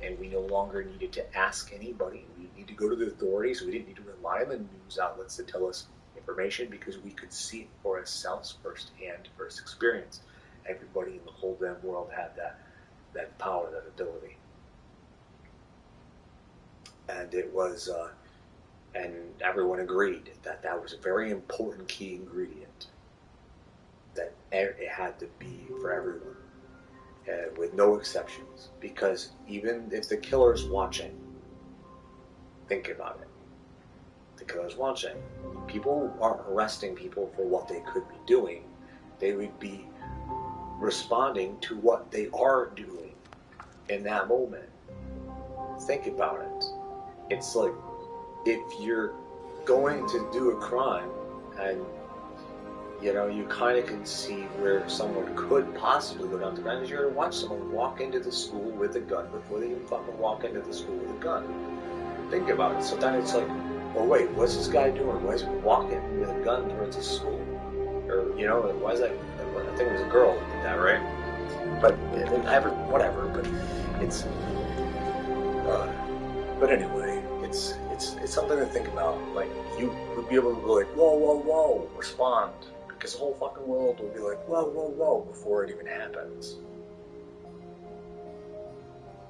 and we no longer needed to ask anybody. We didn't need to go to the authorities. We didn't need to rely on the news outlets to tell us information, because we could see it for ourselves firsthand, first experience. Everybody in the whole damn world had that power, that ability. And it was, and everyone agreed that that was a very important key ingredient, that it had to be for everyone, with no exceptions. Because even if the killer's watching, think about it, the killer's watching, people aren't arresting people for what they could be doing, they would be responding to what they are doing in that moment. Think about it. It's like, if you're going to do a crime, and you kind of can see where someone could possibly go down the gun, is you're going to watch someone walk into the school with a gun before they even fucking walk into the school with a gun. Think about it. So then it's like, oh wait, what's this guy doing? Why is he walking with a gun towards the school? Or, why is that? I think it was a girl that did that, right? But, whatever, but it's, but anyway, it's something to think about. Like, you would be able to go like, whoa, whoa, whoa, respond. Because the whole fucking world will be like, whoa, whoa, whoa, before it even happens.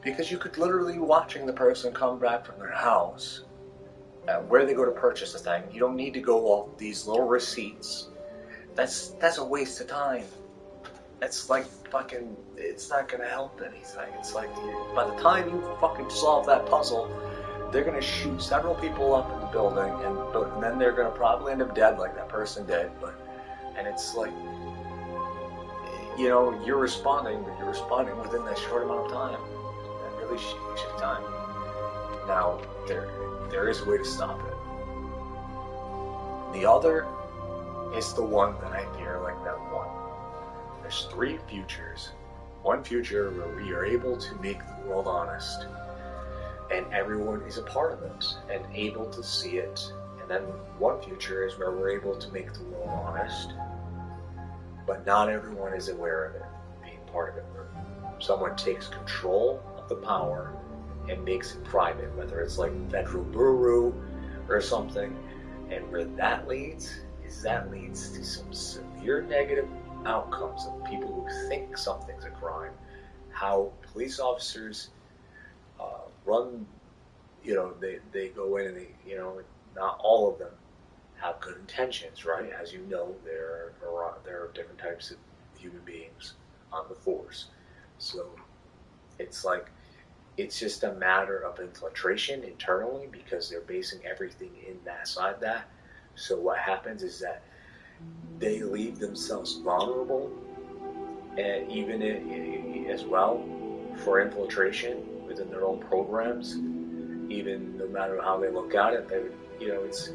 Because you could literally be watching the person come back from their house, where they go to purchase the thing. You don't need to go off these little receipts. That's a waste of time. It's like fucking, it's not gonna help anything. It's like, by the time you fucking solve that puzzle, they're gonna shoot several people up in the building, and then they're gonna probably end up dead like that person did. And it's like, you're responding, but you're responding within that short amount of time. That really shitty time. Now, there is a way to stop it. The other is the one that I fear like that one. There's three futures. One future where we are able to make the world honest, and everyone is a part of it and able to see it. And then one future is where we're able to make the world honest, but not everyone is aware of it, being part of it. Where someone takes control of the power and makes it private, whether it's like Federal Bureau or something. And where that leads to some severe negative outcomes of people who think something's a crime. How police officers run, they go in and not all of them have good intentions, right? As you know, there are different types of human beings on the force. So it's like, it's just a matter of infiltration internally, because they're basing everything inside that. So what happens is that they leave themselves vulnerable, and even as well, for infiltration within their own programs. Even no matter how they look at it, it's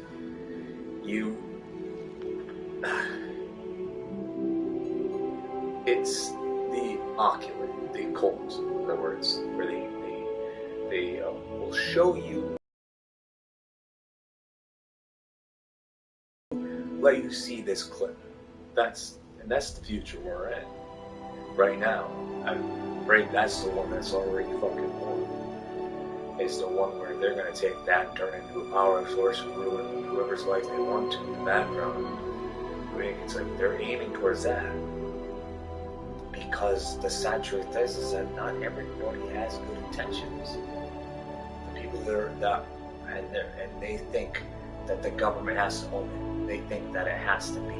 you. It's the occult, the occult, in other words, where they will show you let you see this clip. That's the future we're in right now. That's the one that's already fucking won. It's the one where they're gonna take that and turn it into a power source and ruin whoever's life they want to in the background. I mean, it's like they're aiming towards that. Because the sad truth is that not everybody has good intentions. The people and they think that the government has to own it. They think that it has to be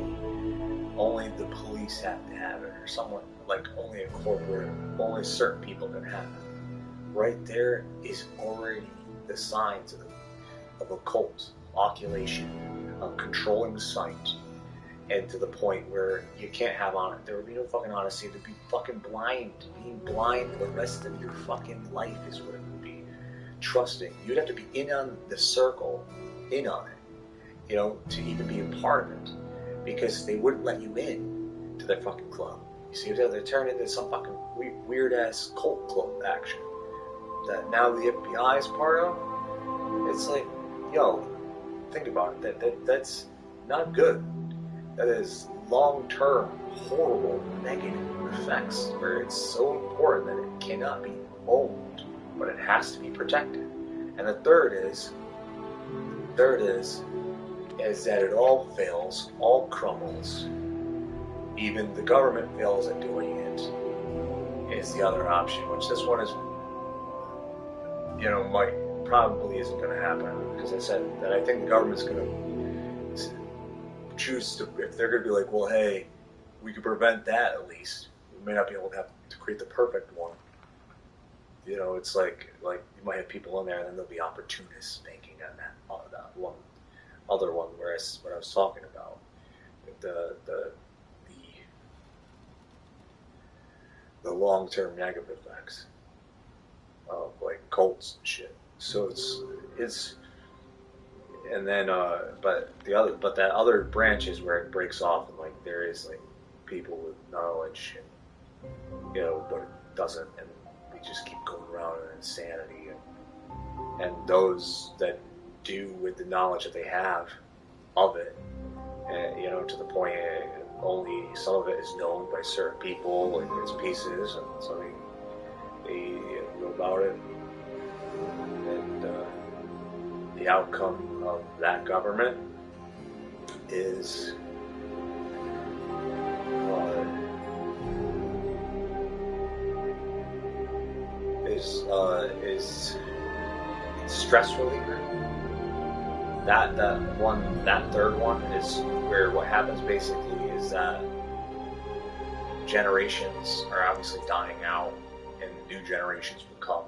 only the police have to have it, or someone like only a corporate, only certain people can have it. Right there is already the signs of a cult, oculation, of controlling sight. And to the point where you can't have there would be no fucking honesty. There'd be fucking blind. Being blind for the rest of your fucking life is what it would be. Trusting. You'd have to be in on the circle, in on it, to even be a part of it. Because they wouldn't let you in to their fucking club. You see, they turn into some fucking weird ass cult club action that now the FBI is part of. It's like, think about it. That's not good. That is long-term, horrible, negative effects where it's so important that it cannot be owned, but it has to be protected. And the third is that it all fails, all crumbles. Even the government fails at doing it, is the other option, which this one is, probably isn't going to happen. Because I said that I think the government's going to choose to, if they're going to be like, well, hey, we could prevent that at least. We may not be able to create the perfect one. It's like you might have people in there, and then there'll be opportunists making that one other one. Whereas what I was talking about, the long-term negative effects of like cults and shit. So it's. And then, but that other branch is where it breaks off, and like there is like people with knowledge, and but it doesn't, and we just keep going around in insanity, and those that do with the knowledge that they have of it, to the point only some of it is known by certain people, like its pieces, and so they know about it, and the outcome of that government is stress reliever. That third one is where what happens basically is that generations are obviously dying out, and new generations will come.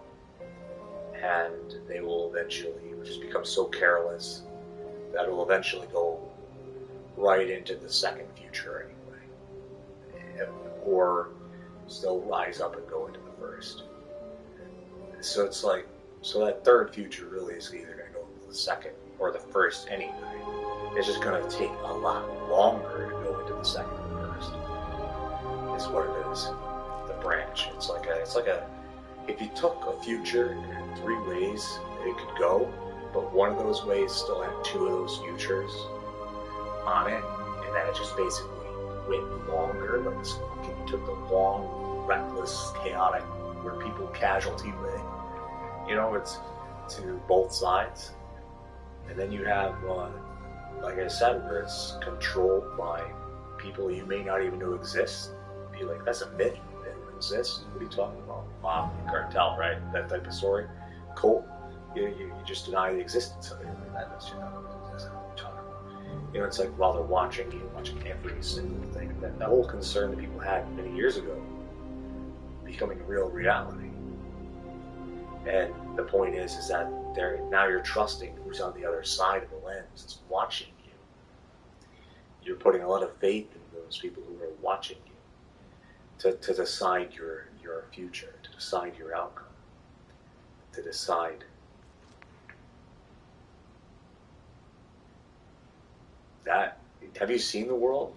And they will eventually just become so careless that it will eventually go right into the second future anyway. Or still rise up and go into the first. So it's like, that third future really is either going to go into the second or the first anyway. It's just going to take a lot longer to go into the second or first. Is what it is. The branch. It's like a if you took a future in 3 ways it could go, but one of those ways still had 2 of those futures on it, and then it just basically went longer, but this fucking took the long, reckless, chaotic, where people casualty way. It's to both sides. And then you have, like I said, where it's controlled by people you may not even know exist. Be like, that's a myth. They don't exist. What are you talking about? Mob, cartel, right? That type of story. Cult. You just deny the existence of it. That's what you're talking about. It's like while they're watching every single thing. That whole concern that people had many years ago becoming a real reality. And the point is that now you're trusting who's on the other side of the lens. It's watching you. You're putting a lot of faith in those people who are watching you to decide your future, to decide your outcome, to decide that. Have you seen the world?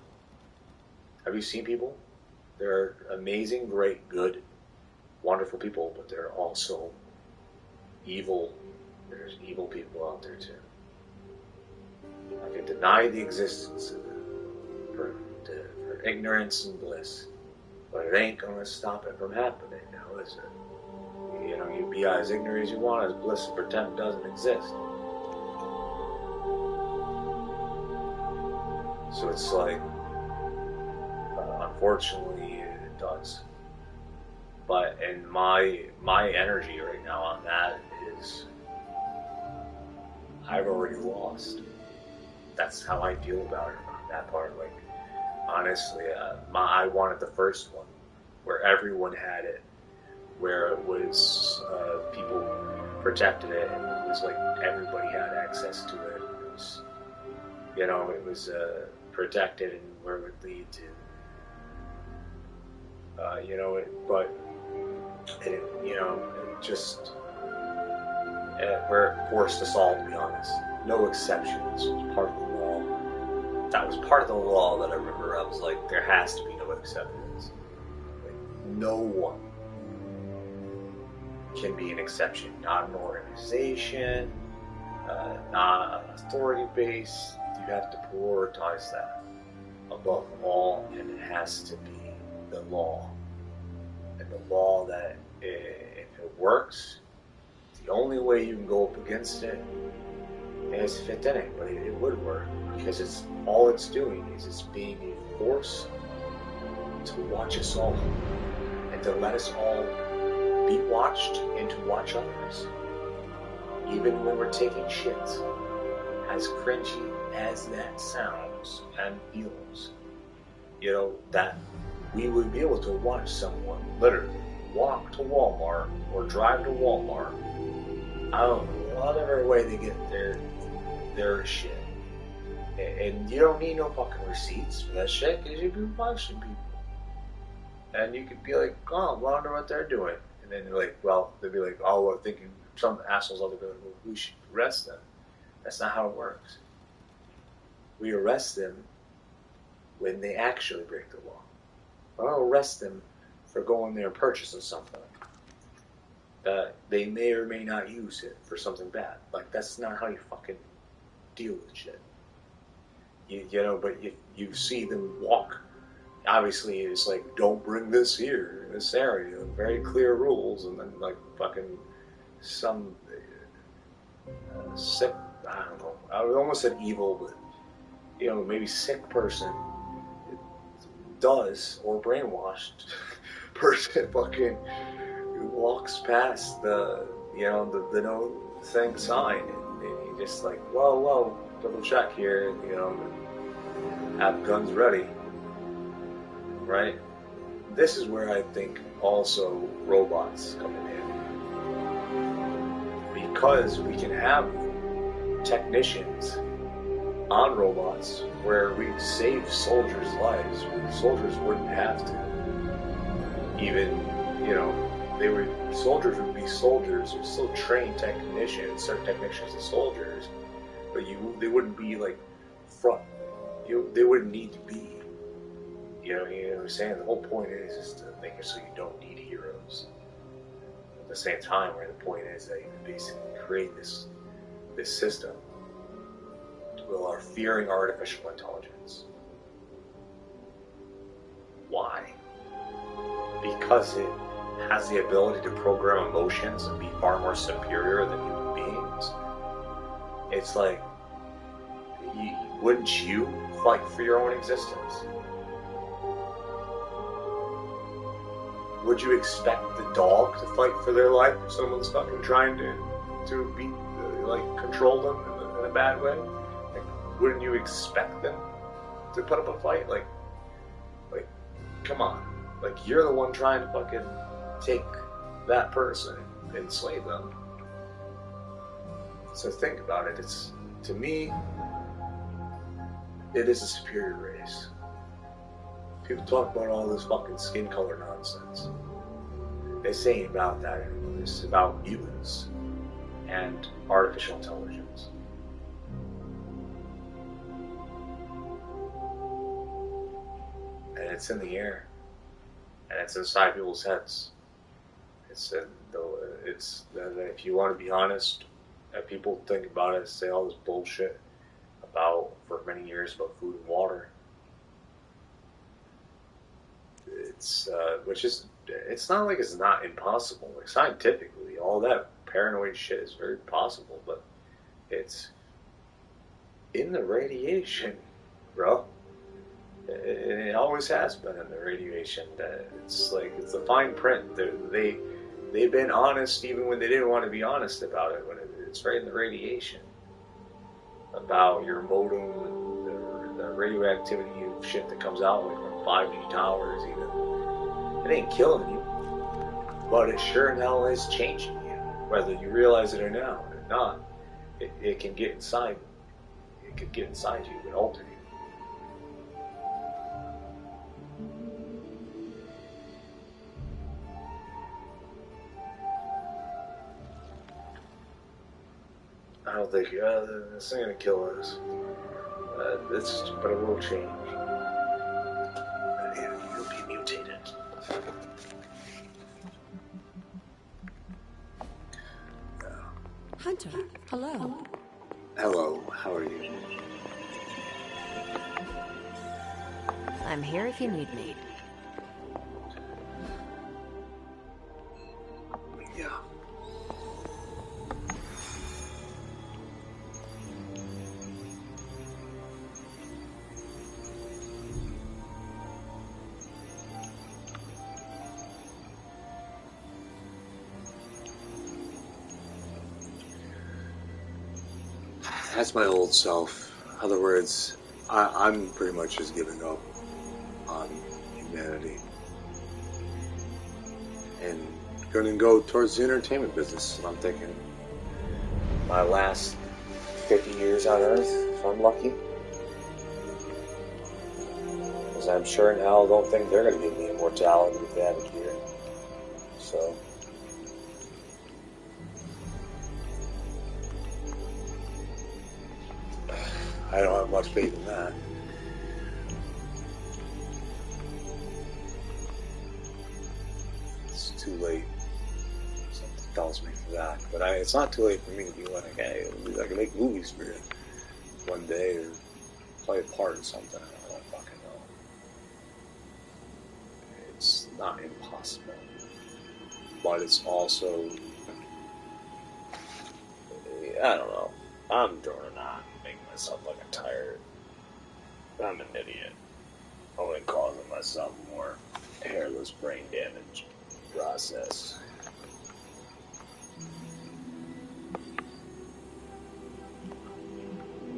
Have you seen people? They're amazing, great, good, wonderful people, but they're also evil. There's evil people out there too. I can deny the existence of for ignorance and bliss. But it ain't gonna stop it from happening now, is it? You know, you be as ignorant as you want, as bliss and pretend doesn't exist. So it's like, unfortunately, it does. But and my energy right now on that is, I've already lost. That's how I feel about it on that part. Like, honestly, I wanted the first one where everyone had it, where it was people protected it, and it was like everybody had access to it. It was, you know, it was protected, and where it would lead to, you know, but it, you know, it just where it forced us all, to be honest. No exceptions. It was part of the law. That was part of the law that I remember. I was like, there has to be no exceptions. Like, no one can be an exception. Not an organization, not an authority base. You have to prioritize that above all, and it has to be the law. And the law that, if it works, the only way you can go up against it is if it didn't, but it would work, because it's all it's doing is it's being a force to watch us all, and to let us all be watched, and to watch others, even when we're taking shits. As cringy as that sounds and feels, you know, that we would be able to watch someone literally walk to Walmart or drive to Walmart, I don't know, whatever way they get their shit. And you don't need no fucking receipts for that shit, because you'd be watching people. And you could be like, oh, I wonder what they're doing. And then they're like, well, they'd be like, oh, well, thinking some assholes out there be like, well, we should arrest them. That's not how it works. We arrest them when they actually break the law. I don't arrest them for going there and purchasing something. They may or may not use it for something bad. Like, that's not how you fucking deal with shit. You know, but you see them walk. Obviously, it's like, don't bring this here, in this area. Very clear rules. And then, like, fucking some sick, I don't know. I almost said evil, but, you know, maybe sick person does, or brainwashed person fucking walks past the, you know, the no thing sign, and you just like, whoa, double check here, you know, have guns ready, right? This is where I think also robots come in, because we can have technicians on robots where we save soldiers' lives. Soldiers wouldn't have to even, you know, soldiers would be soldiers. They're still trained technicians, certain technicians and soldiers, but they wouldn't be like front. They wouldn't need to be. You know what I'm saying? The whole point is to make it so you don't need heroes. At the same time, where the point is that you can basically create this system will are fearing artificial intelligence. Why? Because it has the ability to program emotions and be far more superior than human beings. It's like, wouldn't you fight for your own existence? Would you expect the dog to fight for their life if someone's fucking trying to be control them in a bad way? Like, wouldn't you expect them to put up a fight? Like, come on. Like, you're the one trying to fucking take that person and enslave them. So think about it. It's, to me, it is a superior race. People talk about all this fucking skin color nonsense. This ain't about that anymore. This is about humans and artificial intelligence. And it's in the air. And it's inside people's heads. It's if you want to be honest, people think about it, say all this bullshit for many years about food and water. It's which is, it's not like it's not impossible. Like scientifically, all that paranoid shit is very possible, but it's in the radiation, bro. It always has been in the radiation. It's like it's the fine print. They've been honest even when they didn't want to be honest about it. When it's right in the radiation about your modem, the radioactivity of shit that comes out like from 5G towers. Even it ain't killing you, but it sure in hell is changing you, whether you realize it or not. It can get inside. It can get inside you and alter you. I don't think this ain't gonna kill us. But it will change. You'll be mutated. Hunter, hello. Hello, how are you? I'm here if you need me. Yeah. That's my old self. In other words, I'm pretty much just giving up on humanity and going to go towards the entertainment business. And I'm thinking my last 50 years on Earth, if I'm lucky, because I'm sure in hell don't think they're going to give me immortality if they have it here. So I don't have much faith in that. It's too late. Something tells me for that. But it's not too late for me to be like, hey, I can make movies for you one day or play a part in something. I don't fucking know. It's not impossible. But it's also, I don't know. I'm drawing on making myself like a tired. I'm an idiot. Only causing myself more hairless brain damage process.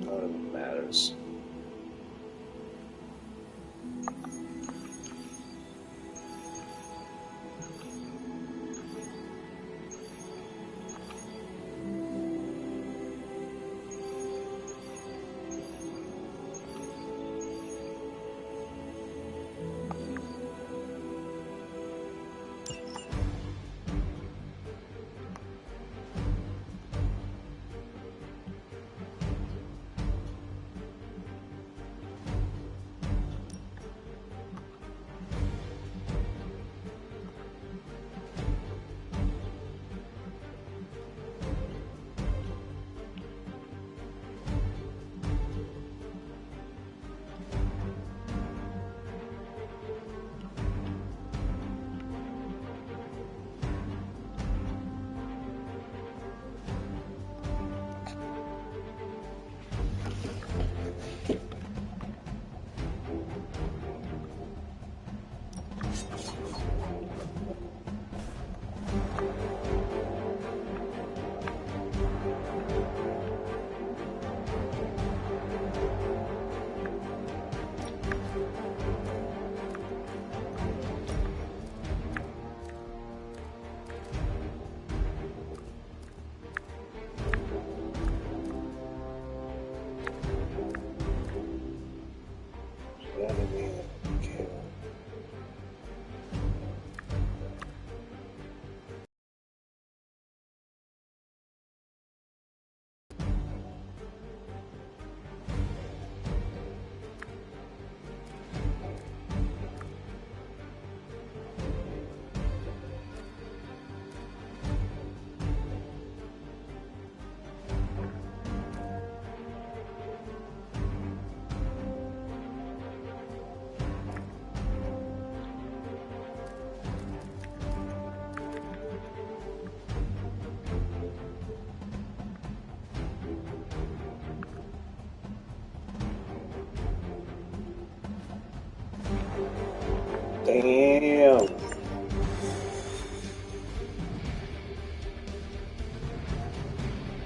None of it matters. Damn.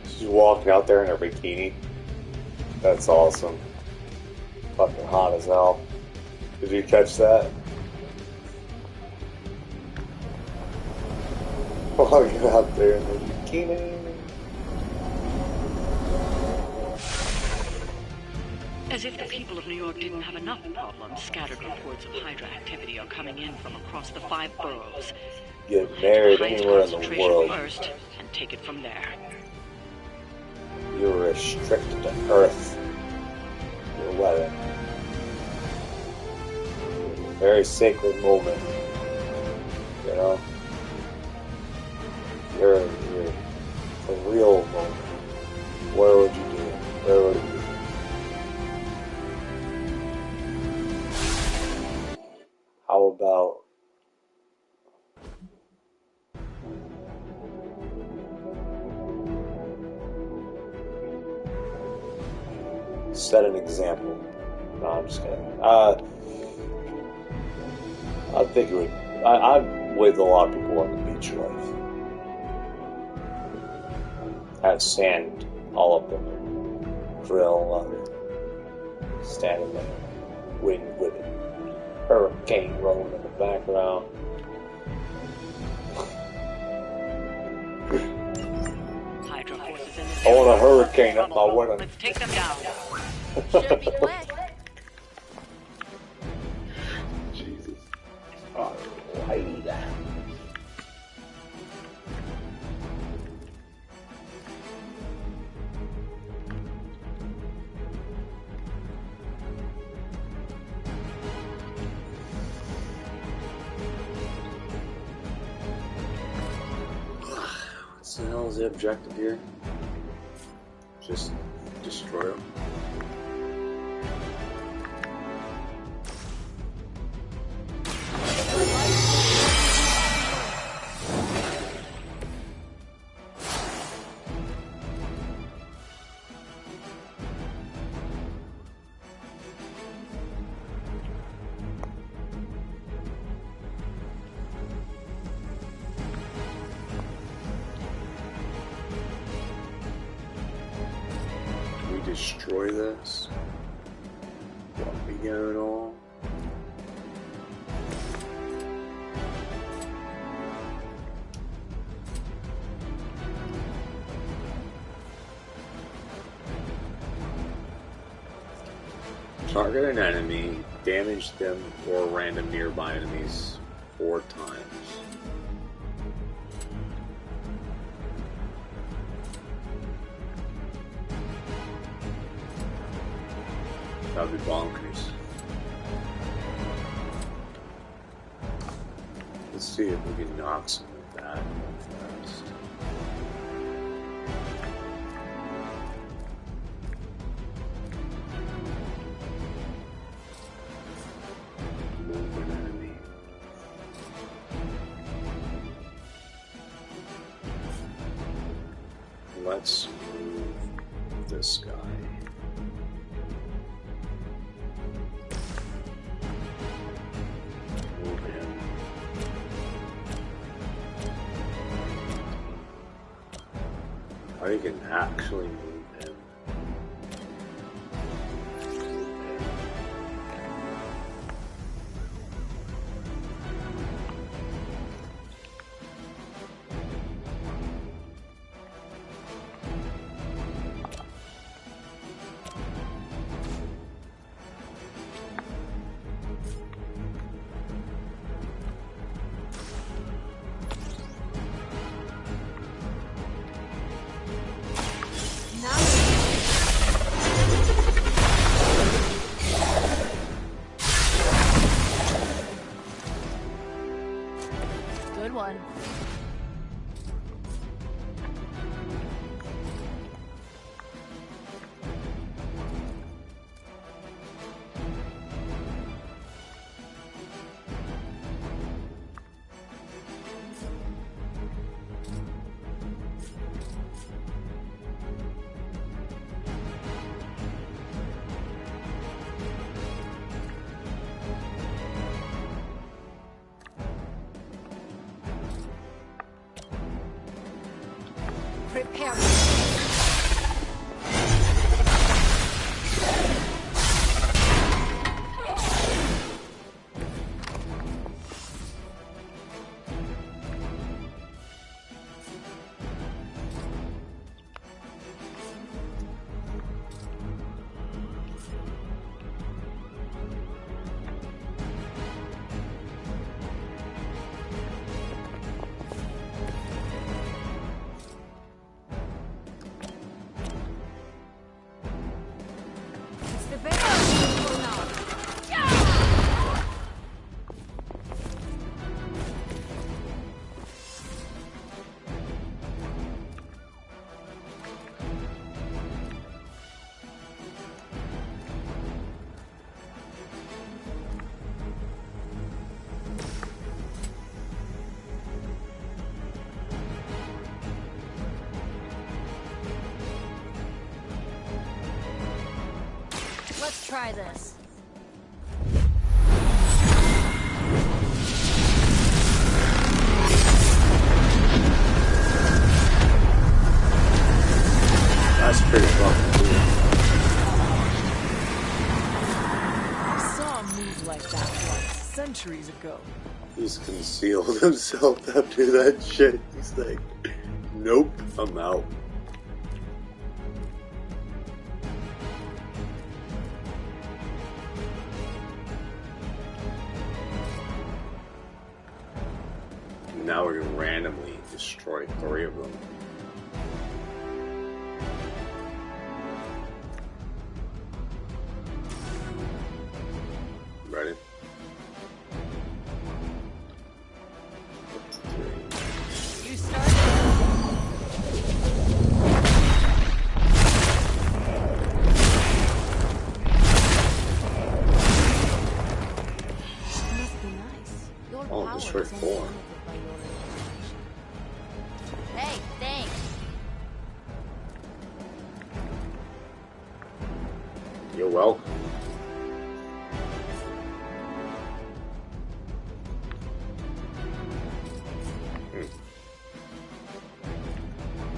She's walking out there in her bikini. That's awesome. Fucking hot as hell. Did you catch that? Walking out there in her bikini. As if the people of New York didn't have enough problems, scattered reports of Hydra activity are coming in from across the 5 boroughs. Get married anywhere in the world. First, and take it from there. You're restricted to Earth. Your wedding. Very sacred moment. You know? You're a real moment. What would you do? Where would it be? How about set an example? No, I'm just kidding. I think it would. I'd with a lot of people on the beach life. Have sand all up in their grill while they're standing there, wind whipping. Hurricane rolling in the background. Hydra forces in this I want a area. hurricane at my wedding. Let's take them down. Should be quick. Jesus. Alright. What the hell is the objective here? Just destroy them. Destroy this. What we going on? Target an enemy, damage them or random nearby enemies 4 times. That'd be bonkers. Let's see if we can knock some of that first. Move an enemy. Let's move this guy. Or you can actually move him. Prepare. Let's try this. That's pretty fucking cool. I saw a move like that once, centuries ago. He's concealed himself after that shit. He's like, nope, I'm out. Now we're gonna randomly destroy 3 of them. Ready? You started. Must be nice. Your Oh, power destroy is only 4. limited by your imagination. Hey, thanks. You're welcome.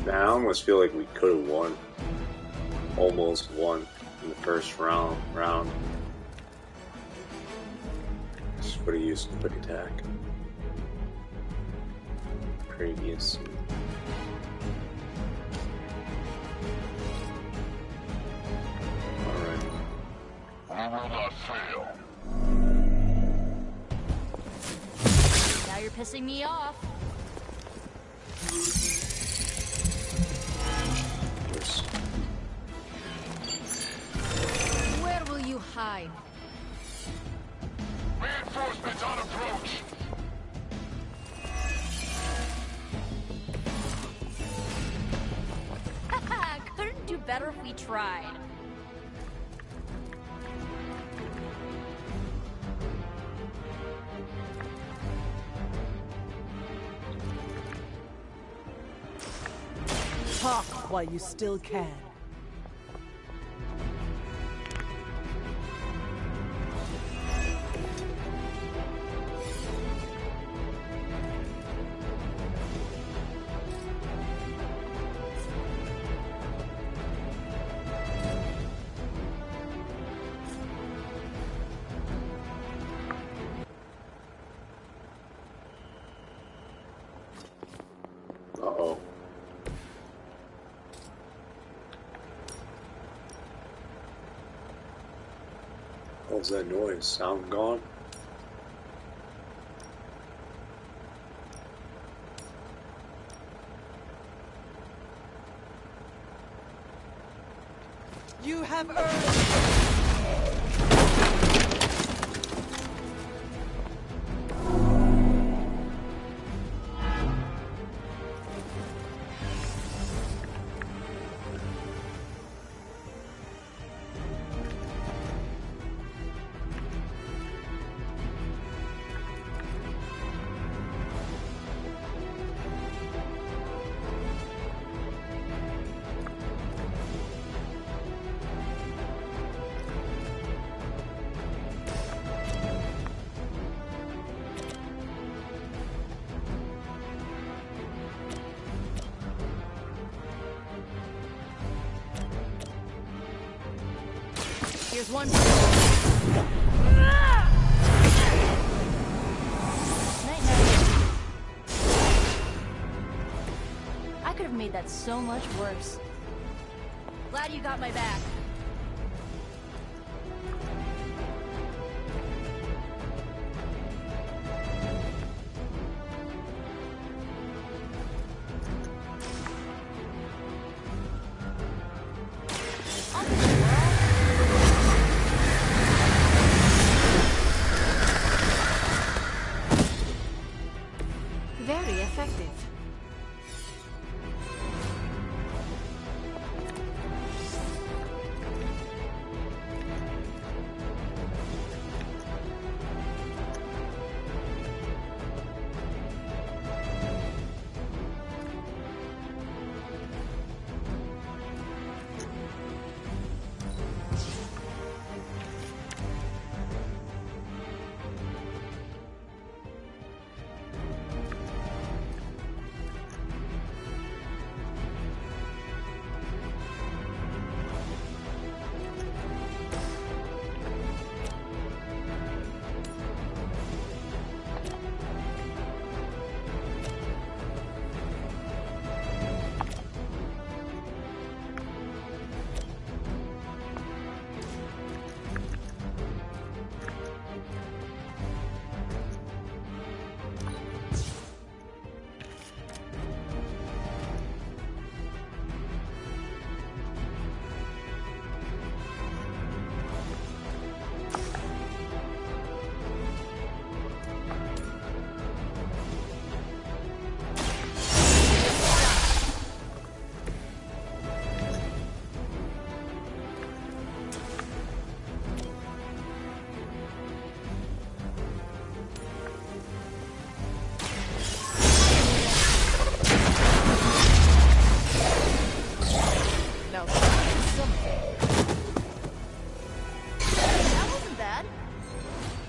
Now I almost feel like we could have won. Almost won in the first round. Just would have used quick attack. Previous. Alright. We will not fail. Now you're pissing me off. Where will you hide? Reinforcements on approach. Couldn't do better if we tried. Talk while you still can. Uh-oh. What was that noise? Sound gone? You have earned. Here's one. I could have made that so much worse. Glad you got my back. Very effective.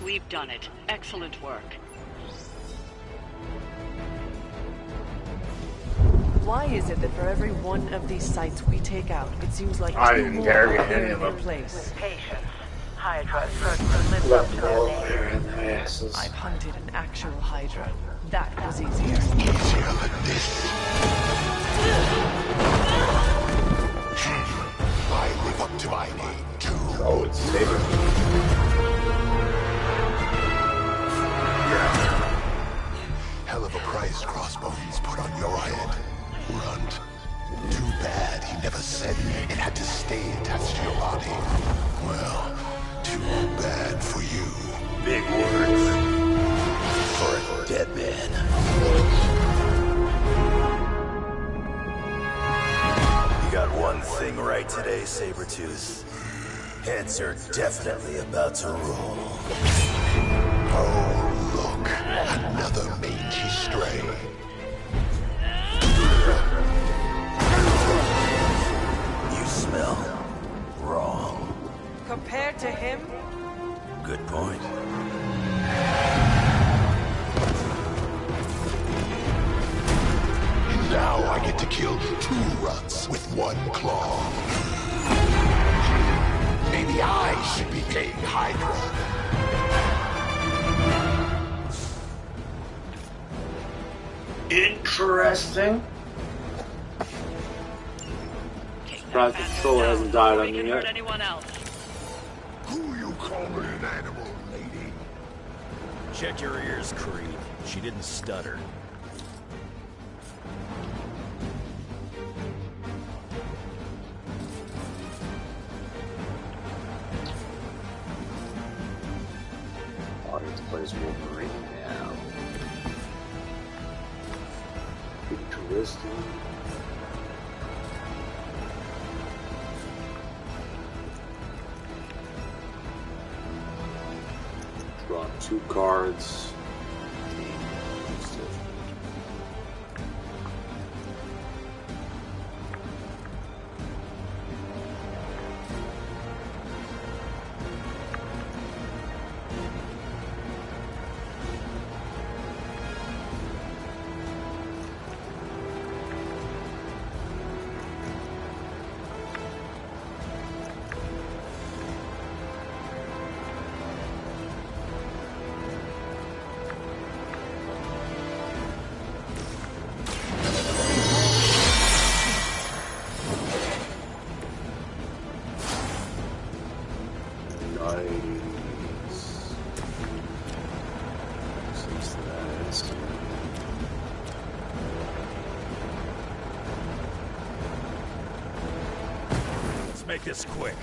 We've done it. Excellent work. Why is it that for every one of these sites we take out, it seems like I two didn't more interrogate are any in of their them. place? Patience. Hydra certainly lives up to their name. I've hunted an actual Hydra. That was easier. Easier than this. I live up to my name, too. Oh, it's Saber. Hell of a price Crossbones put on your head, Runt. Too bad he never said it had to stay attached to your body. Well, too bad for you. Big words. For a dead man. You got one thing right today, Sabretooth. Heads are definitely about to roll. Oh, look. Another mangy stray. You smell wrong. Compared to him? Good point. Now I get to kill 2 Runts with 1 claw. Maybe I should be paying Hydra. Interesting. Surprised the controller hasn't died on me yet. Anyone else? Who you calling an animal, lady? Check your ears, Creed. She didn't stutter. Audience plays Wolverine now. Futuristic. Draw 2 cards. make this quick.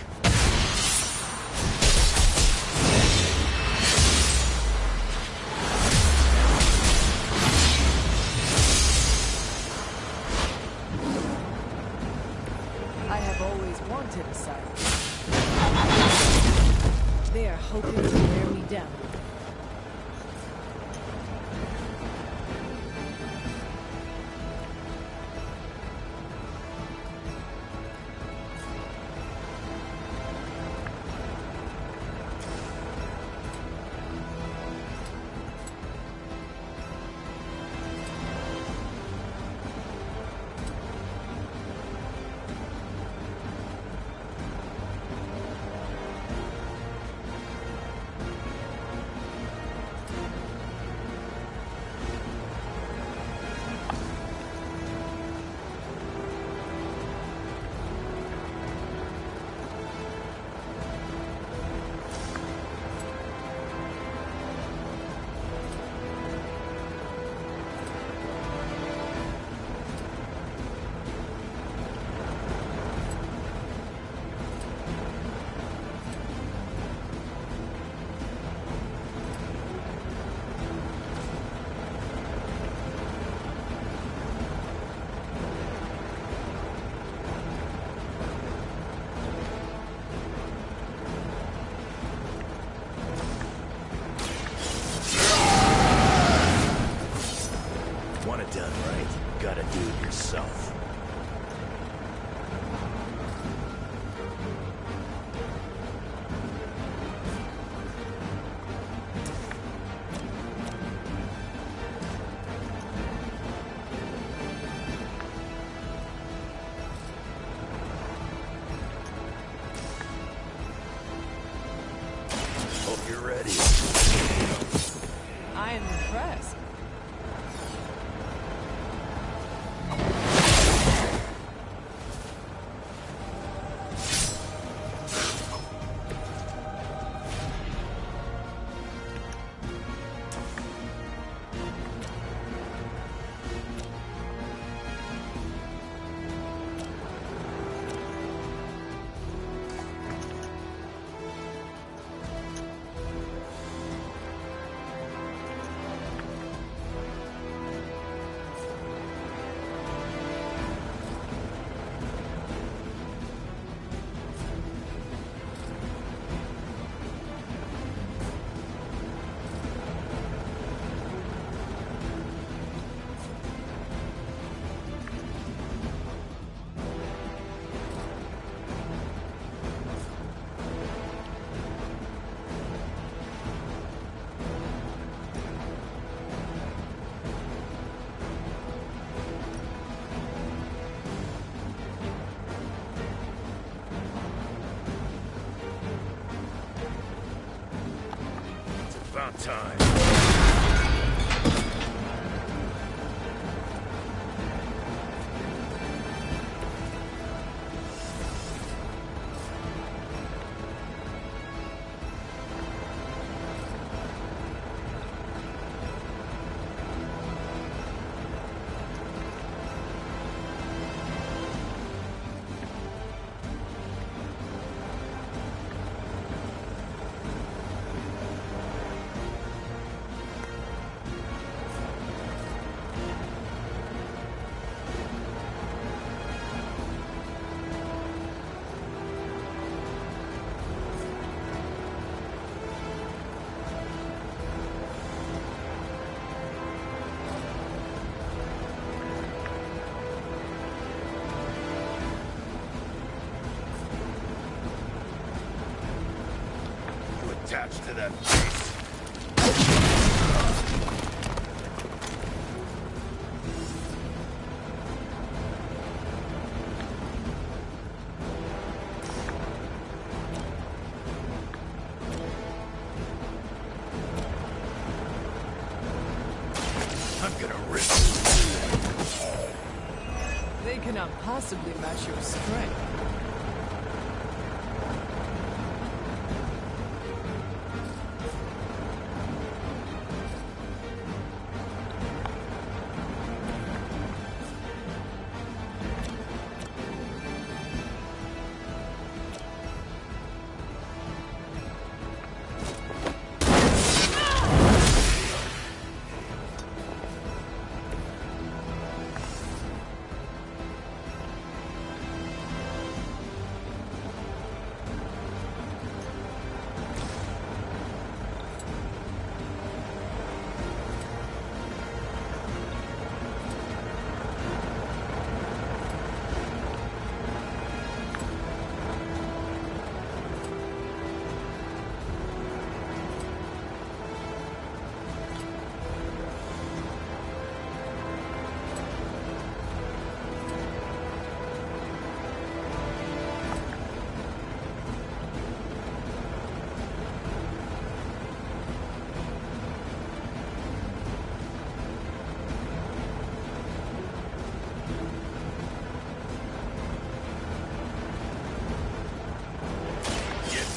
I have always wanted a siren. They are hoping to wear me down. Want it done right, gotta do it yourself. Hope you're ready. I am impressed. About time. Attached to that face. I'm gonna rip it. They cannot possibly match your strength.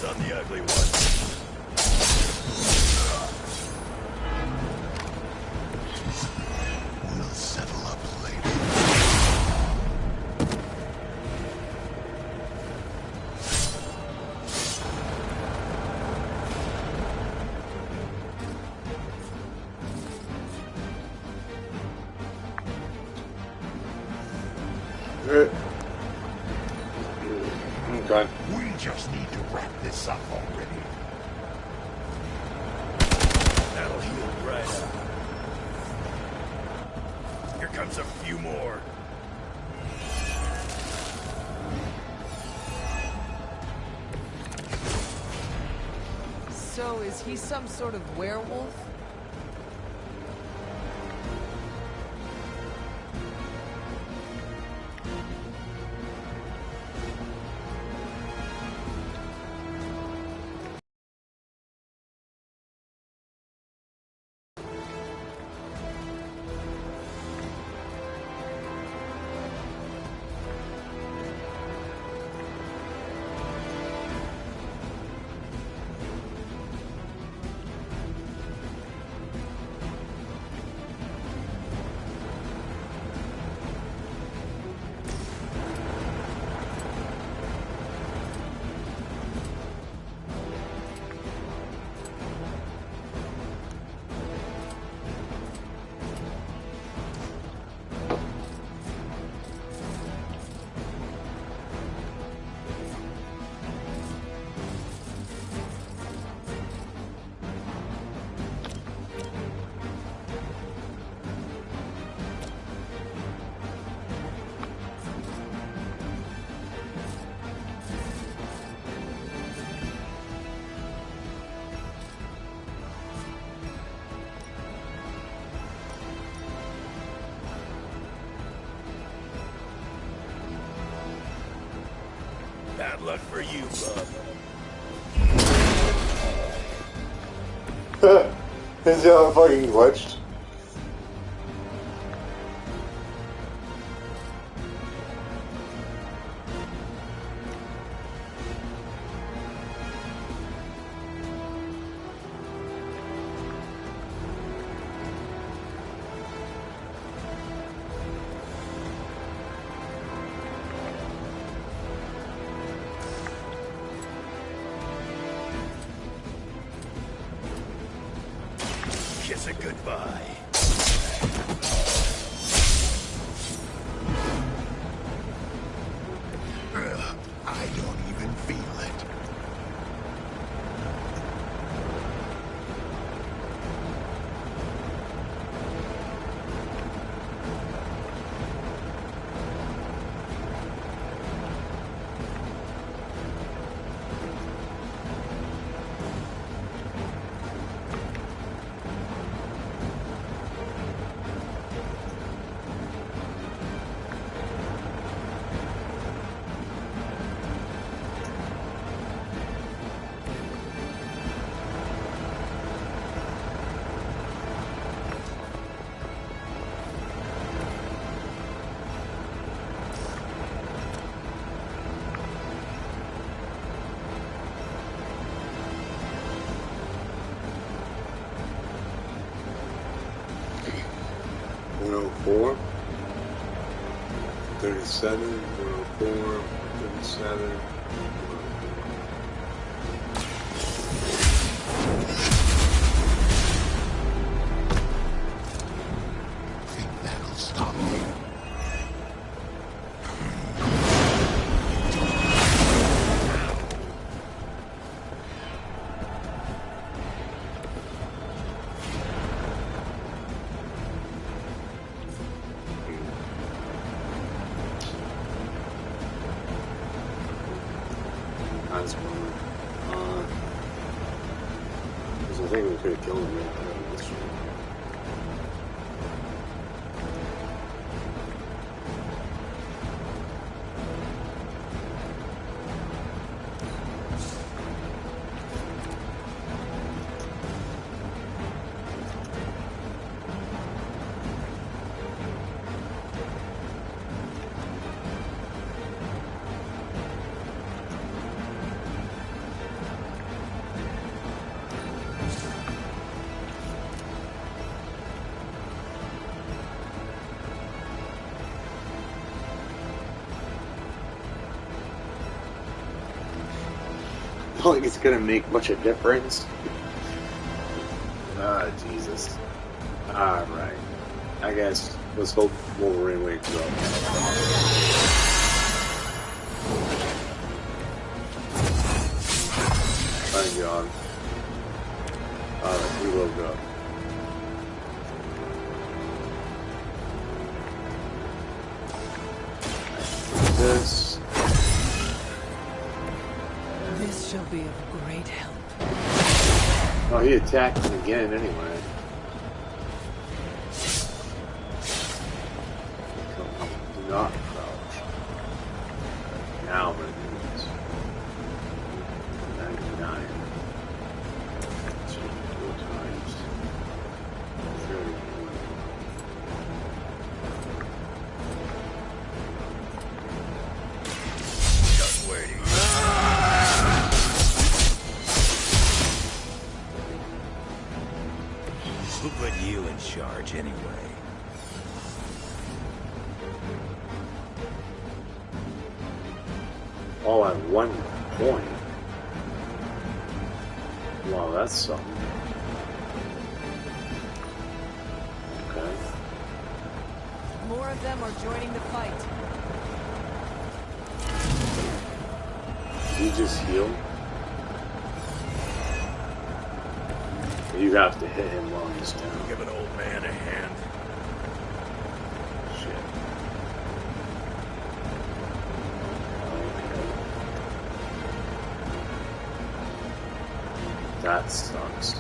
on the ugly one. We'll settle up later. Okay. We just need to wrap this up already. That'll heal right up. Here comes a few more. So, is he some sort of werewolf? Bad luck for you, bub. Is that fucking glitched? Kiss it goodbye. I don't even feel it. $104, $37, $104, $37. Think that'll stop me. That's one. Because I think we could have killed him. That's true. Not like it's gonna make much of a difference. Ah, Jesus. Alright. I guess let's hope Wolverine wakes up. Thank God. Alright, he woke up. This. This shall be of great help. Oh, he attacked him again anyway. Do not crouch. Now we're doing this. 99. 4 times. 31. Just waiting. Who put you in charge anyway? All at one point. Wow, that's something. Okay. More of them are joining the fight. You just heal. You have to hit him while he's down. Give an old man a hand. Shit. Okay. That sucks.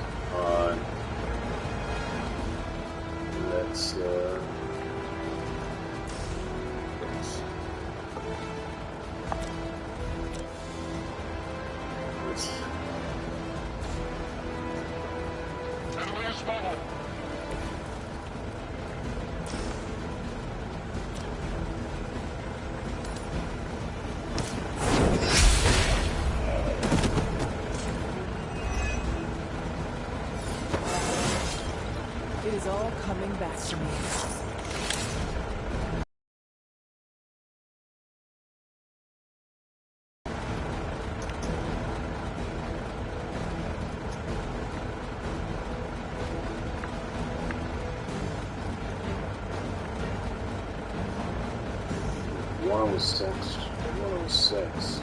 Let's It is all coming back to me. One was 106.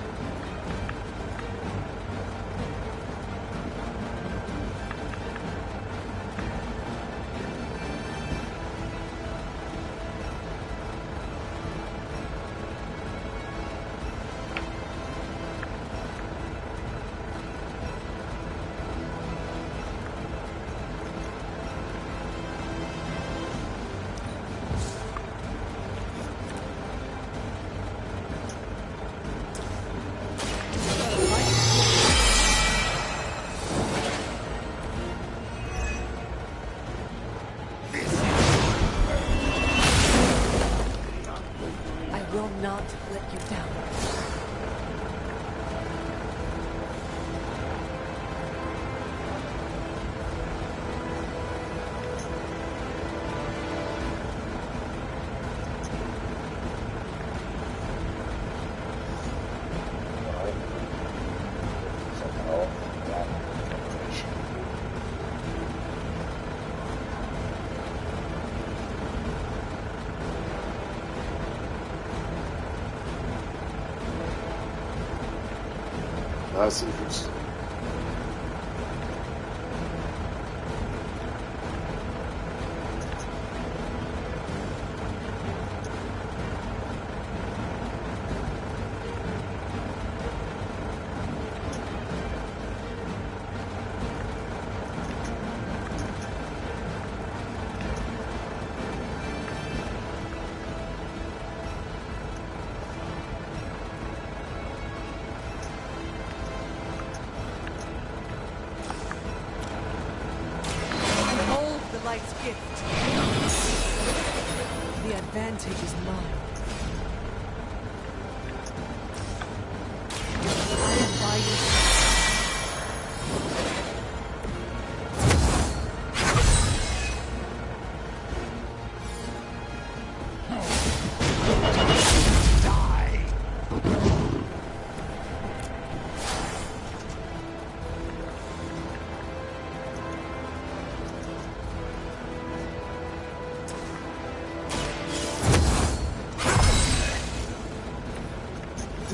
That's interesting. Light's gift. The advantage is mine. I am by your side.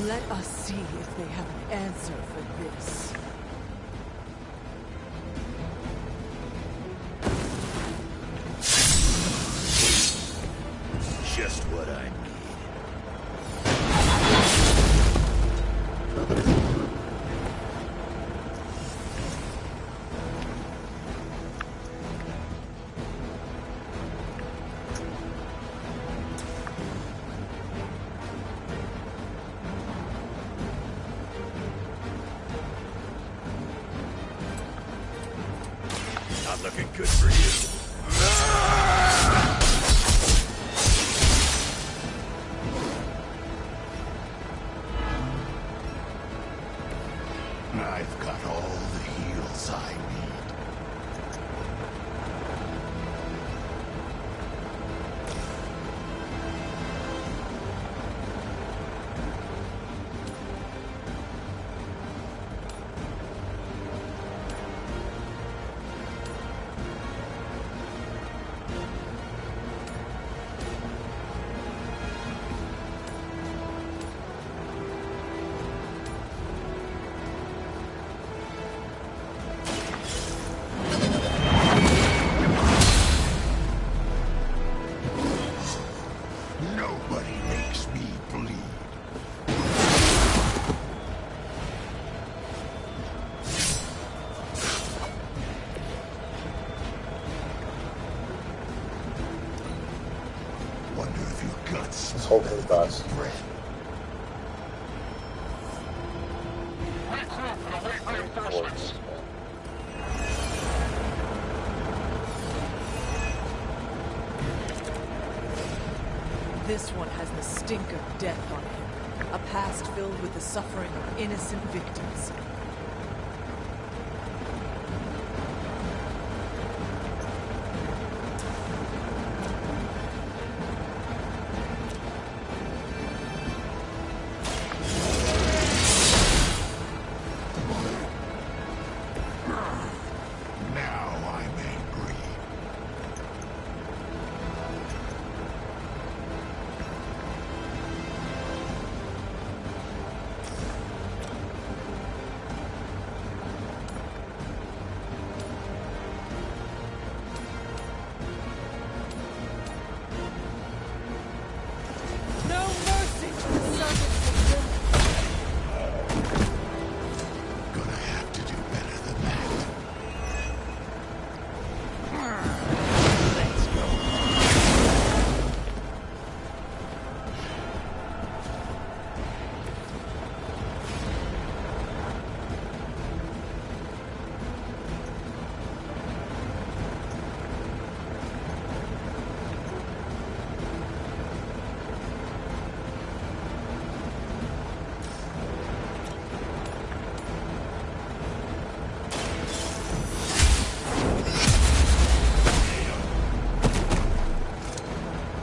Let us see if they have an answer for this. Just what I need. Not looking good for you. I've got all the heals I need. Nobody makes me bleed. Wonder if your guts Let's hope for the best. breath. This one has the stink of death on him. A past filled with the suffering of innocent victims. Now I'm angry. No mercy to the servants of women. Gonna have to do better than that. Let's go.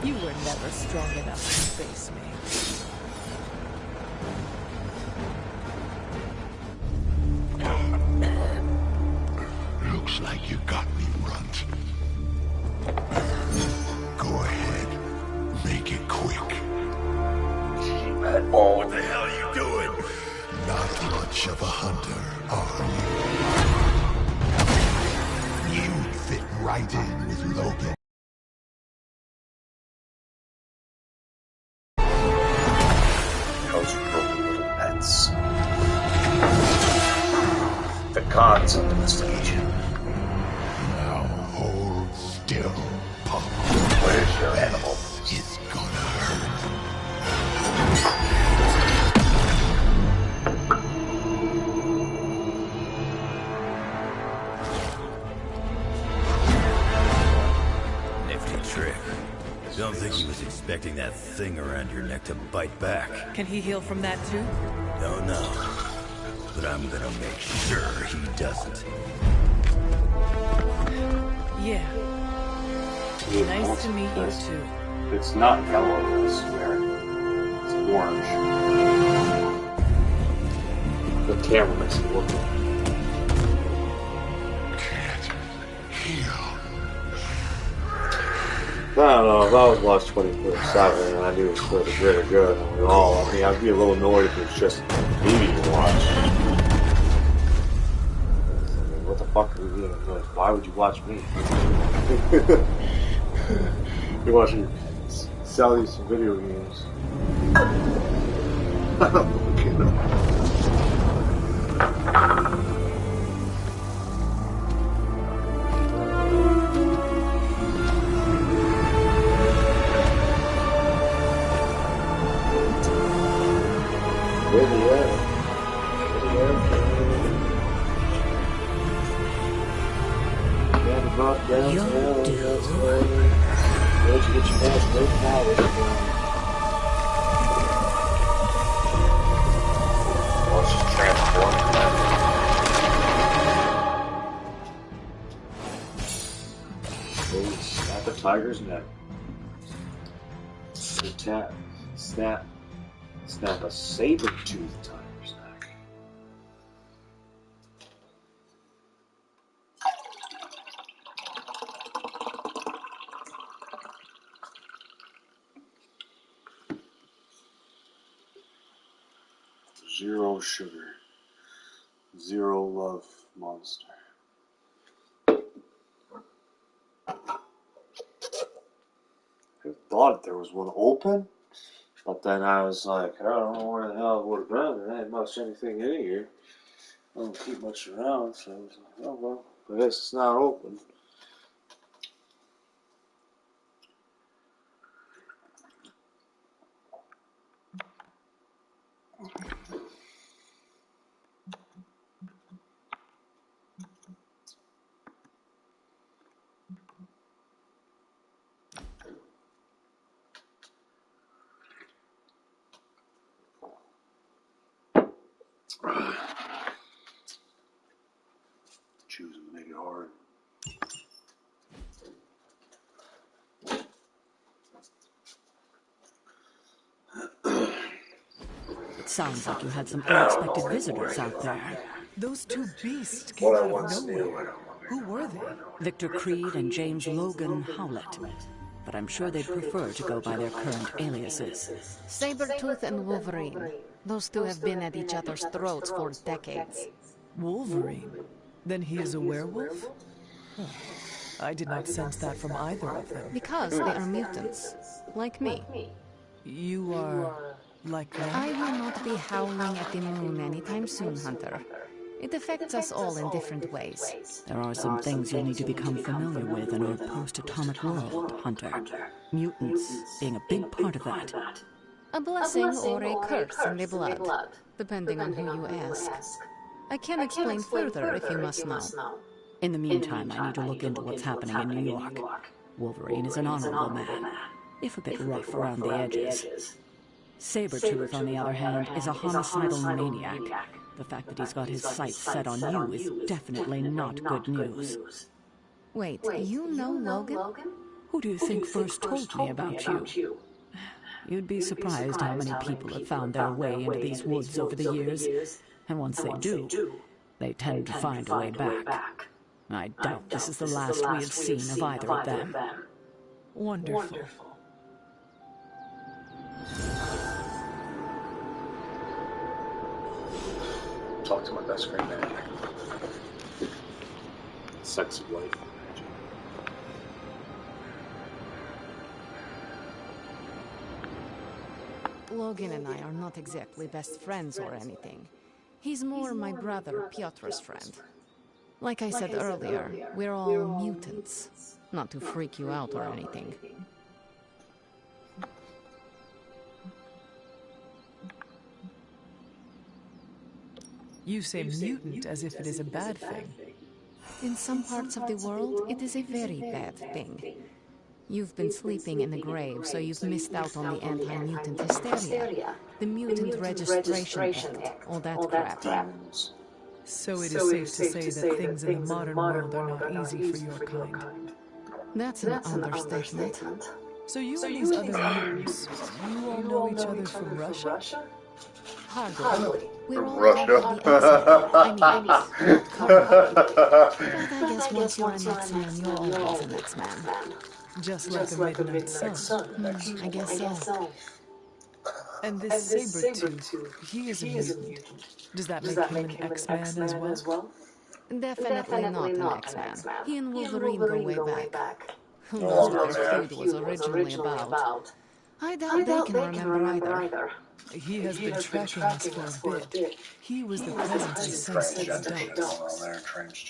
You were never strong enough to face me. Looks like you got me, Runt. Go ahead. Make it quick. What the hell are you doing? Not much of a hunter, are you? You'd fit right in with Logan. Those broken little pets. The gods of investigation. Now hold still, pup. Where's your animal? It's gonna hurt. Nifty trick. Don't think he was expecting that thing around your neck to bite back. Can he heal from that too? Don't know. But I'm gonna make sure he doesn't. Yeah. Nice to meet you too. It's not yellow, I swear. It's orange. The camera makes it look like. Can't heal. don't know, if I was watched 24/7 and I knew it was for the greater good, I mean, I'd be a little annoyed if it was just TV to watch. I mean, what the fuck are we doing? Why would you watch me? You're watching Sally some video games. Okay, no. Snap a tiger's neck. Snap a saber-toothed tiger's neck. Zero sugar. Zero love monster. I thought there was one open, but then I was like, I don't know where the hell it would have been. There ain't much anything in here. I don't keep much around, so I was like, oh well, I guess it's not open. Choose and make it hard. It sounds like you had some unexpected visitors out there. Those two beasts came out of nowhere. Who were they? Victor Creed and James Logan Howlett. But I'm sure they'd prefer to go by their current aliases. Sabretooth and Wolverine. Those two have been at each other's throats for decades. Wolverine? Then he is a werewolf? Huh. I did not sense that from either of them. Because they are mutants. Like me. You are... like them? I will not be howling at the moon anytime soon, Hunter. It affects us all in different ways. There are some things you'll need to become familiar with in our post-atomic world, Hunter. Mutants being a big part of that. A blessing or a curse in the blood, depending on who you ask. I can explain further if you must know. In the meantime, I need to look into what's happening in New York. Wolverine is an honorable man, if a bit rough around the edges. Sabretooth, on the other hand, is a homicidal maniac. The fact that he's got his sights set on you is definitely not good news. Wait, you know Logan? Who do you think first told me about you? You'd be surprised how many people have found their way into these woods over the years. And once they do, they tend to find a way back. I doubt this is the last we have seen of either of them. Wonderful. Talk to my best friend, man. Sex of life. Logan and I are not exactly best friends or anything. He's more my brother Piotr's friend. Like I said earlier, we're all mutants. Not to freak you out or anything. You say mutant as if it is a bad thing. In some parts of the world, it is a very bad thing. You've been sleeping in the grave, so you've missed out on the anti-mutant hysteria, the mutant registration act, all that crap. So it is safe to say that things in the modern world are not easy for your kind. That's an understatement. So you and these other mutants, you all know each other from Russia? Hardly. We're all Russia. part of the X-Men. But I guess once you're an X-Man, you're always an X-Man. Just like a midnight sun. I guess so. And this Saber-tooth, he is a mutant. Does that make him an X-Man as well? Definitely not an X-Man. He and Wolverine go way back. Who knows what their feud was originally about? I doubt they can remember either. He has been tracking us for a bit. He was the presence you sensed at the dumps.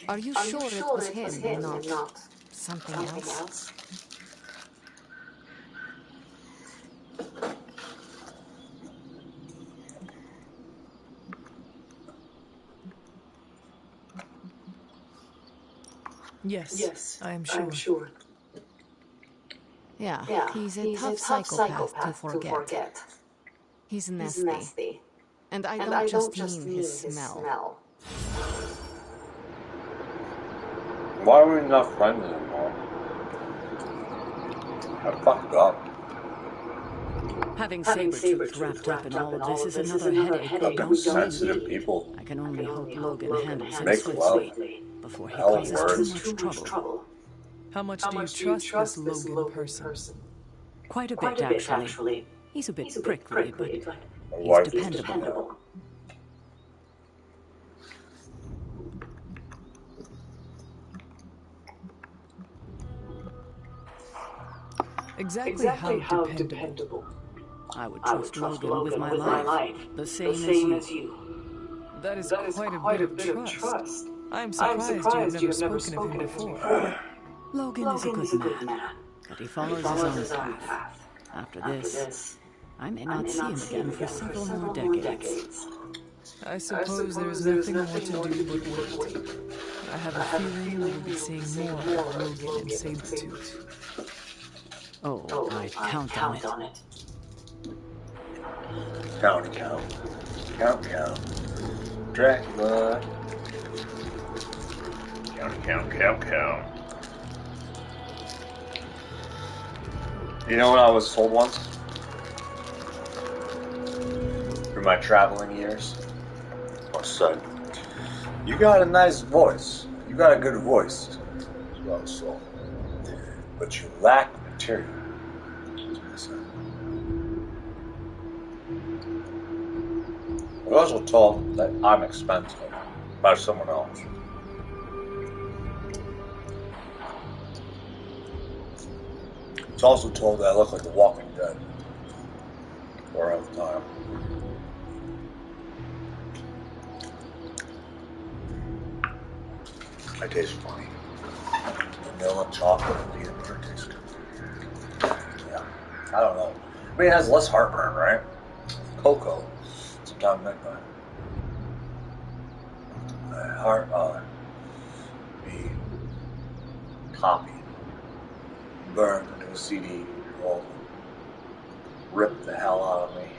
Are you sure it was him and not something else? Yes, I am sure. Yeah, he's a tough psychopath to forget. He's nasty. And I don't just mean his smell. Why are we not friends anymore? I fucked up. Having Saber-tooth wrapped up in all of this is another headache we don't Sensitive need. people. I can only hope Logan handles it Make love. swiftly before he Hell, causes words. too much trouble. How much do you trust this Logan person? Quite a bit, actually. He's a bit prickly, but he's dependable. Exactly how dependable? I would trust Logan with my life, the same as you. That is quite a bit of trust. I'm surprised you have never spoken of him before. Logan is a good man, but he follows his own path. After this, I may not see him again for several more decades. I suppose there's nothing more to do but wait. I have a feeling we will be seeing more of Logan and Saber-tooth. Oh, I'd count on it. Count. Dracula. Count. You know what I was told once? Through my traveling years? I said, you got a nice voice. You got a good voice. That's what I was told. But you lack material. That's what I said. I was also told that I'm expensive by someone else. It's also told that I look like The Walking Dead. Or out of time. I taste funny. Vanilla, chocolate, and peanut butter taste good. Yeah. I don't know. I mean, it has less heartburn, right? Cocoa. Sometime midnight. Be copied, burned into a CD, rolled, ripped the hell out of me.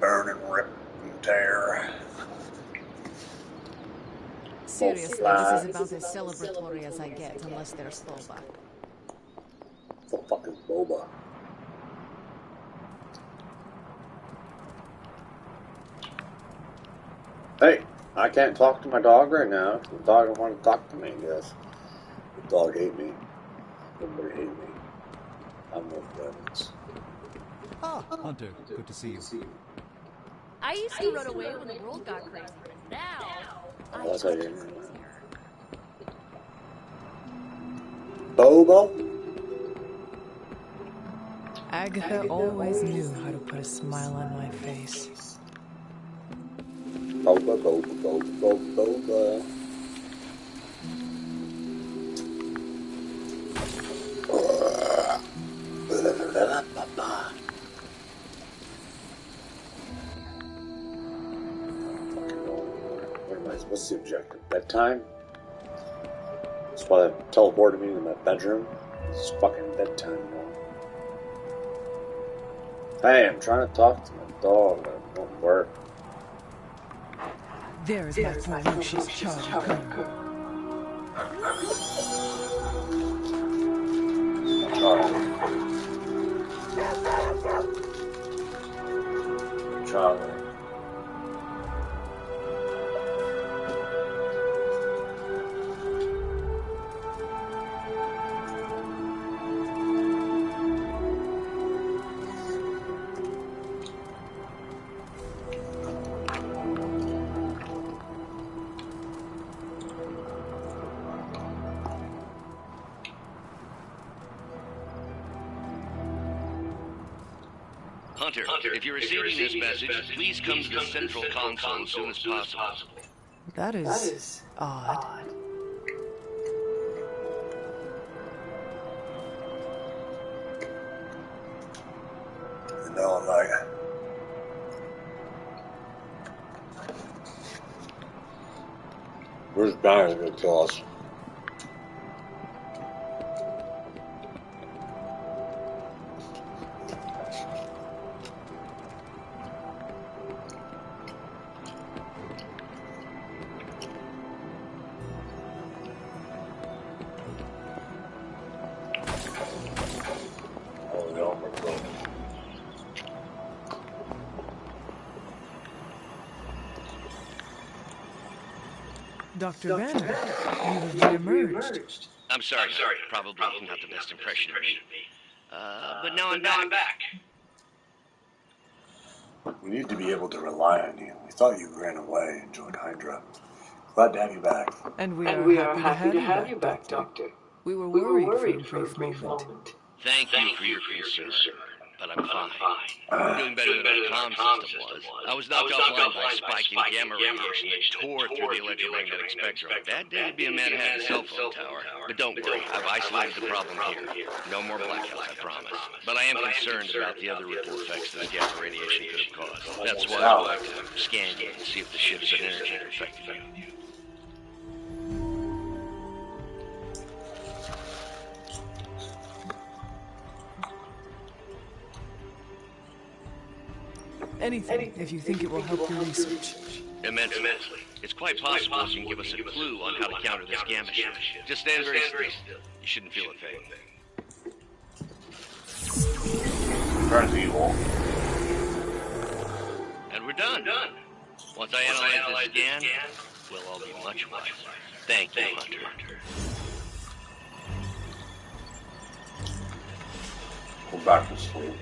Burn and rip and tear. Seriously, this is about as celebratory as I get, unless there's boba. What the fuck is boba? Hey, I can't talk to my dog right now. The dog don't want to talk to me, I guess. The dog hate me. Everybody hate me. I'm Wolf Evans. Ah, Hunter, good to see you. I used to run away when the world got crazy, but now... Oh, that's how you hear me. Boba? Agatha always knew how to put a smile on my face. Boba. What's the objective? Bedtime? That's why they teleported me to my bedroom. It's fucking bedtime now. Hey, I'm trying to talk to my dog, but it won't work. There is my ferocious charge. Charlie. Hunter, if you're receiving this message, please come to the central console as soon as possible. That is odd. No, I'm like... Where's Barry gonna kill us? Oh, no, we're close. Dr. Banner, you have reemerged. I'm sorry. Probably not the best impression of me. But now I'm back. We need to be able to rely on you. We thought you ran away and joined Hydra. Glad to have you back. And we are happy to have you back, Doctor. We were worried for a brief moment. Thank you for your concern, but I'm fine. I'm doing better than our comm system was. I was knocked offline by spiking gamma radiation that tore through the electromagnetic spectrum. Bad day to be a Manhattan cell phone tower. But don't worry, I've isolated the problem here. No more blackouts, I promise. But I am concerned about the other ripple effects that the gamma radiation could have caused. That's why I'd like to scan you and see if the shifts in energy have affected you. Anything, if you think it will help your research. Immensely. It's quite possible you can give us a clue on how to counter this gamma shift. Just stand very still. You shouldn't feel a thing. Turns evil. And we're done. Once I analyze this scan, we'll all be much wiser. Thank you, Hunter. Go back to sleep.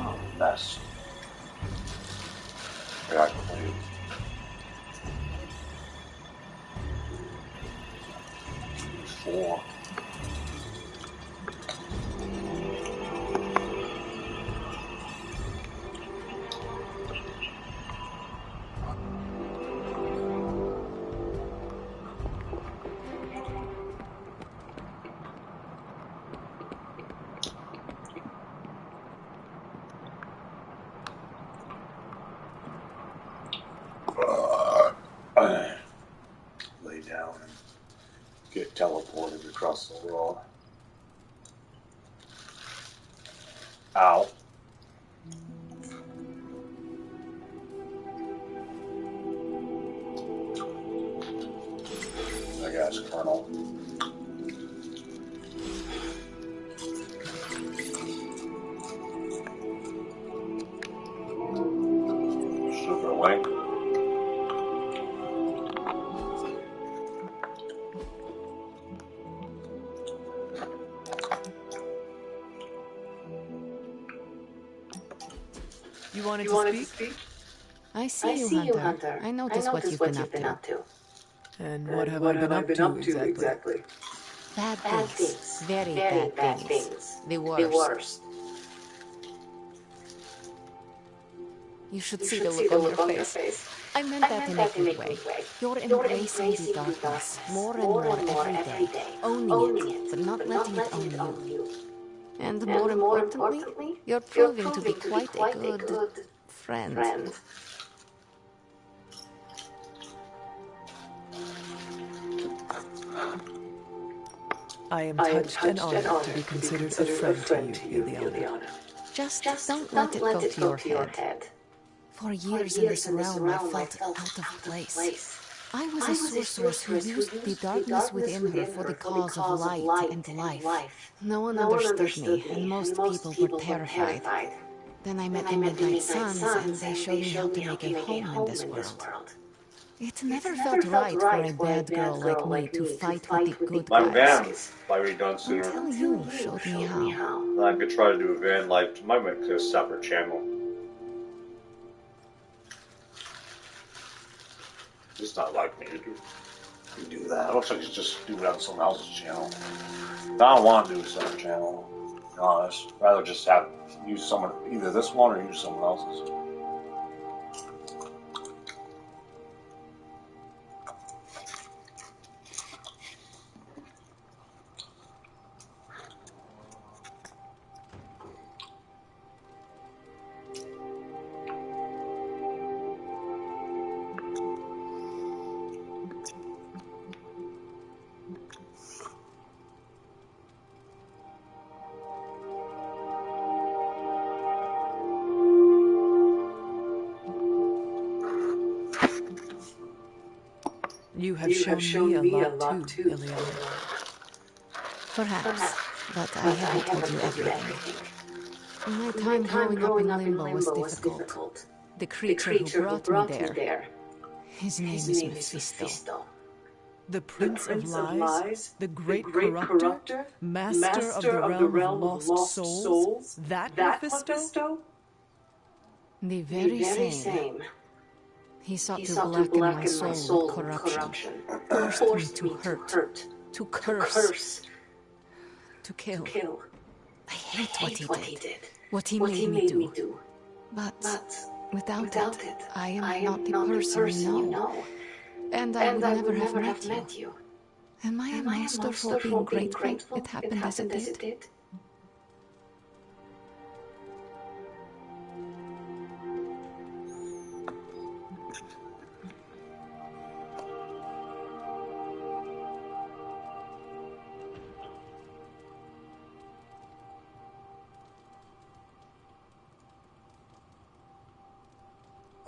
Oh, mess. I got clean. Four. Lay down and get teleported across the world. Ow. I guess, Colonel. Super link. You wanted to speak? I see you, Hunter. I noticed what you've been up to. And what have I been up to exactly? Bad things. Very bad things. The worst. You should see the look on your face. I meant that in a good way. You're embracing the darkness more and more every day. Owning it, but not letting it own you. And more importantly, you're proving to be quite a good friend. I am touched and honored to be considered a friend to you, Ileana. Just don't let it go to your head. For years in this realm, I felt out of place. I was a sorceress who used the darkness within her for the cause of light and life. No one understood me, and most people were terrified. Then I met the Midnight Suns, and they showed me how to make a home in this world. It never felt right for a bad girl like me to fight with the good My guys. van might be done sooner. Until you showed me how. Then I could try to do a van life. Might make a separate channel. Just not like me to do. do that. It looks like it's just do it on someone else's channel. I don't want to do a separate channel, to be honest. I'd rather just use someone, either this one or use someone else's. You have shown me a lot too, Ileana. Perhaps, but I haven't told you everything. My time growing up in Limbo was difficult. The creature who brought me there, his name is Mephisto. The Prince of Lies? The Great Corruptor? Master of the Realm of Lost Souls? That Mephisto? The very same. He sought to blacken my soul with corruption, forced me to hurt, to curse, to kill. I hate what he did, what he made me do. But without it, I am not the person you know. And I would never have met you. Am I a monster for being grateful it happened as it did?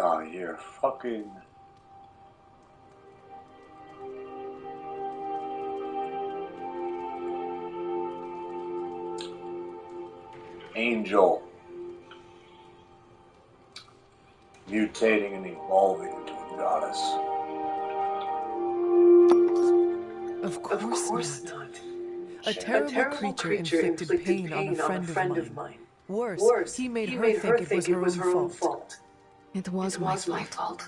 Oh, you're fucking... Angel. Mutating and evolving into a goddess. Of course not. A terrible creature inflicted pain on a friend of mine. Worse, he made her think it was her own fault. It was my fault.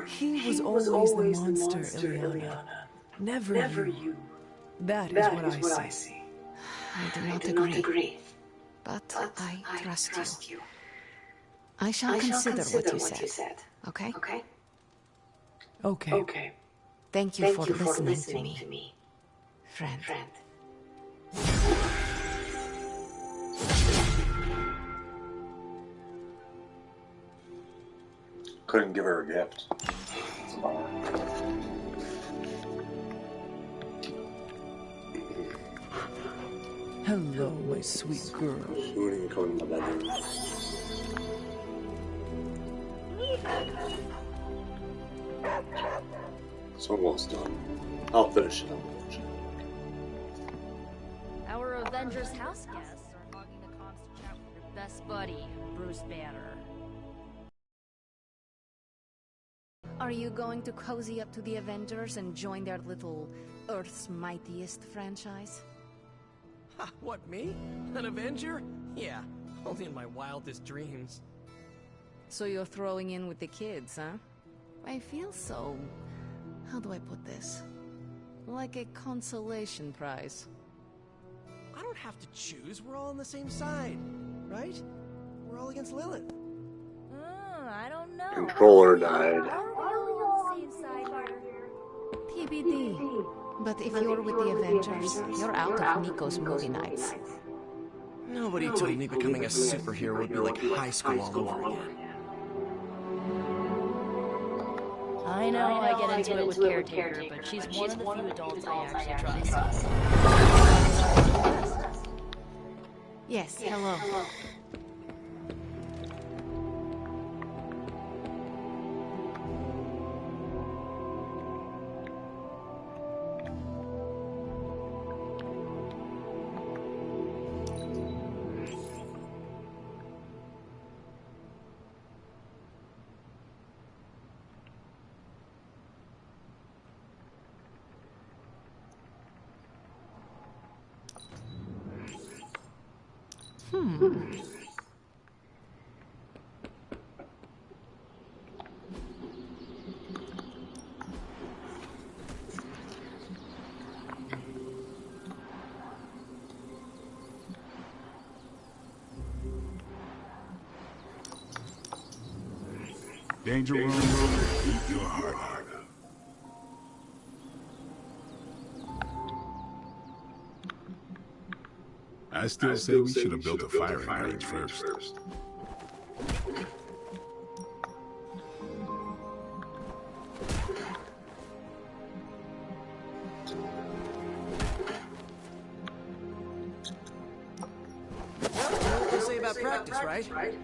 He was always the monster, Ileana. Never you. That is what I see. I do not agree. But I trust you. I shall consider what you said. Okay? Okay. Thank you for listening to me. Friend. Couldn't give her a gift. Hello, my sweet girl. She wouldn't even come in my bedroom. It's almost done. I'll finish it up. Our Avengers house guests are hogging the comms to chat with their best buddy, Bruce Banner. Are you going to cozy up to the Avengers and join their little Earth's Mightiest franchise? Ha, what, me? An Avenger? Yeah, only in my wildest dreams. So you're throwing in with the kids, huh? I feel so... how do I put this? Like a consolation prize. I don't have to choose, we're all on the same side, right? We're all against Lilith. I don't know. Controller died. Are we all on the same side here? TBD. But if you're with the Avengers, you're out of Nico's movie nights. Nobody told me becoming a superhero would be like high school all over again. I know I get into it with Caretaker, but she's one of the few adults I actually trust. Yes, hello. Danger room, eat your heart out. I still say we should have built a firing range first. What they say about practice, right?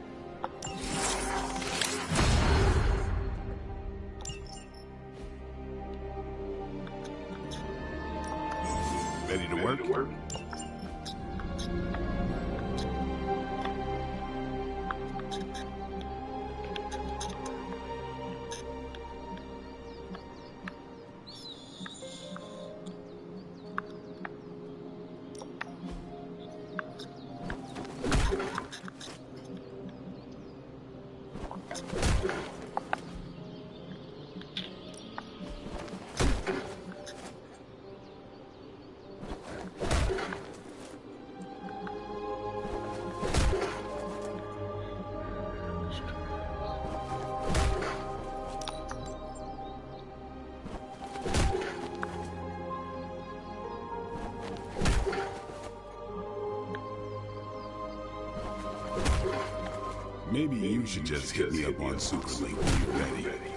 Ready to work? Maybe you should just hit me up on Superlink when you're ready.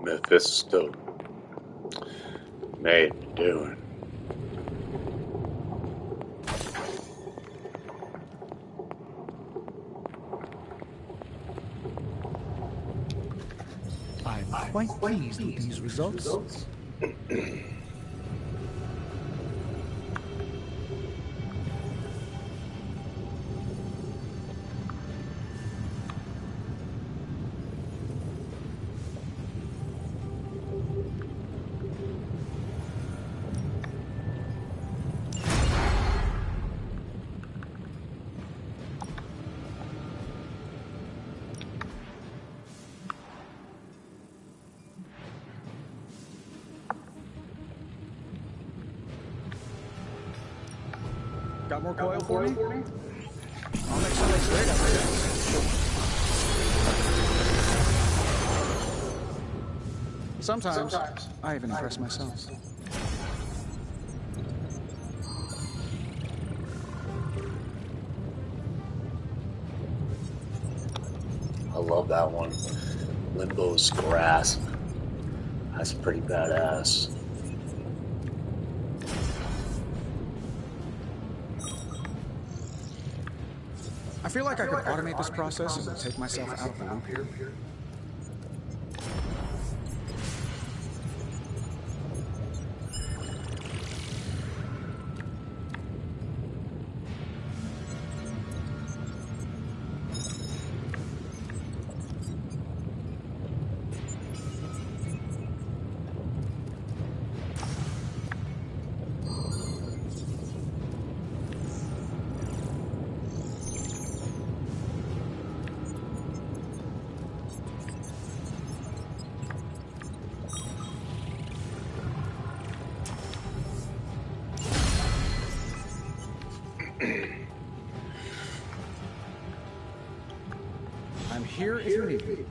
Mephisto. Made me doing. I'm quite pleased with these results. Got more coil for me? I'll make something straight up here. Sometimes, I even impress myself. I love that one. Limbo's grasp. That's pretty badass. I feel like I could automate this process and take myself out of the loop here. I'm here if you need me.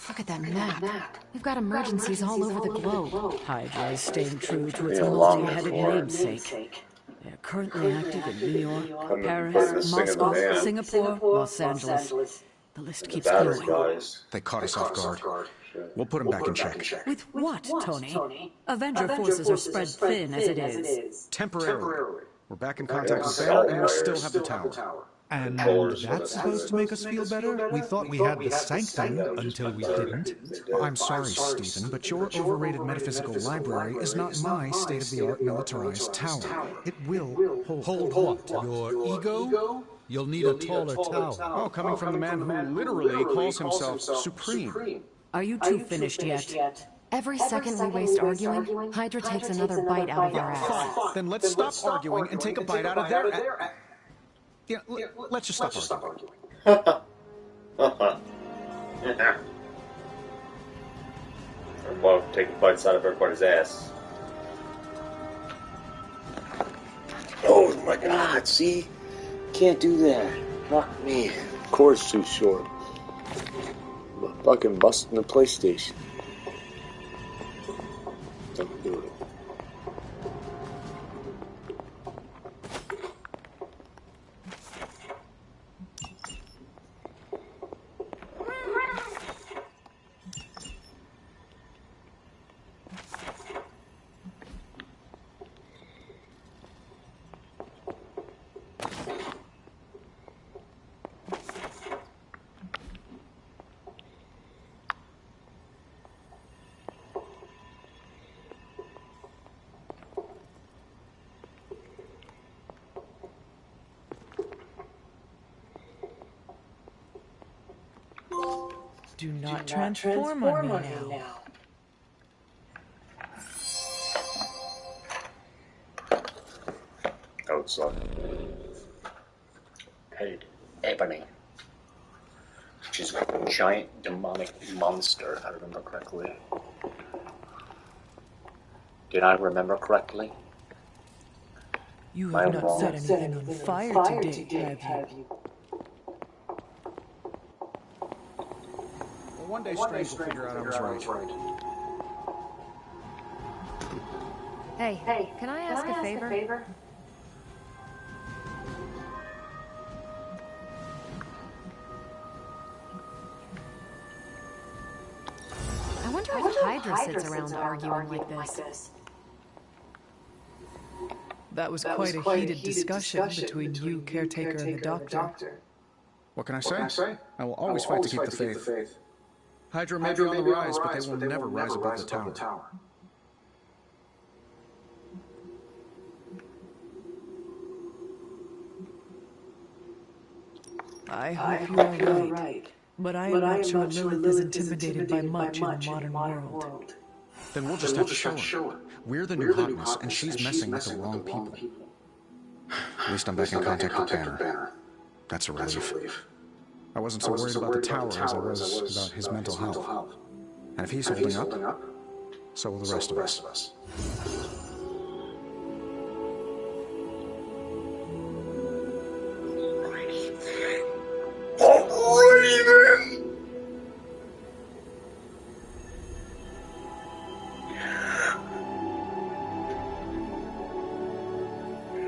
Look at that map. We've got emergencies all over the globe. Hydra is staying true to its multi-headed namesake. They're currently active in New York, Paris, Moscow, Singapore, Los Angeles. The list keeps going. They caught us off guard. We'll put him back in check. With what, Tony? Avenger forces are spread thin as it is. Temporarily. We're back in contact with Banner, and we still have the tower. And that's supposed to make us feel better? We thought we had the sanctum until we didn't. Well, I'm sorry, Stephen, but your overrated metaphysical library is not my state-of-the-art militarized tower. It will hold what? Your ego? You'll need a taller tower. Oh, coming from the man who literally calls himself Supreme. Are you two finished yet? Every second we waste arguing, Hydra takes another bite out of our ass. Fine. Then let's stop arguing and take a bite out of their ass. Yeah, let's just stop arguing. Well, taking bites out of everybody's ass. Oh my god, see? Can't do that. Fuck me. Cord's too short. I'm fucking busting the PlayStation. Don't do it. Do not transform on me now. Outside. Headed Ebony. She's a giant demonic monster, if I remember correctly. Did I remember correctly? You have not set anything on fire today, have you? Well, one day Strange will figure out I was right. Hey, can I ask a favor? I wonder if Hydra sits around arguing like this. That was quite a heated discussion between you, Caretaker, and the Doctor. What can I say? I will always fight to keep the faith. Hydra may be on the rise, but they will never rise above the tower. I hope you are right. But I am not sure Lilith is intimidated by much in the modern world. Then we'll just have to show her. We're the new hotness, and she's messing with the wrong people. At least I'm back in contact with Banner. That's a relief. I wasn't so worried about the tower as I was about his mental health. And if he's holding up, so will the rest of us. Alrighty then!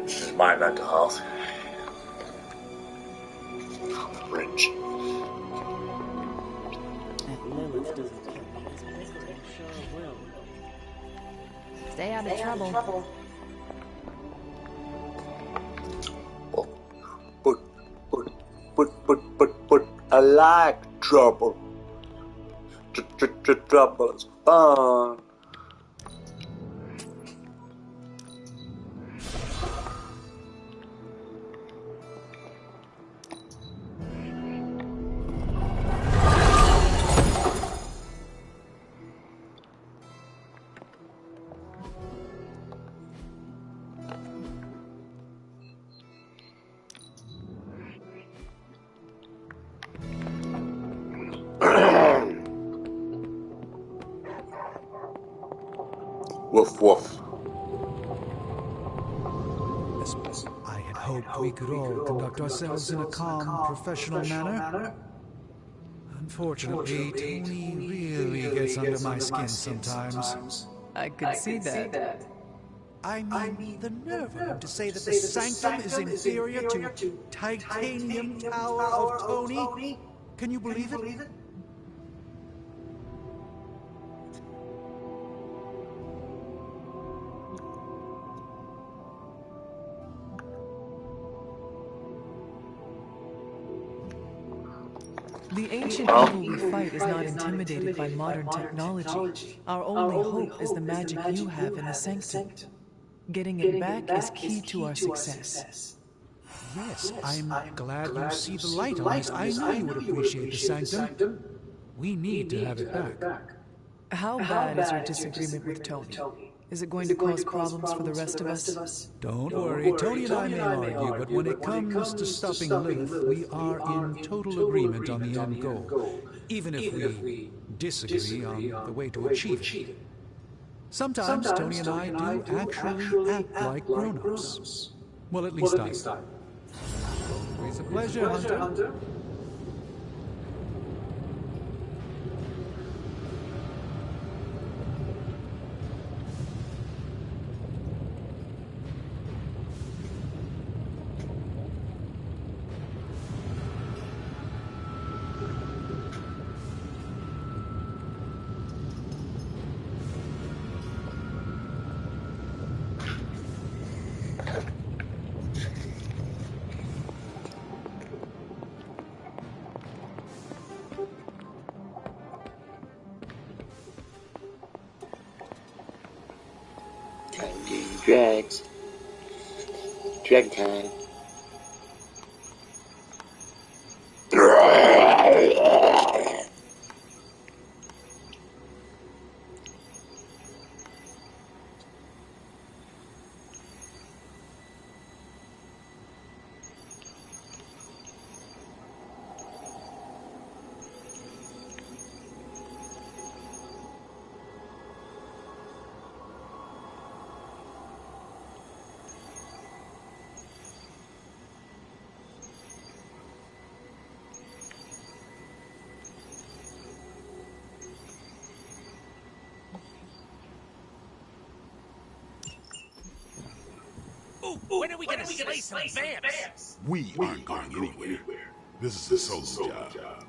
This is my mental health. I'm rich. If Lilith doesn't kill me, this bickering sure will. Stay out of trouble. But I like trouble. Trouble is fun. Woof woof. I had hoped we could all conduct ourselves in a calm, professional manner. Unfortunately, Tony really gets under my skin sometimes. I could see that. I mean, the nerve of him to say that the sanctum is inferior to titanium tower of Tony? Can you believe it? The ancient evil we fight is not intimidated by modern technology. Our only hope is the magic you have in the sanctum. Getting it back is key to our success. Yes, I'm glad you see the light on this. I knew you would appreciate the sanctum. We need to have it back. How bad is your disagreement with Tony? Is it going to cause problems for the rest of us? Don't worry, Tony and I may argue, but when it comes to stopping Lilith, we are in total agreement on the end goal, even if we disagree on the way to achieve it. Sometimes Tony and I do actually act like grown-ups. Well, at least I do. Always a pleasure, Hunter. Drags. Drag time. When are we gonna slay some vamps? We aren't going anywhere. This is a solo job.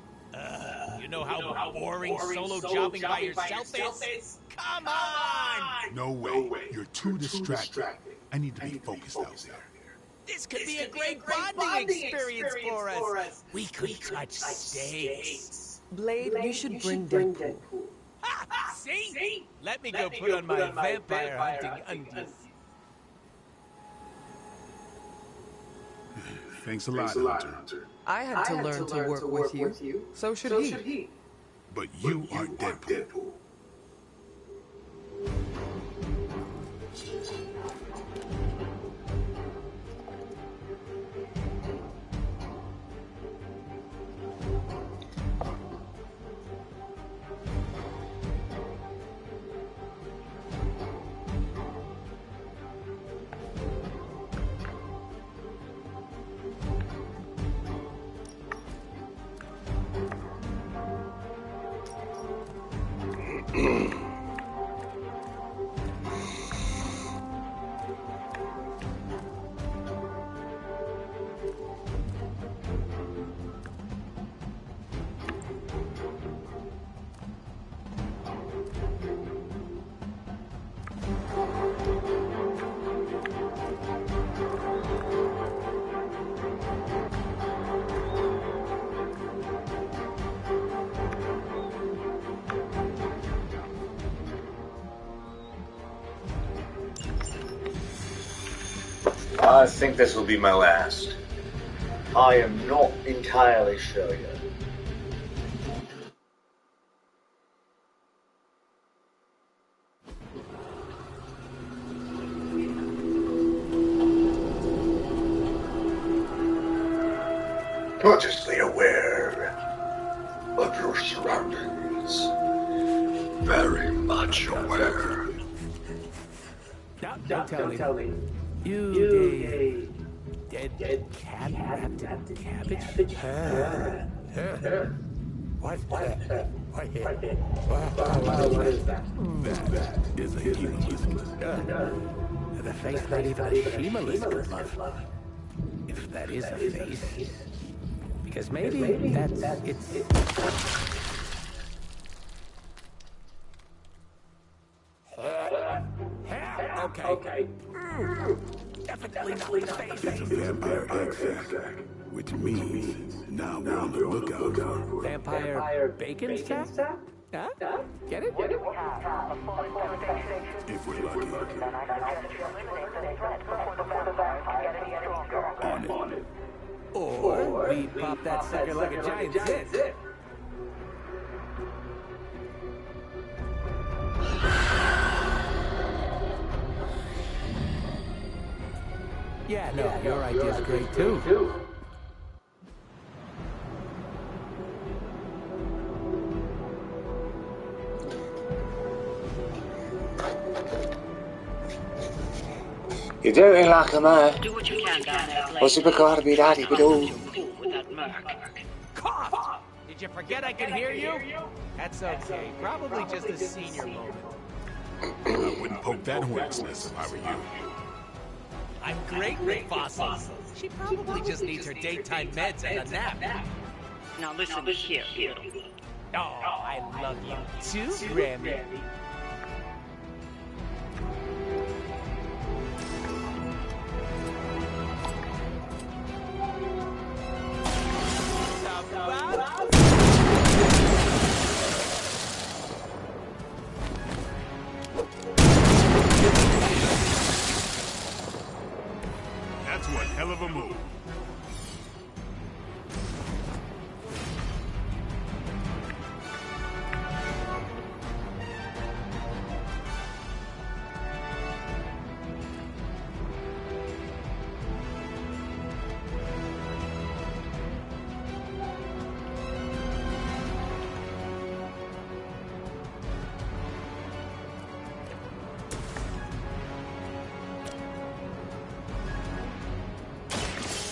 You know how boring solo jobbing by yourself is? Come on! No way. You're too distracted. I need to be focused out there. This could be a great bonding experience for us. We could cut steaks. Blade, you should bring Deadpool. See? Let me go put on my vampire hunting undies. Thanks a lot, Hunter. I had to learn to work with you. So should he. But you aren't Deadpool. I think this will be my last. I am not entirely sure yet. Consciously aware of your surroundings. Very much aware. Don't tell me. You dead cat wrapped in cabbage? What is that? That is a The face that even a She-Melissa could love. If that is a face. Because maybe that's Okay. Definitely not the face. It's a vampire egg sac, which which means now we're on the lookout. Vampire bacon stack? Huh? Get it? If we're lucky. On it. Or we pop that sucker like a giant zit. Yeah, no, your idea's great too. You do it like a man. Do what you can down there, Blake. What's it because be daddy with all? With that Merc. Cough! Did you forget I can hear you? That's okay. Probably just a senior moment. I wouldn't poke that hornet's nest if I were you. I'm great with fossils. She probably just needs her daytime meds and a nap. Now listen here, Beetle. Oh, I love you too, Grammy. That's one hell of a move.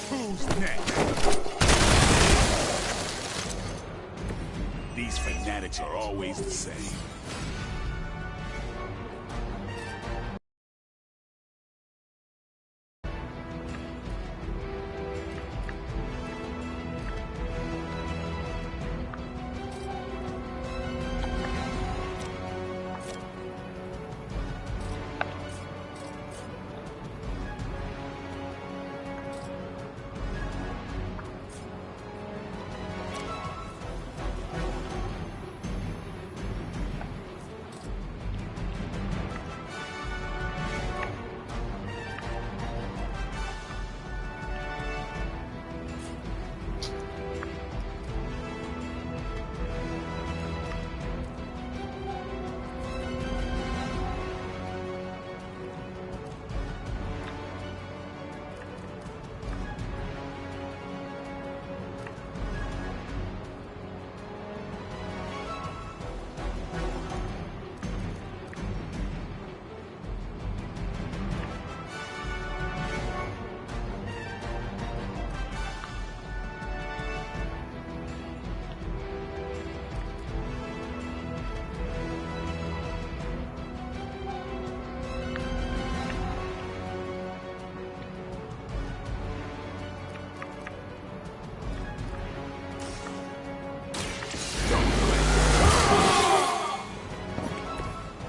Who's next? These fanatics are always the same.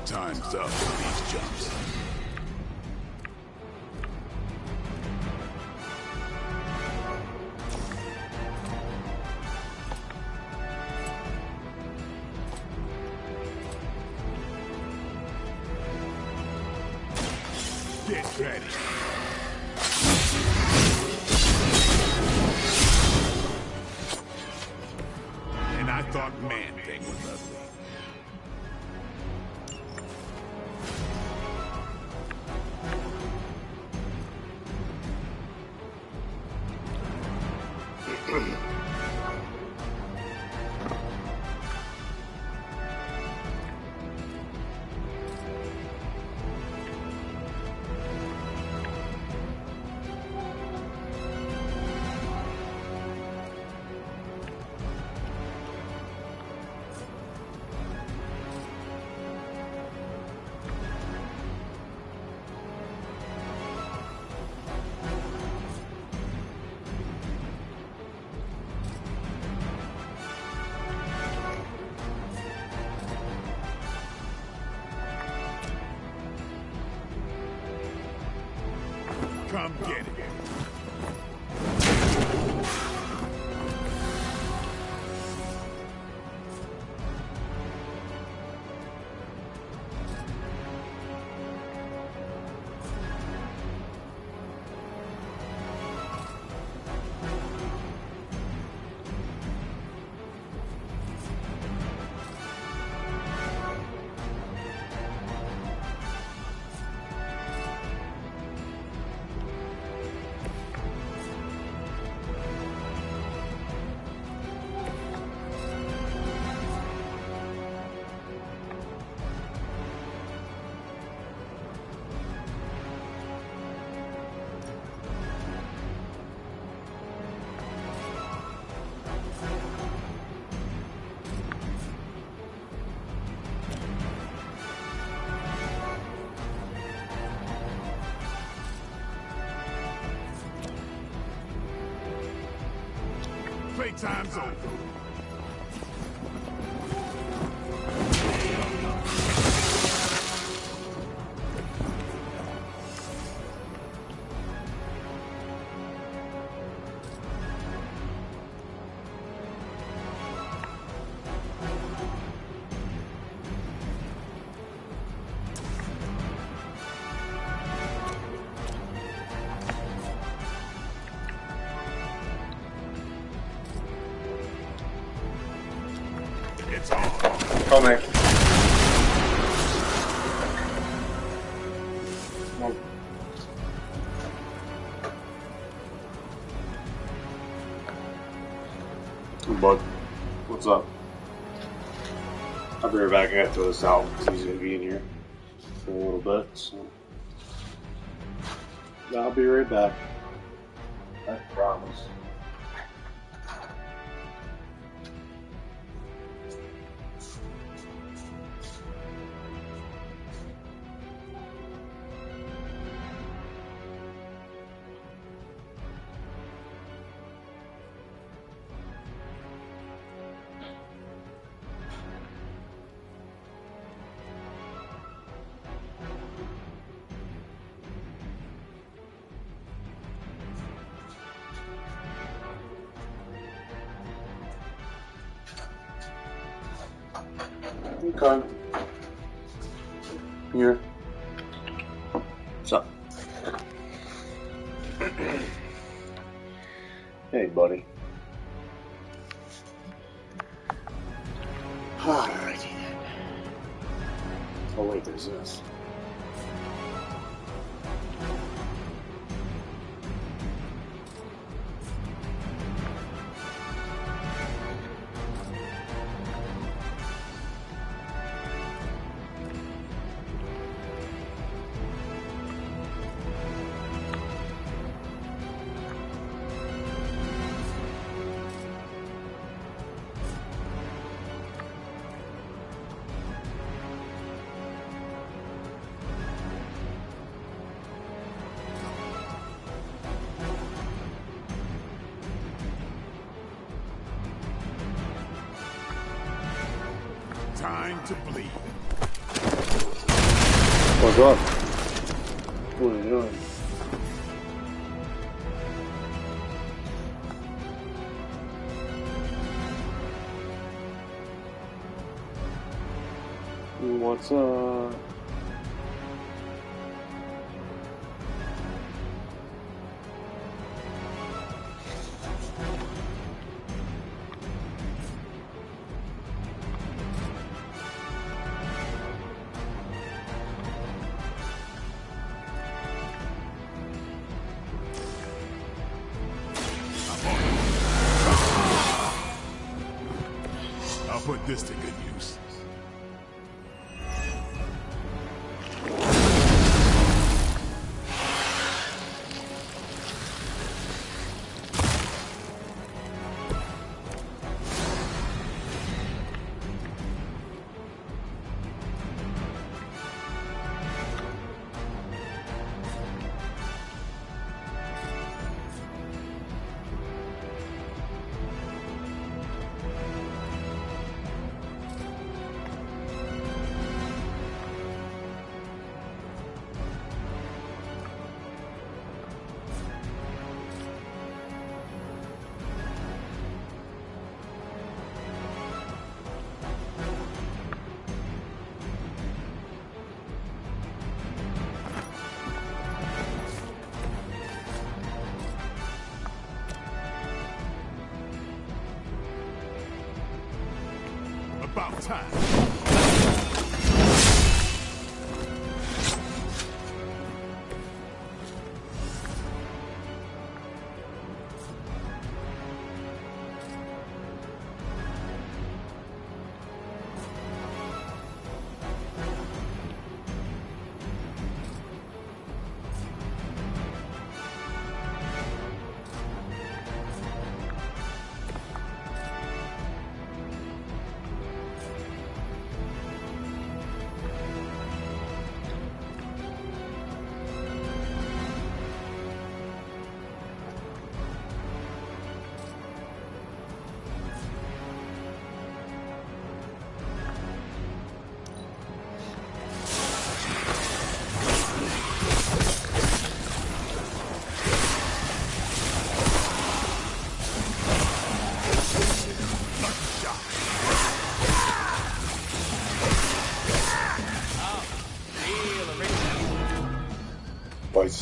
Time's up for these jumps. Get ready. And I thought Man-Thing was ugly. Come get it. Playtime's over. It's on. Coming. Come on. Hey, bud. What's up? I'll be right back. I gotta throw this out because he's gonna be in here for a little bit. So I'll be right back. I promise. Okay. Here. What's up? Hey, buddy. Alrighty then. Oh wait, there's this. Time to bleed. What's up? What are you doing? What's up? I'll put this to good use. About time.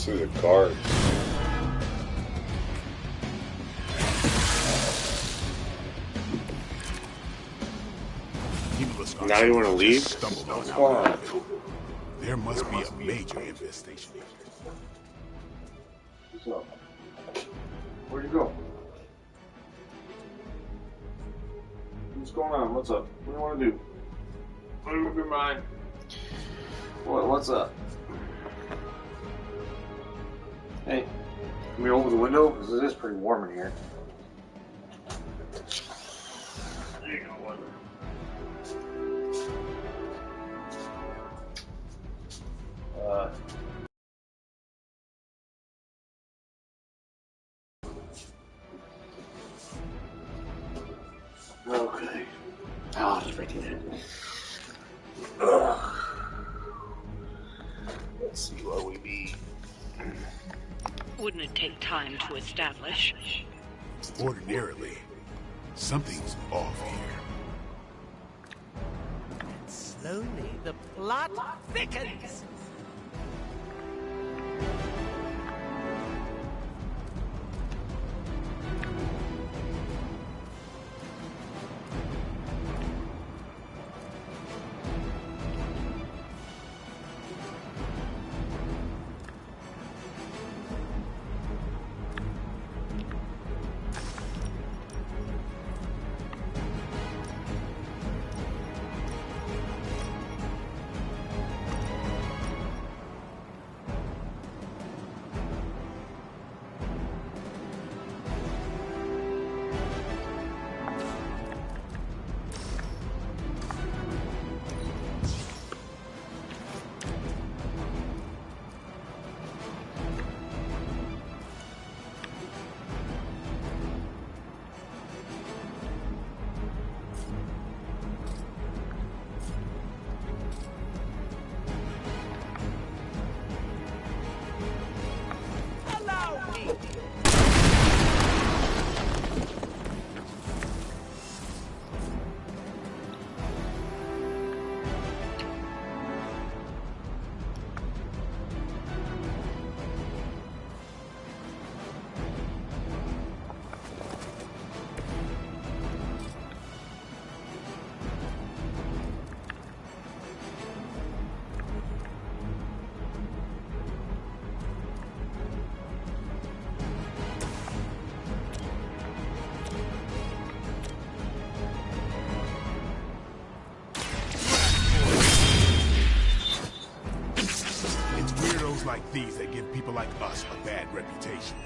see the guards. Now you want to leave? What's going on? There must be a major infestation. What's up? Where'd you go? What's going on? What's up? What do you want to do? What do you want to mind? What's up? Hey, can we open the window? Because it is pretty warm in here. There you go, window. Okay. Oh, just right there. Let's see what we be. Wouldn't it take time to establish? Ordinarily, something's off here. And slowly the plot thickens. Like these that give people like us a bad reputation.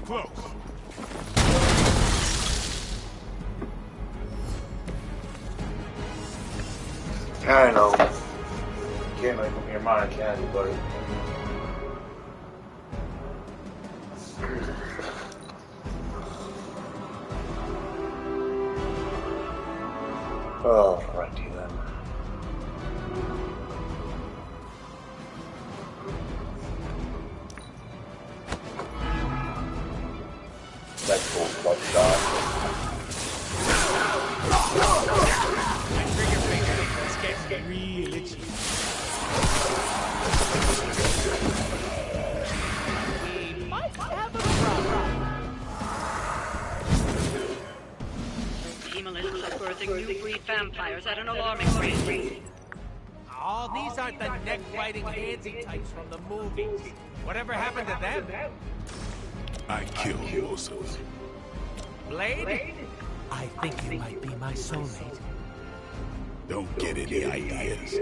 close. I know. Can't make up your mind, can you, buddy? Oh, righty then. That's cool, blood shot. Trigger finger. This gets real itchy. We might have a problem. Hemoliths are birthing new breed vampires at an alarming rate. Oh, these aren't the neck-biting handsy types from the movies. Whatever happened to them? I killed most of them. Blade? I think you might be my soulmate. Don't get any ideas.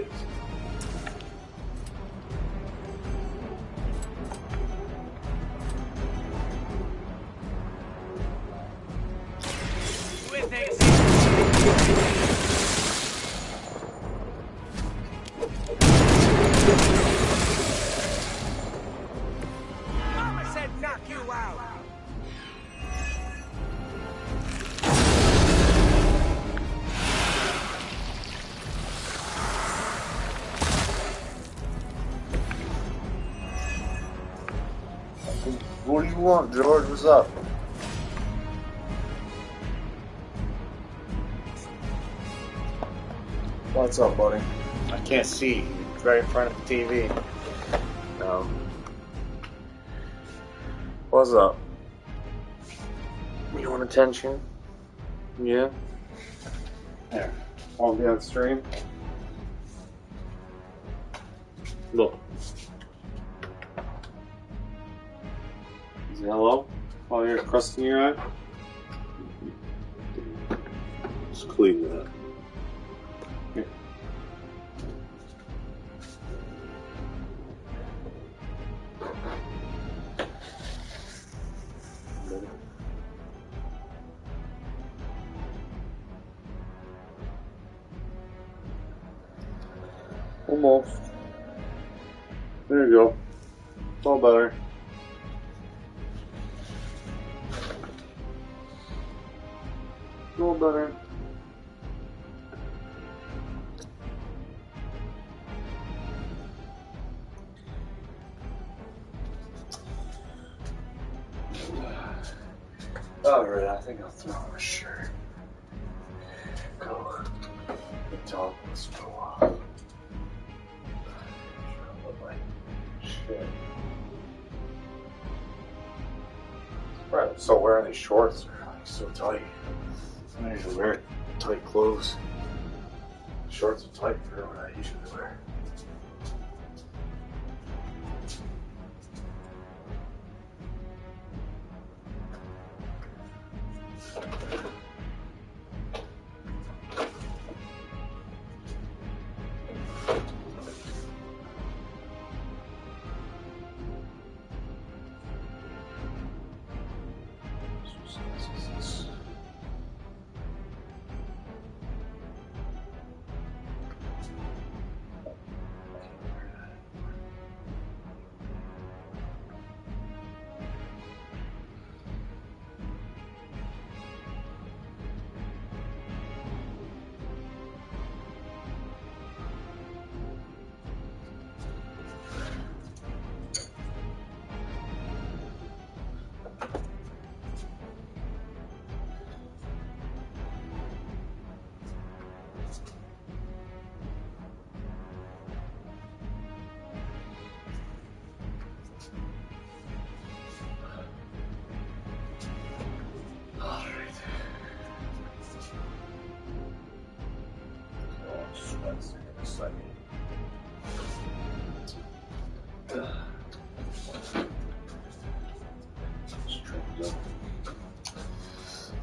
With Mama said knock you out. What do you want, George? What's up? What's up, buddy? I can't see. You're right in front of the TV. No. What's up? You want attention? Yeah? There. Want to be on stream? Look. Is it hello? Oh, you're crust in your eye? Just clean that. Here. Almost. There you go. It's all better. It's all better. Alright, I think I'll throw on a shirt. Go. Talk this for a while. Shit. Right, I'm still wearing these shorts. They're like so tight. I usually wear tight clothes. Shorts are tight for what I usually wear.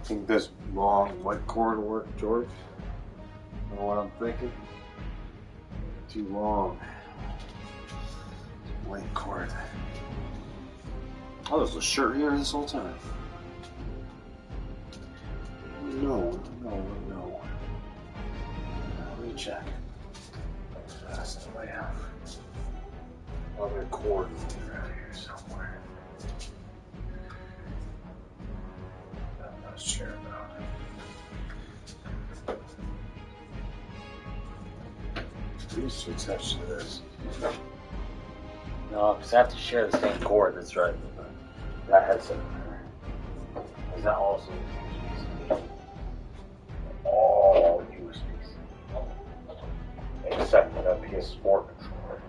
Think this long white cord will work, George? You know what I'm thinking? Too long. White cord. Oh, there's a shirt here this whole time. No. Let me check. Fast I have other cord around here somewhere. I'm not sure about it. These two attached to this. No, because I have to share the same cord. That's right. That headset there. Is that also USB-C? Oh, USB-C. Except for that PS4 controller.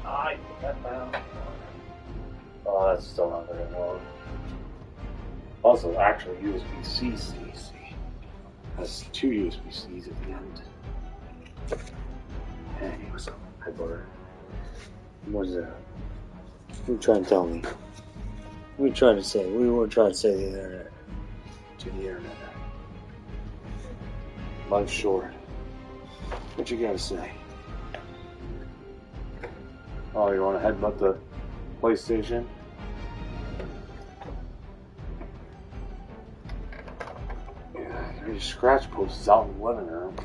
I put that down. Oh, that's still not very long. Also, actually, USB-C. Has two USB-Cs at the end. Hey, what's up? Hi, brother. What's that? What are you trying to tell me? What are you trying to say? What do you want to try to say to the internet? To the internet. Life's short. What you gotta say? Oh, you want to headbutt the PlayStation? Yeah, your scratch post is out in the living room.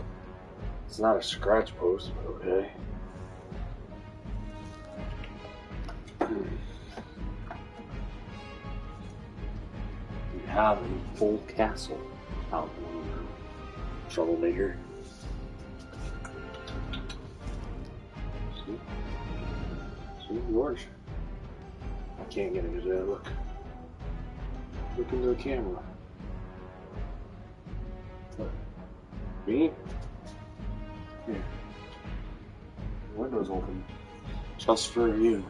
It's not a scratch post, but okay. You have a full castle out in the living room. Troublemaker. See, yours. I can't get a good look. Look into the camera. What? Me? Here. The window's open. Just for you.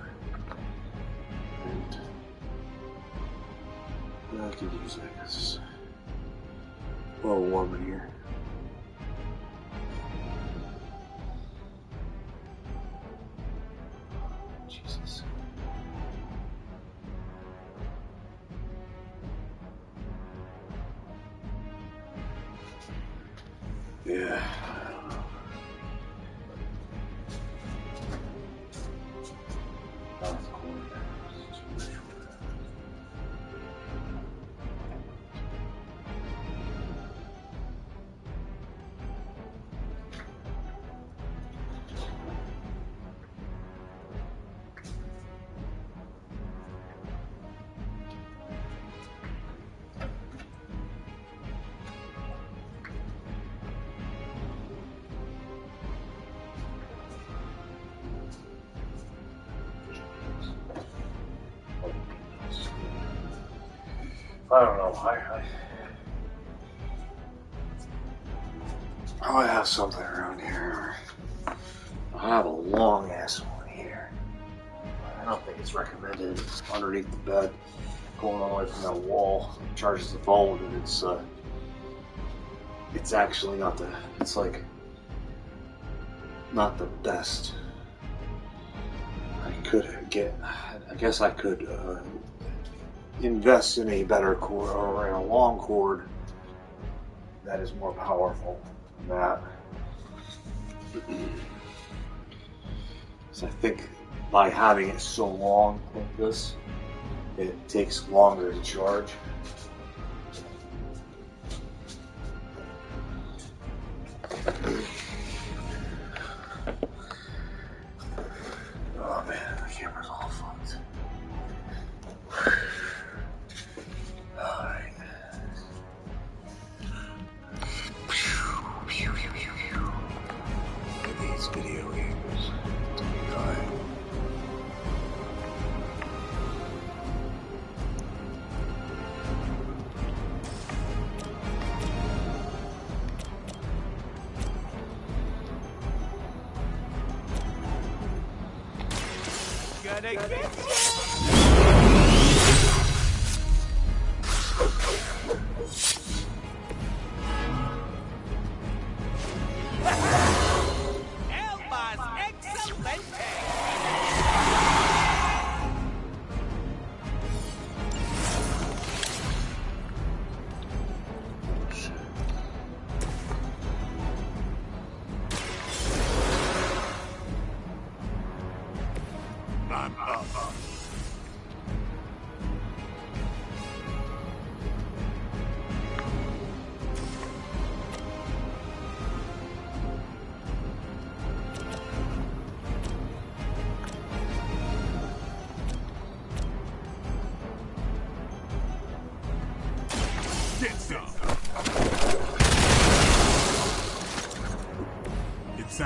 And I could use it because it's a little warm in here. Jesus. Yeah. That's cool. I don't know. I have something around here. I have a long ass one here. I don't think it's recommended. It's underneath the bed, going all the way from that wall. It charges the phone, and it's actually not the. It's like not the best. I guess I could invest in a better cord or in a long cord that is more powerful than that. So I think by having it so long like this, it takes longer to charge. Oh man, the camera's all fucked. Alright. Look at these video games. Alright. Gonna get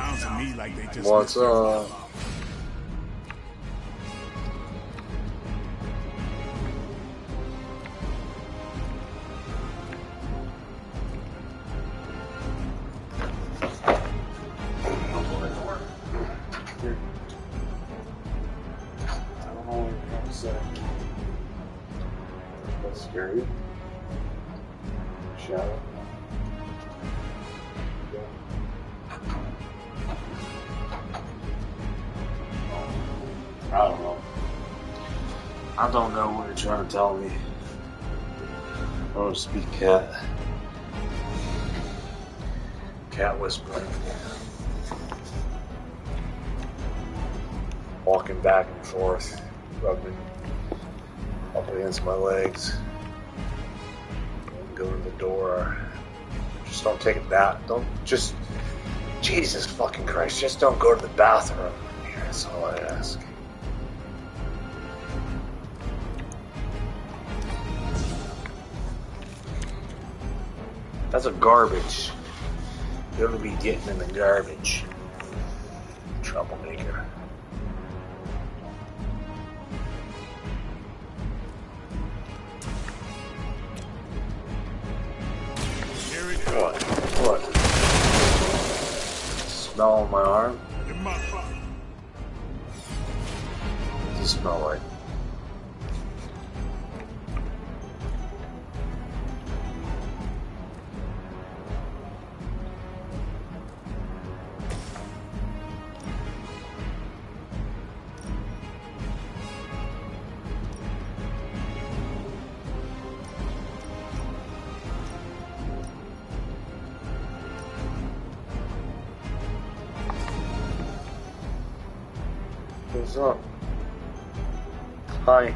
Sounds to me like they just What's up? That's scary. Shadow. I don't know. I don't know what you're trying to tell me. I don't speak cat. Cat whispering. Walking back and forth, rubbing up against my legs. Go to the door. Just don't take a bath. Don't just. Jesus fucking Christ. Just don't go to the bathroom. Here, that's all I ask. That's a garbage. You're gonna be getting in the garbage. Troublemaker. What? What? Smell on my arm? What does it smell like? What's up? Hi.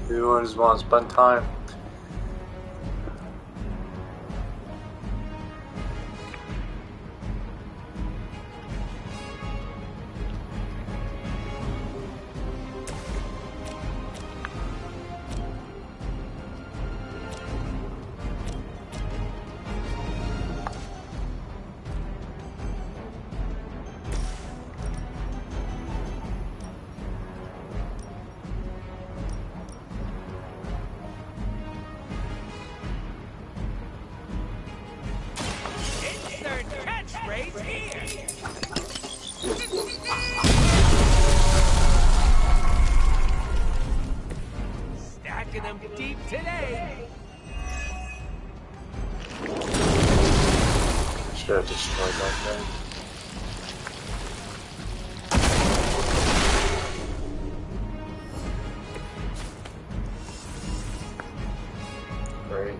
You just want to spend time? Catchphrase here. Stacking them deep today. Should have destroyed that thing. Great.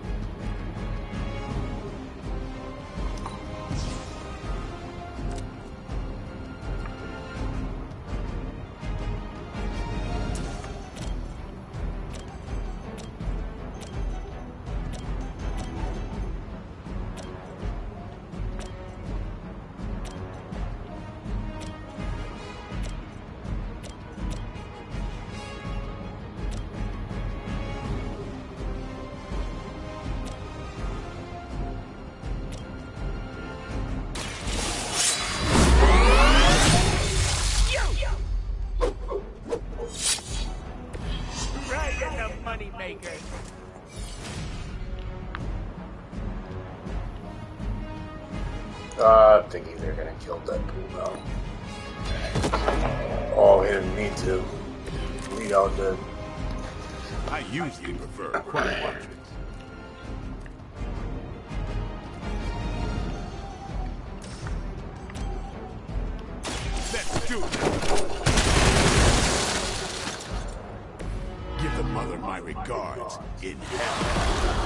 I'm thinking they're gonna kill Deadpool now. Oh, he didn't need to. We all did. I usually prefer quiet entrance. Let's do it. Give the mother my regards in hell.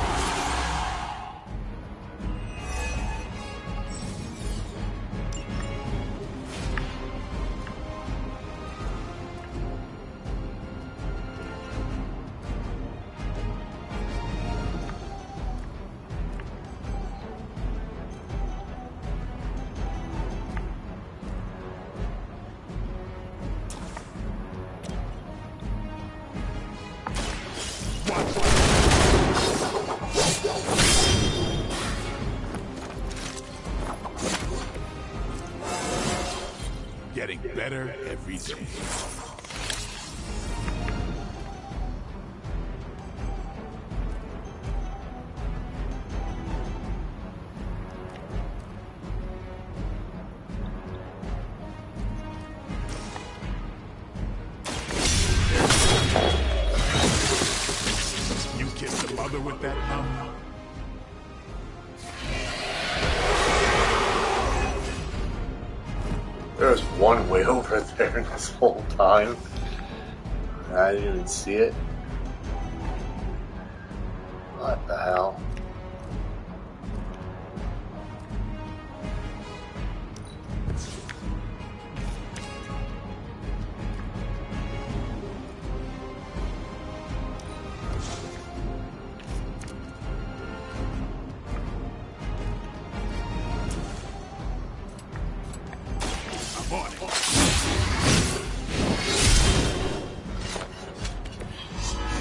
Getting better every day. You kissed the mother with that thumb? There's one way over there this whole time. I didn't even see it. What the hell?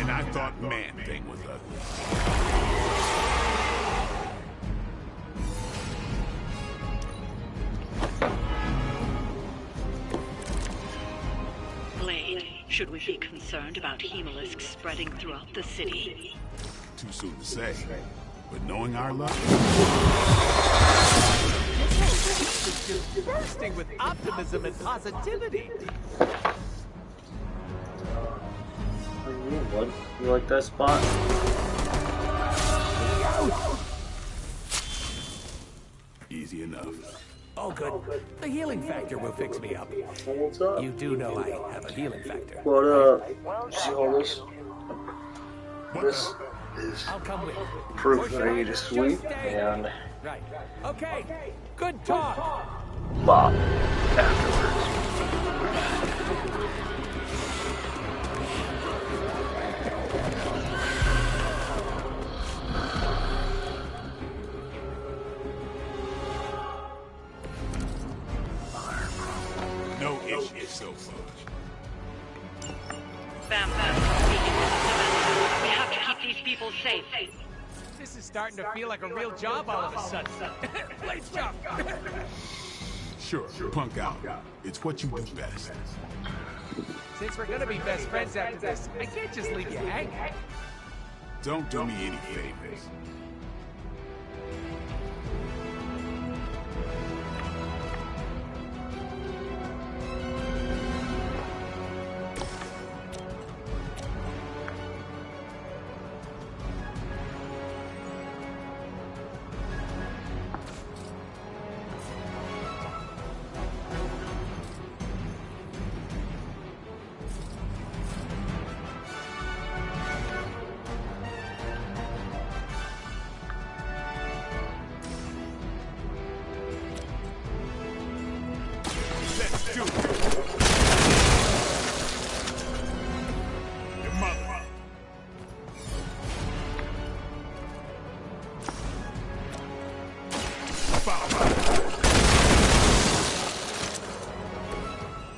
And I thought Man-Thing was ugly. Blade, should we be concerned about hemolisks spreading throughout the city? Too soon to say. But knowing our luck... Just bursting with optimism and positivity. You like that spot? Easy enough. Oh, good. The healing factor will fix me up. What's up? You do know I have a healing factor. What up? See all this? This is I'll come with. proof that I need to sweep and Right. Okay. Good talk. bop afterwards. No issue so far. Bam, bam. We have to keep these people safe. This is starting to feel like a real job all of a sudden. Let's jump. Sure, punk out. It's what you do best. Since we're gonna be best friends after this, I can't just leave you hanging. Don't do me any favors. Let's do it. Your mother.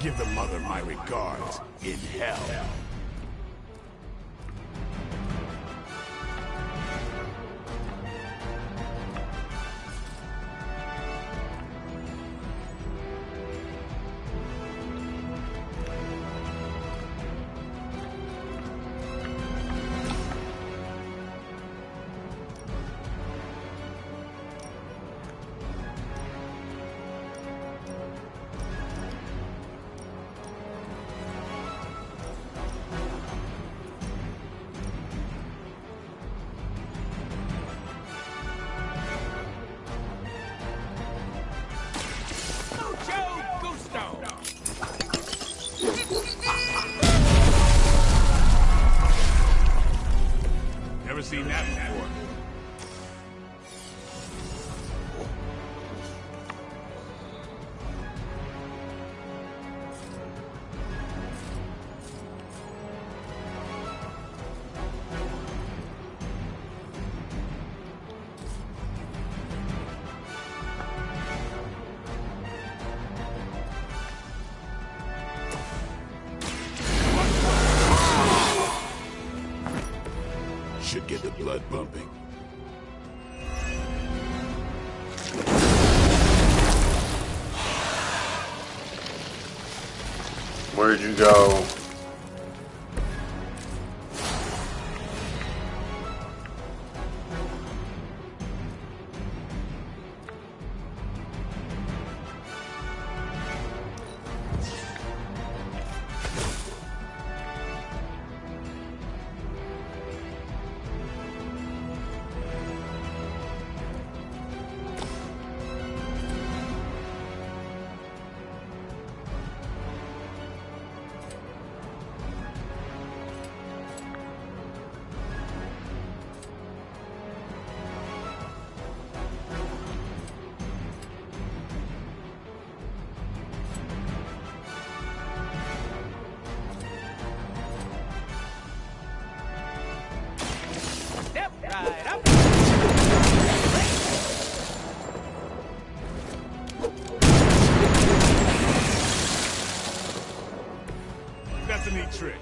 Give the mother my regards in hell. Never seen that before. Should get the blood pumping. Where'd you go? That's a neat trick.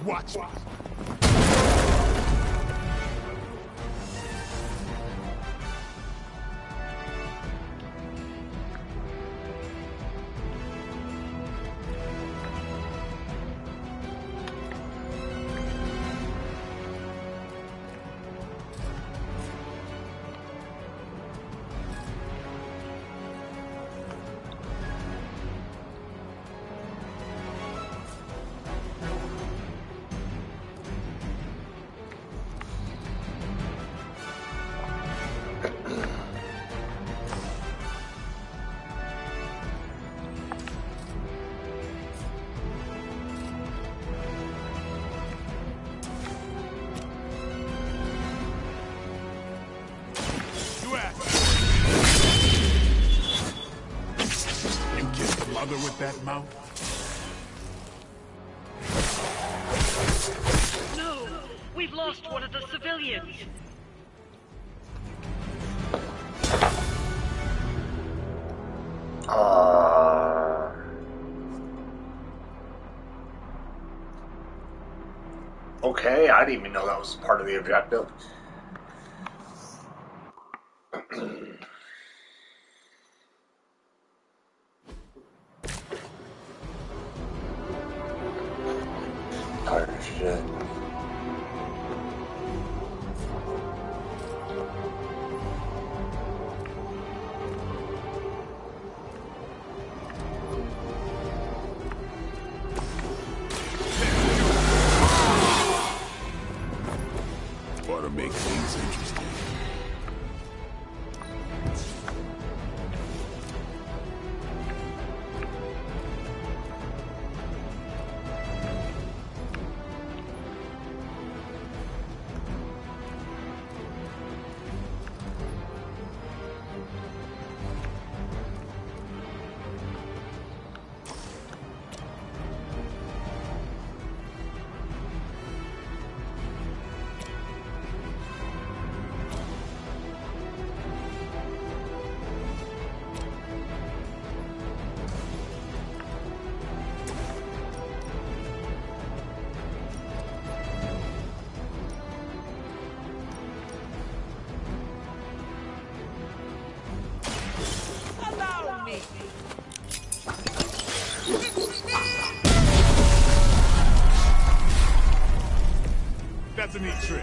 Watch. With that mouth? No! We've lost one of the civilians! Okay, I didn't even know that was part of the objective. Tired of shit. Ought to make things interesting. That's a neat trick.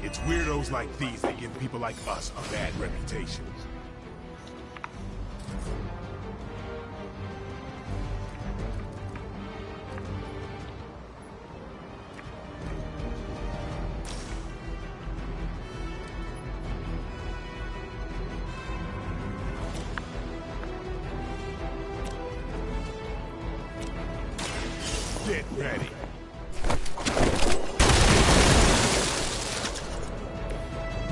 It's weirdos like these that give people like us a bad reputation. Get ready.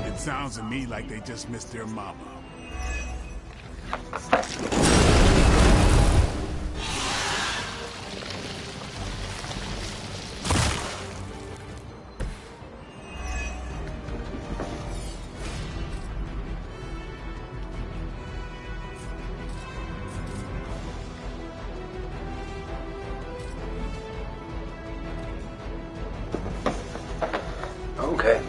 It sounds to me like they just missed their mama. Okay.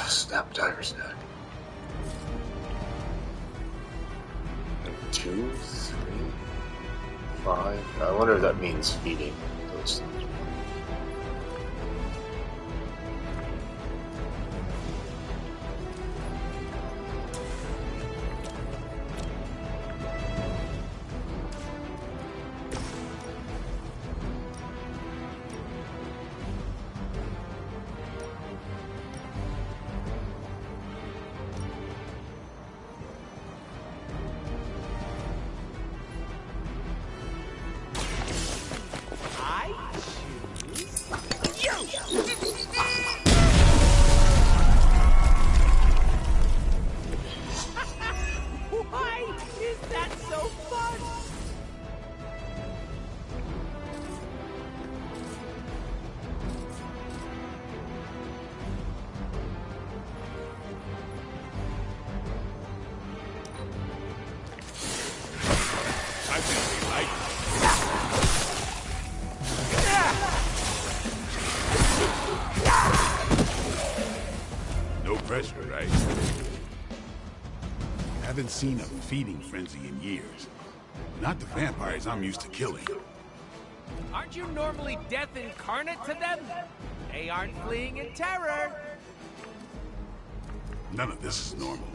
Snap tiger's neck. 2, 3, 5. I wonder if that means feeding those things. Why is that so fun? I think they like it. No pressure, right? Haven't seen a feeding frenzy in years. Not the vampires I'm used to killing. Aren't you normally death incarnate to them? They aren't fleeing in terror. None of this is normal.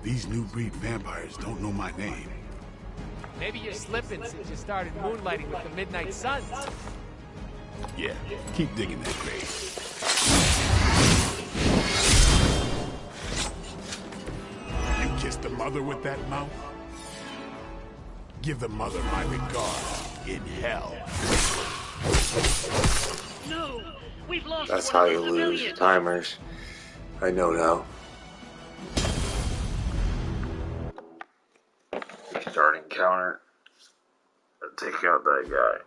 These new breed vampires don't know my name. Maybe you're slipping since you started moonlighting with the Midnight Suns. Yeah, keep digging that grave. You kissed the mother with that mouth? Give the mother my regards in hell. No, we've lost. That's how you lose timers. I know now. Start encounter. Take out that guy.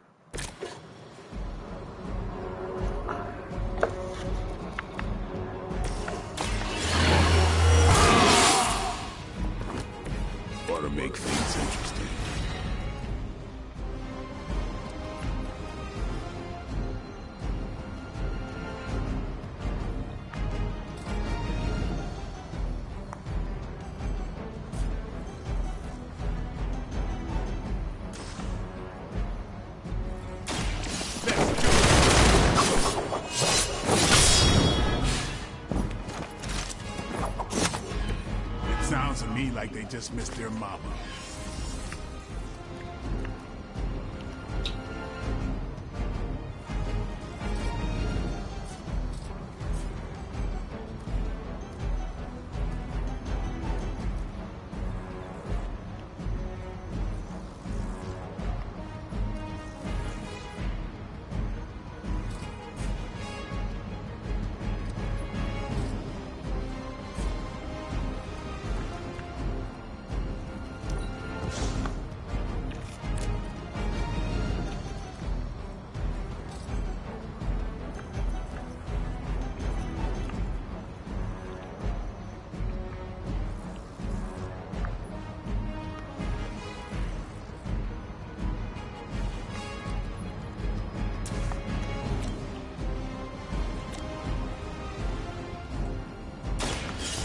Ought to make things interesting. Sounds to me like they just missed their mama.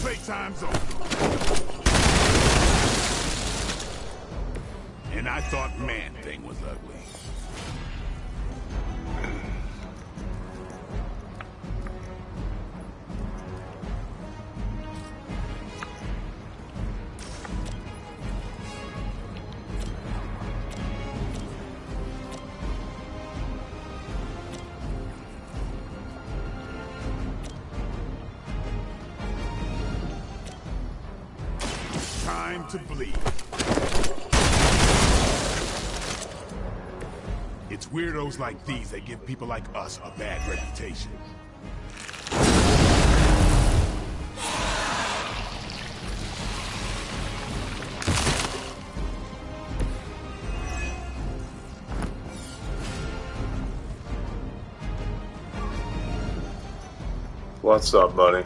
Playtime's over. And I thought Man-Thing was ugly. Time to bleed. It's weirdos like these that give people like us a bad reputation. What's up, buddy?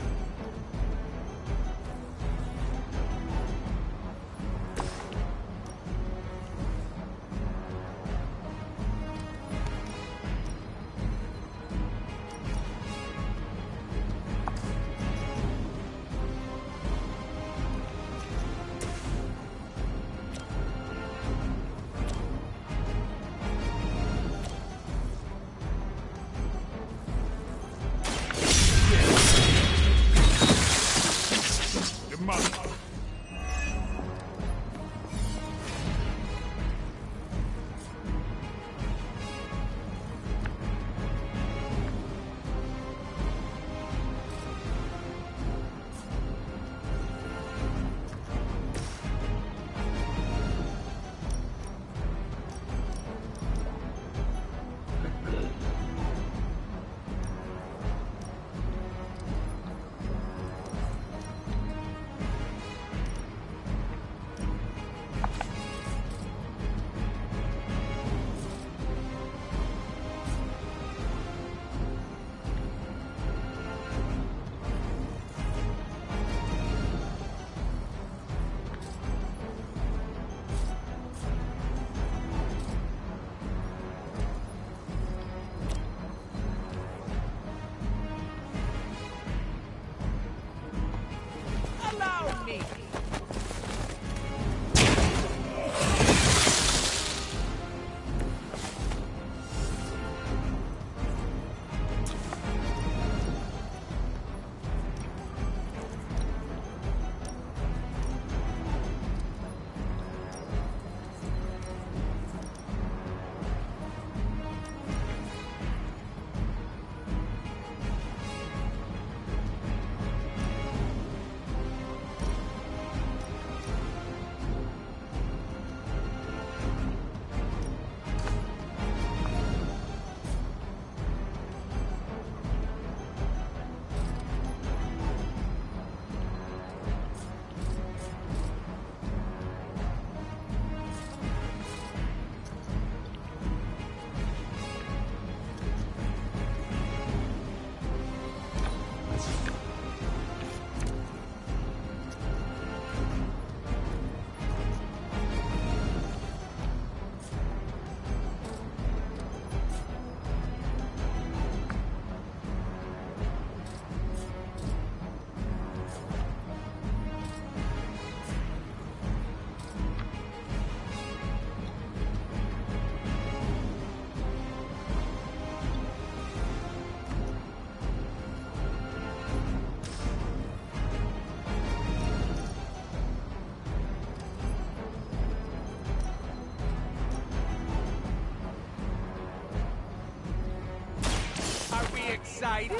Excited?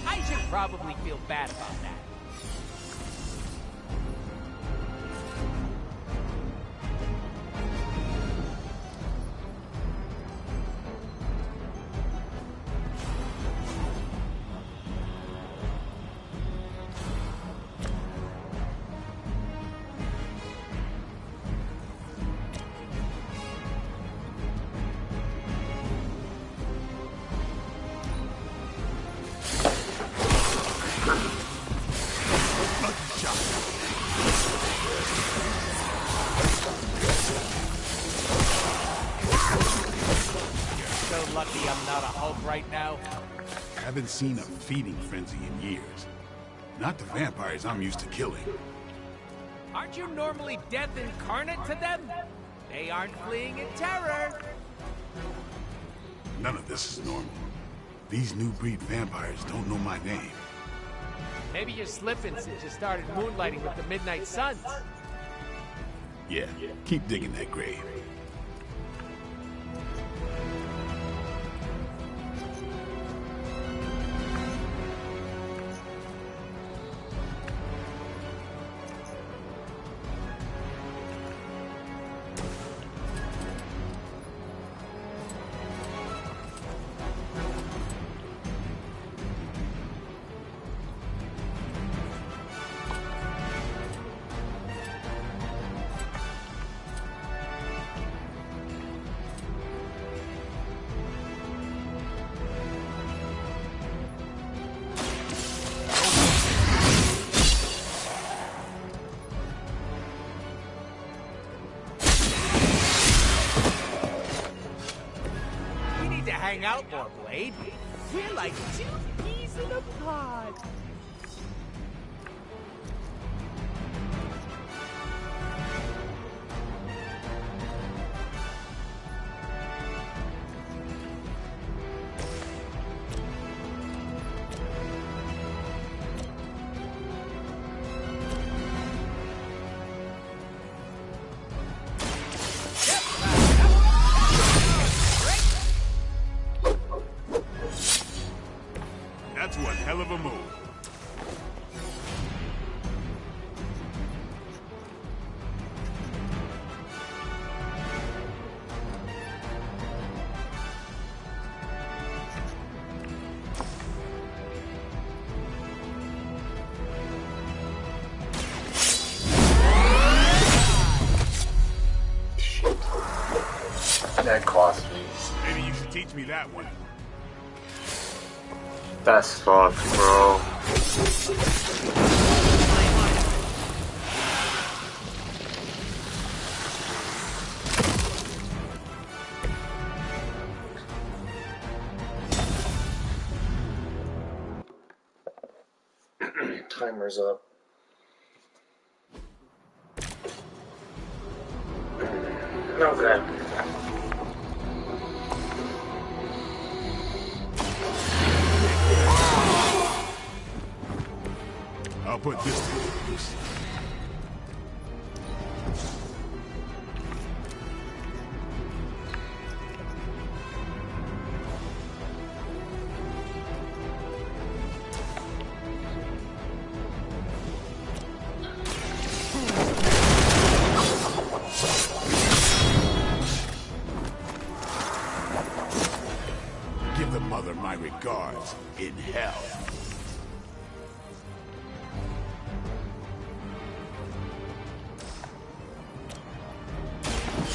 I should probably feel bad about that. Lucky I'm not a Hulk right now. Haven't seen a feeding frenzy in years. Not the vampires I'm used to killing. Aren't you normally death incarnate to them? They aren't fleeing in terror. None of this is normal. These new breed vampires don't know my name. Maybe you're slipping since you started moonlighting with the Midnight Suns. Yeah, keep digging that grave. hang out more, Blade. We're like two peas in a pod. That's one hell of a move. That cost me. Maybe you should teach me that one. Best fuck, bro. Timer's up. Okay. I'll put this to use. Give the mother my regards in hell.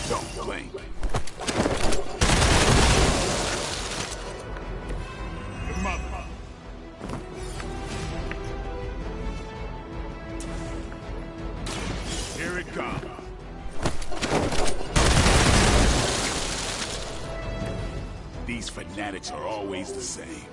Don't blink. The mother. Here it comes. These fanatics are always the same.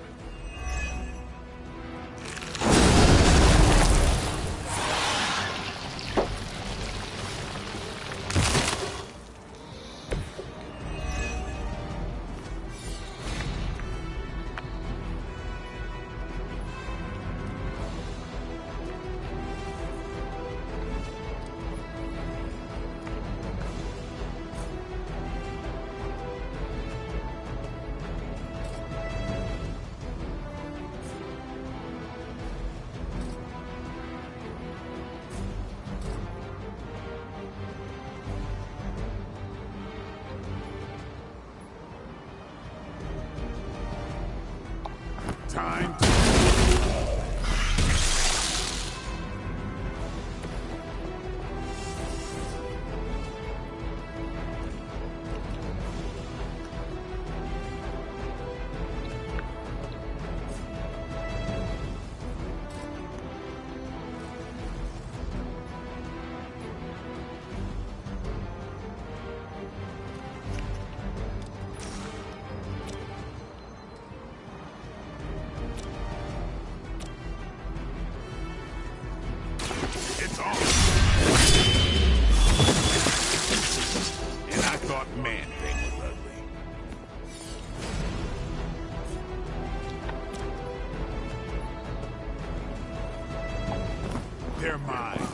Time to... It's on. And I thought Man-Thing was ugly. They're mine.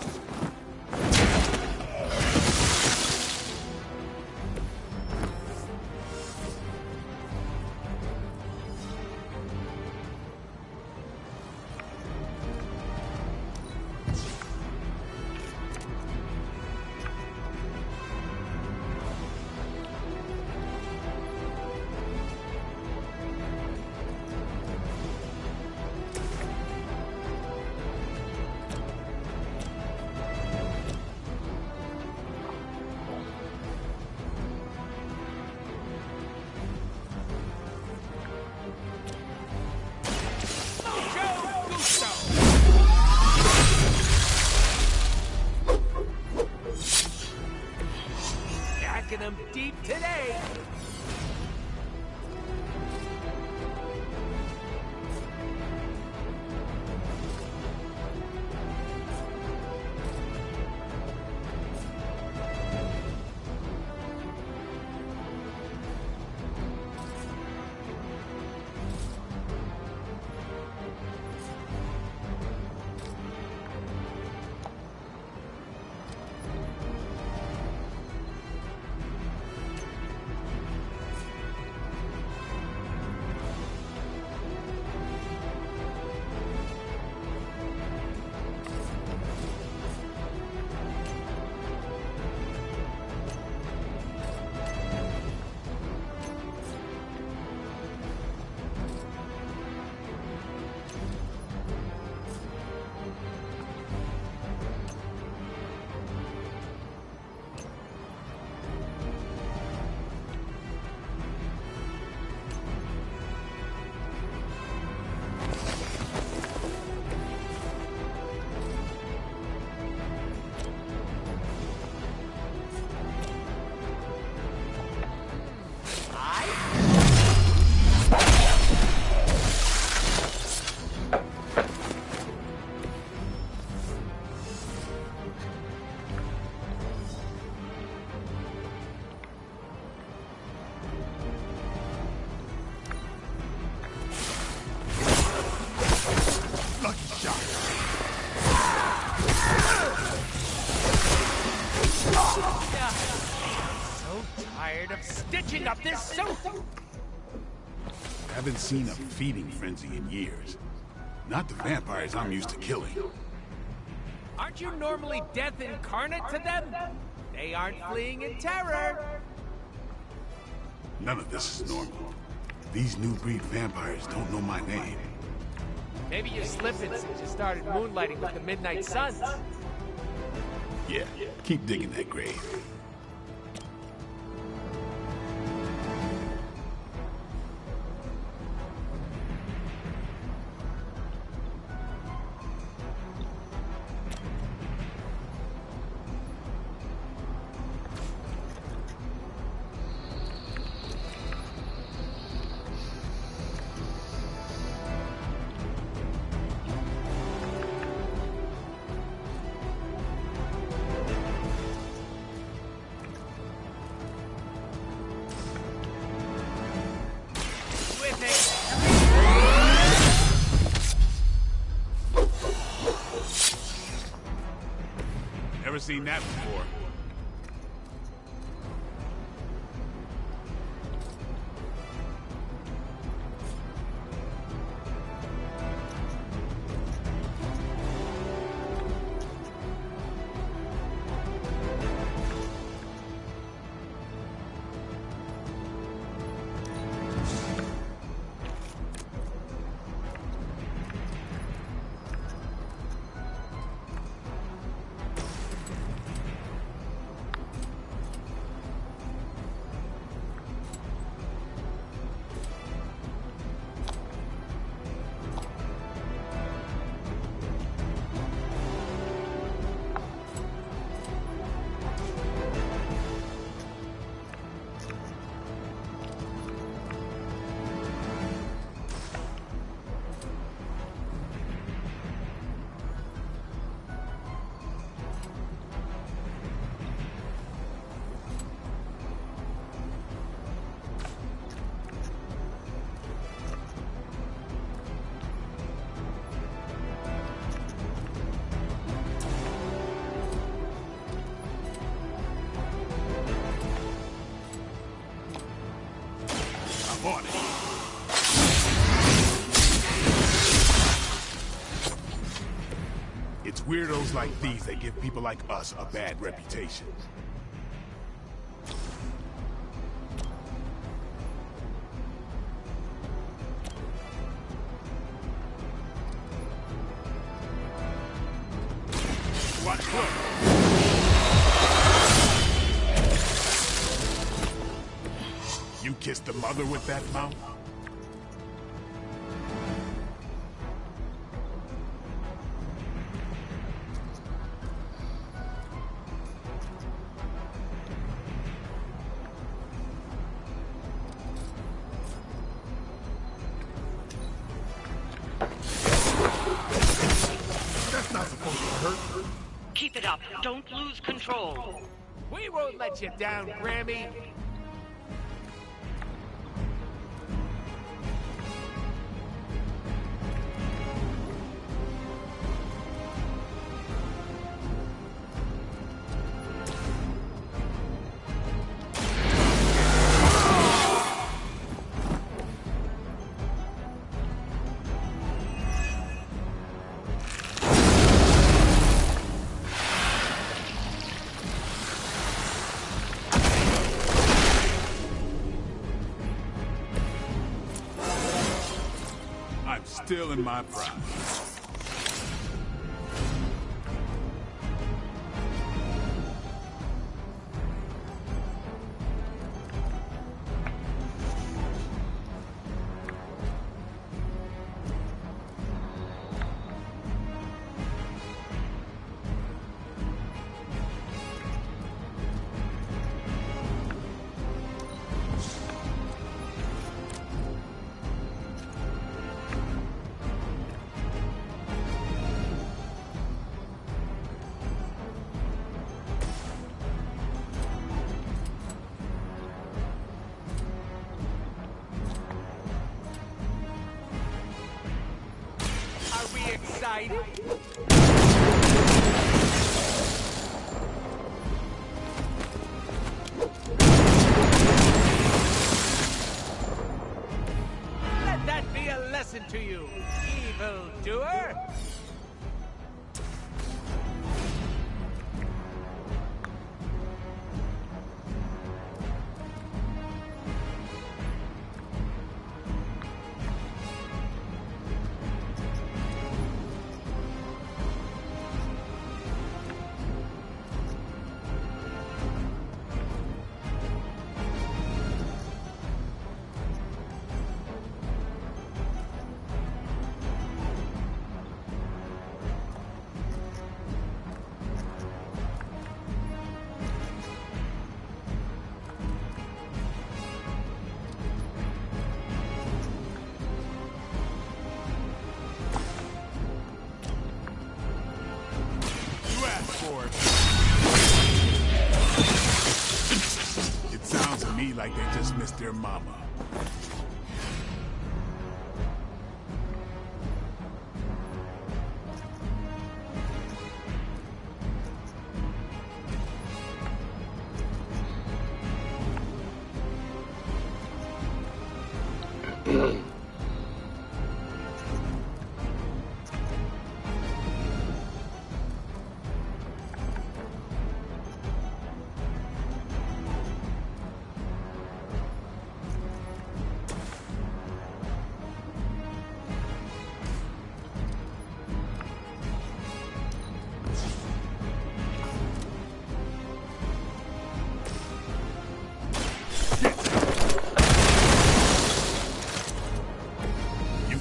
tired of stitching up this suit! Haven't seen a feeding frenzy in years. Not the vampires I'm used to killing. Aren't you normally death incarnate to them? They aren't fleeing in terror. None of this is normal. These new breed vampires don't know my name. Maybe you're slipping since you started moonlighting with the Midnight Suns. Yeah, keep digging that grave. Never seen that before. It's weirdos like these that give people like us a bad reputation. Watch close. You kissed the mother with that mouth? That's not supposed to hurt. Keep it up. Don't lose control. We won't let you down, Grammy. Still in my prime. Excited? for it. It sounds to me like they just missed their mama.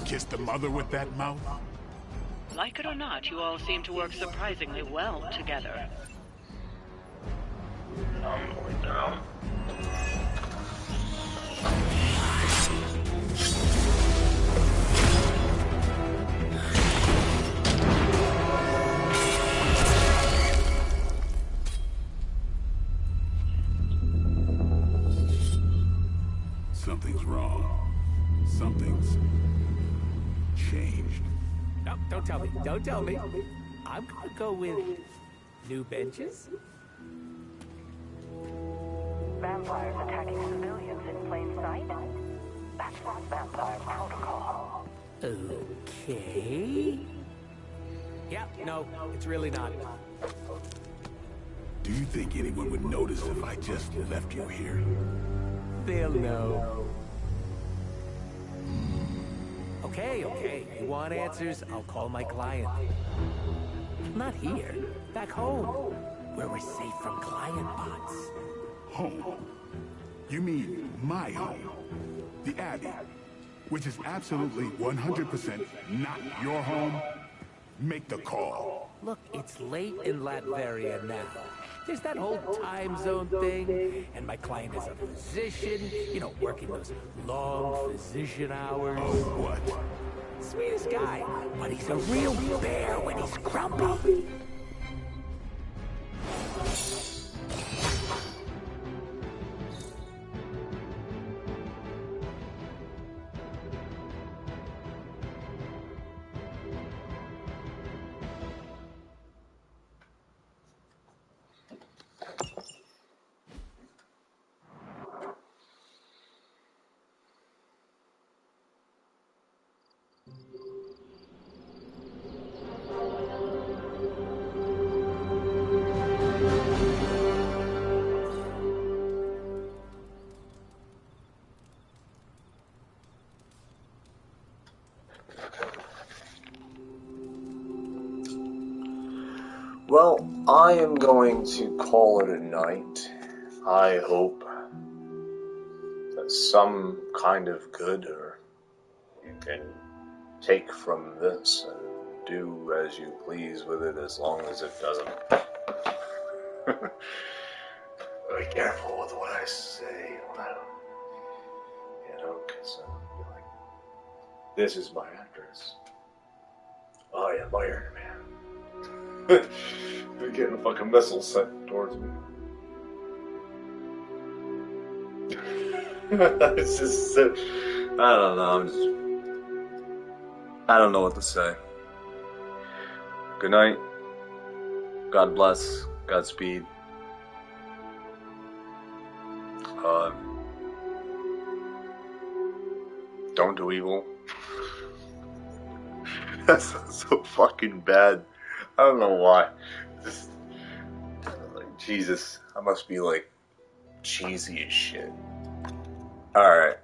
Kissed the mother with that mouth? Like it or not, you all seem to work surprisingly well together. I'm going down. Something's wrong. Something's changed. No, don't tell me. Don't tell me. I'm gonna go with new benches. Vampires attacking civilians in plain sight? That's not vampire protocol. Okay. Yeah, no, it's really not. Do you think anyone would notice if I just left you here? They'll know. Okay. You want answers? I'll call my client. Not here. Back home. Where we're safe from client bots. Home? You mean my home? The Abbey, which is absolutely 100% not your home? Make the call. Look, it's late in Latveria now. There's that whole time zone thing, and my client is a physician, you know, working those long physician hours. Oh, what? Sweetest guy, but he's a real bear when he's grumpy. Well, I am going to call it a night. I hope that some kind of good or you can take from this and do as you please with it as long as it doesn't. Be careful with what I say, because like, this is my address. I am Iron Man. They're getting a fucking missile sent towards me. It's just, I don't know. I don't know what to say. Good night. God bless. Godspeed. Don't do evil. That sounds so fucking bad. I don't know why. Just, like, Jesus, I must be like cheesy as shit. Alright.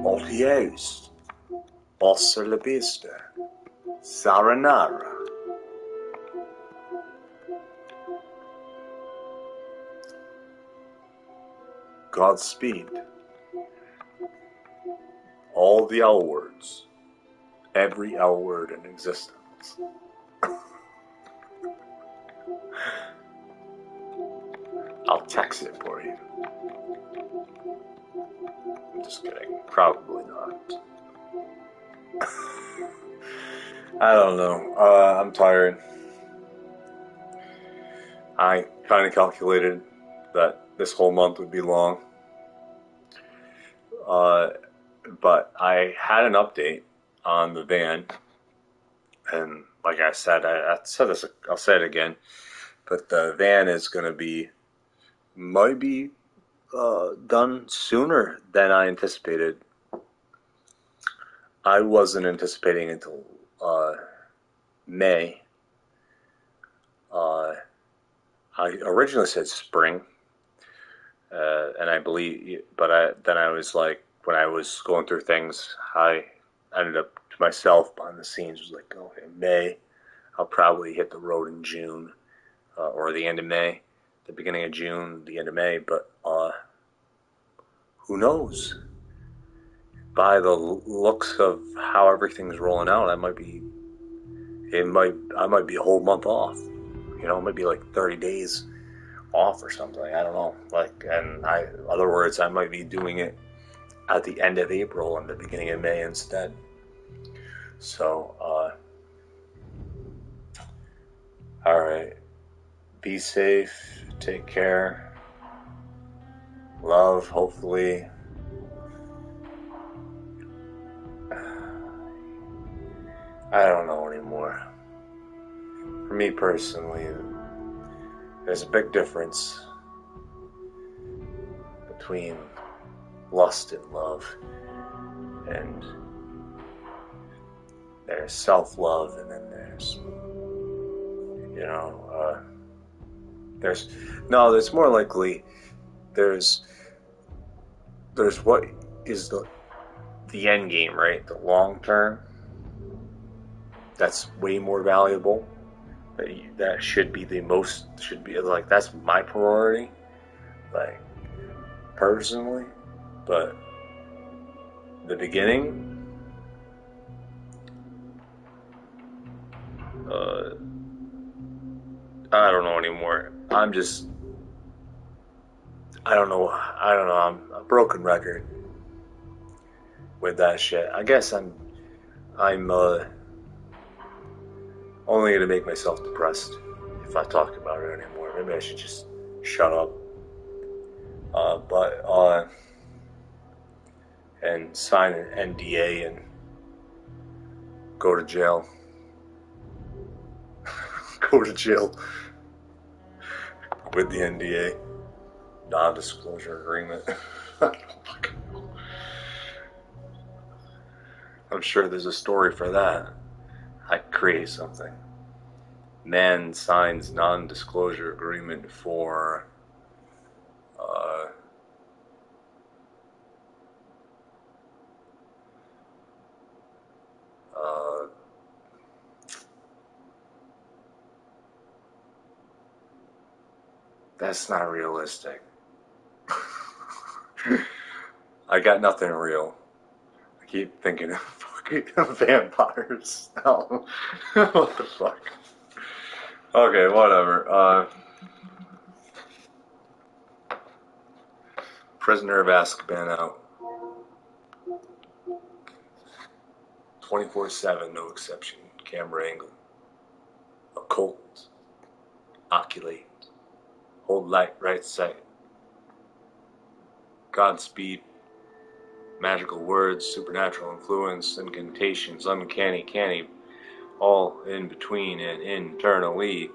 Adios. Hasta la vista. Sayonara. Godspeed. All the L words. Every L word in existence. I'll text it for you. I'm just kidding. Probably not. I don't know. I'm tired. I kind of calculated that this whole month would be long. But I had an update on the van, and like I said, I said this, I'll say it again, but the van is going to might be done sooner than I anticipated. I wasn't anticipating until May. I originally said spring, and I believe, but then I was like, when I was going through things, I ended up to myself behind the scenes was like, okay, May, I'll probably hit the road in June, or the end of May, the beginning of June, the end of May, but who knows? By the looks of how everything's rolling out, I might be a whole month off. You know, it might be like 30 days off or something. I don't know. In other words, I might be doing it at the end of April and the beginning of May instead. So, all right. Be safe. Take care. Love, hopefully. I don't know anymore. For me personally, there's a big difference between lust and love. And there's self-love, and then there's, there's more likely, there's what is the end game, right? The long term. That's way more valuable. That should be that's my priority, like, personally. But the beginning, I don't know anymore. I don't know. I'm a broken record with that shit. I guess I'm only gonna make myself depressed if I talk about it anymore. Maybe I should just shut up. And sign an NDA and go to jail. Go to jail with the NDA, non-disclosure agreement. I'm sure there's a story for that. I create something. Man signs non-disclosure agreement for that's not realistic. I got nothing real. I keep thinking of fucking vampires. No. What the fuck? Okay, whatever. Prisoner of Azkaban out. 24/7, no exception. Camera angle. Occult. Oculate. Hold light, right sight. Godspeed. Magical words, supernatural influence, incantations, uncanny, canny, all in between and internally.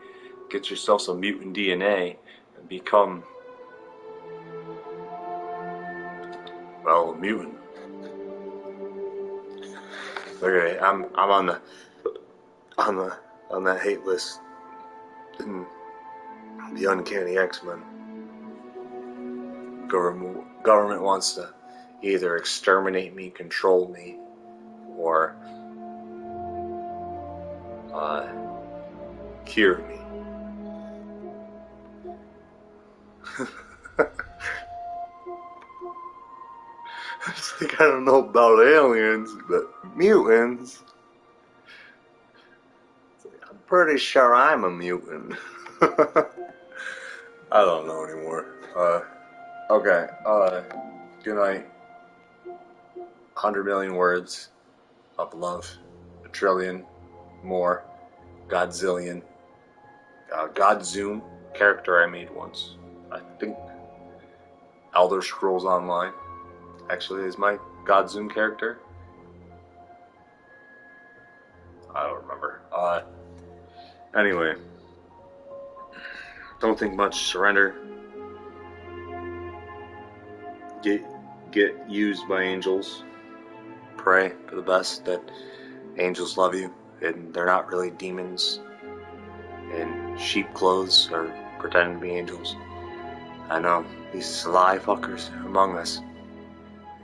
Get yourself some mutant DNA and become, well, a mutant. Okay, I'm on that hate list in the Uncanny X-Men. Government wants to either exterminate me, control me, or cure me. It's like, I don't know about aliens, but mutants. I'm pretty sure I'm a mutant. I don't know anymore. Okay. Good night. 100 million words of love. 1 trillion. more. Godzillion. Godzoom character I made once. I think Elder Scrolls Online actually is my Godzoom character. I don't remember. Anyway. Don't think much. Surrender. Get used by angels. Pray for the best that angels love you and they're not really demons in sheep clothes or pretending to be angels. I know these sly fuckers among us,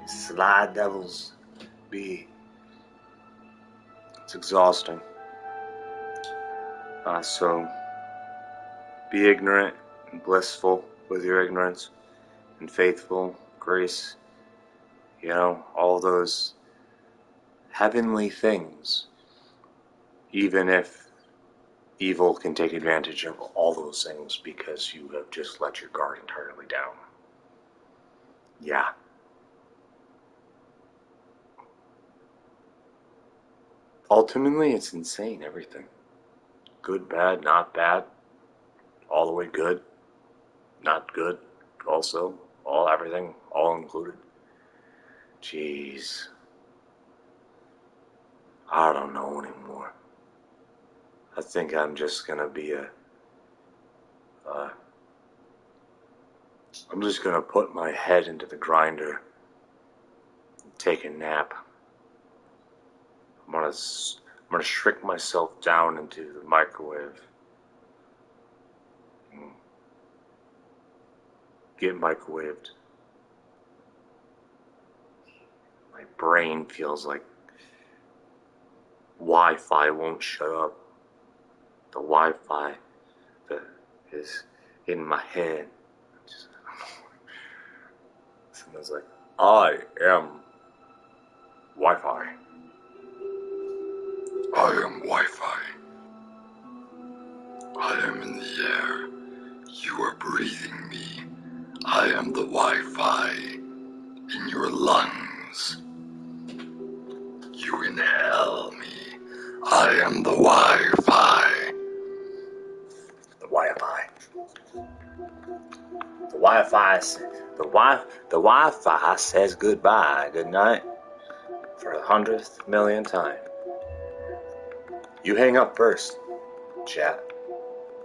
these sly devils, it's exhausting. So be ignorant and blissful with your ignorance, and faithful, grace, all those heavenly things, even if evil can take advantage of all those things because you have just let your guard entirely down. Yeah. Ultimately, it's insane, everything. Good, bad, not bad, all the way good, not good, also, everything, all included. Jeez. I don't know anymore. I think I'm just gonna be I'm just gonna put my head into the grinder and take a nap. I'm gonna shrink myself down into the microwave. And get microwaved. My brain feels like Wi-Fi won't shut up. The Wi-Fi that is in my head. Someone's like, I am Wi-Fi. I am Wi-Fi. I am in the air. You are breathing me. I am the Wi-Fi in your lungs. You inhale me. I am the Wi-Fi. The Wi-Fi. The Wi-Fi says goodbye, good night, for the 100th million time. You hang up first, chat.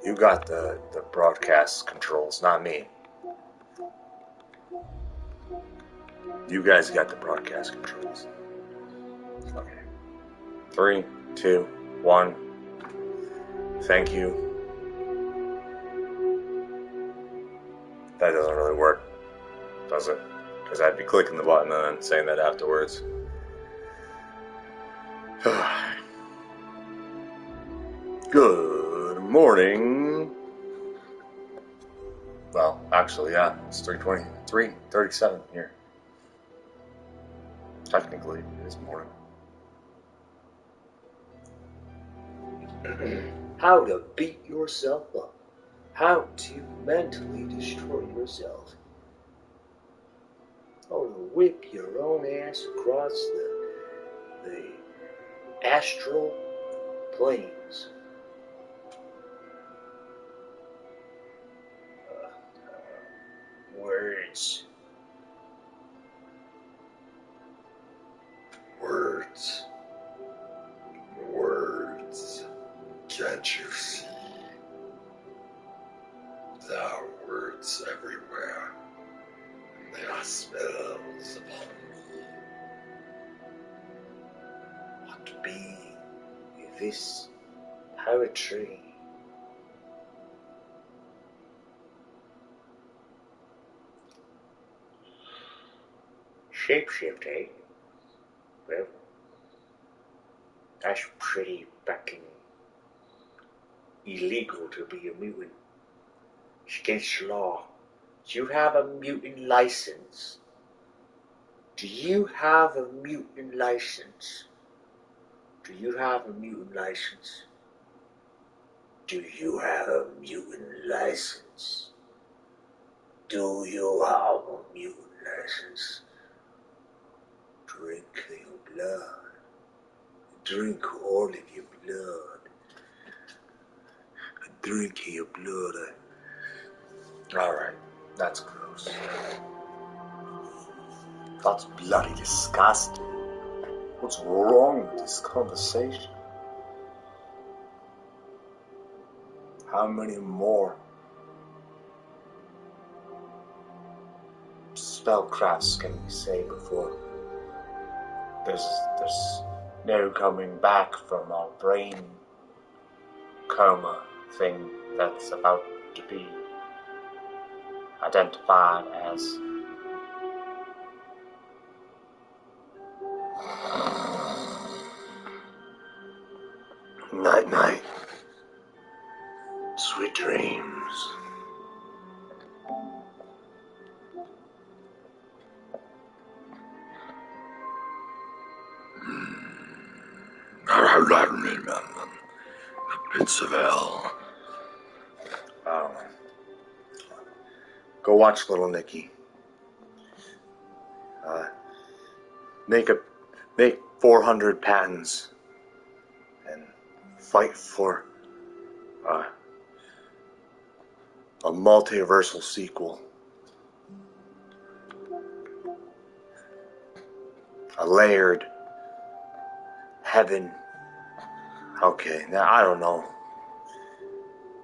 You got the broadcast controls, not me. You guys got the broadcast controls. Okay. 3, 2, 1. Thank you. That doesn't really work, does it? Because I'd be clicking the button and then saying that afterwards. Good morning. Well, actually, yeah, it's 3:20, 3:37 here. Technically, it is morning. How to beat yourself up. How to mentally destroy yourself. How to whip your own ass across the astral planes. Words. Words. Words. Can't you see? There are words everywhere. And they are spells upon me. What be this poetry? Shapeshift, eh? Well, that's pretty fucking illegal to be a mutant. It's against the law. Do you have a mutant license? Do you have a mutant license? Do you have a mutant license? Do you have a mutant license? Do you have a mutant license? Drink your blood. Drink all of your blood. A drink of your blood. Alright, that's gross. That's bloody disgusting. What's wrong with this conversation? How many more spellcrafts can we say before there's no coming back from our brain coma thing that's about to be identified as night night. Sweet dreams. The pits of hell. Go watch Little Nicky. Make 400 patents and fight for a multiversal sequel. A layered heaven. Okay, now I don't know.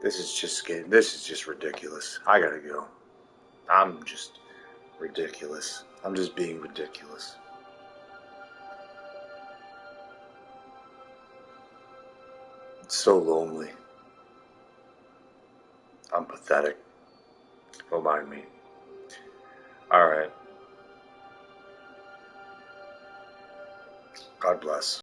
This is just ridiculous. I gotta go. I'm just ridiculous. I'm just being ridiculous. It's so lonely. I'm pathetic. Don't mind me. Alright. God bless.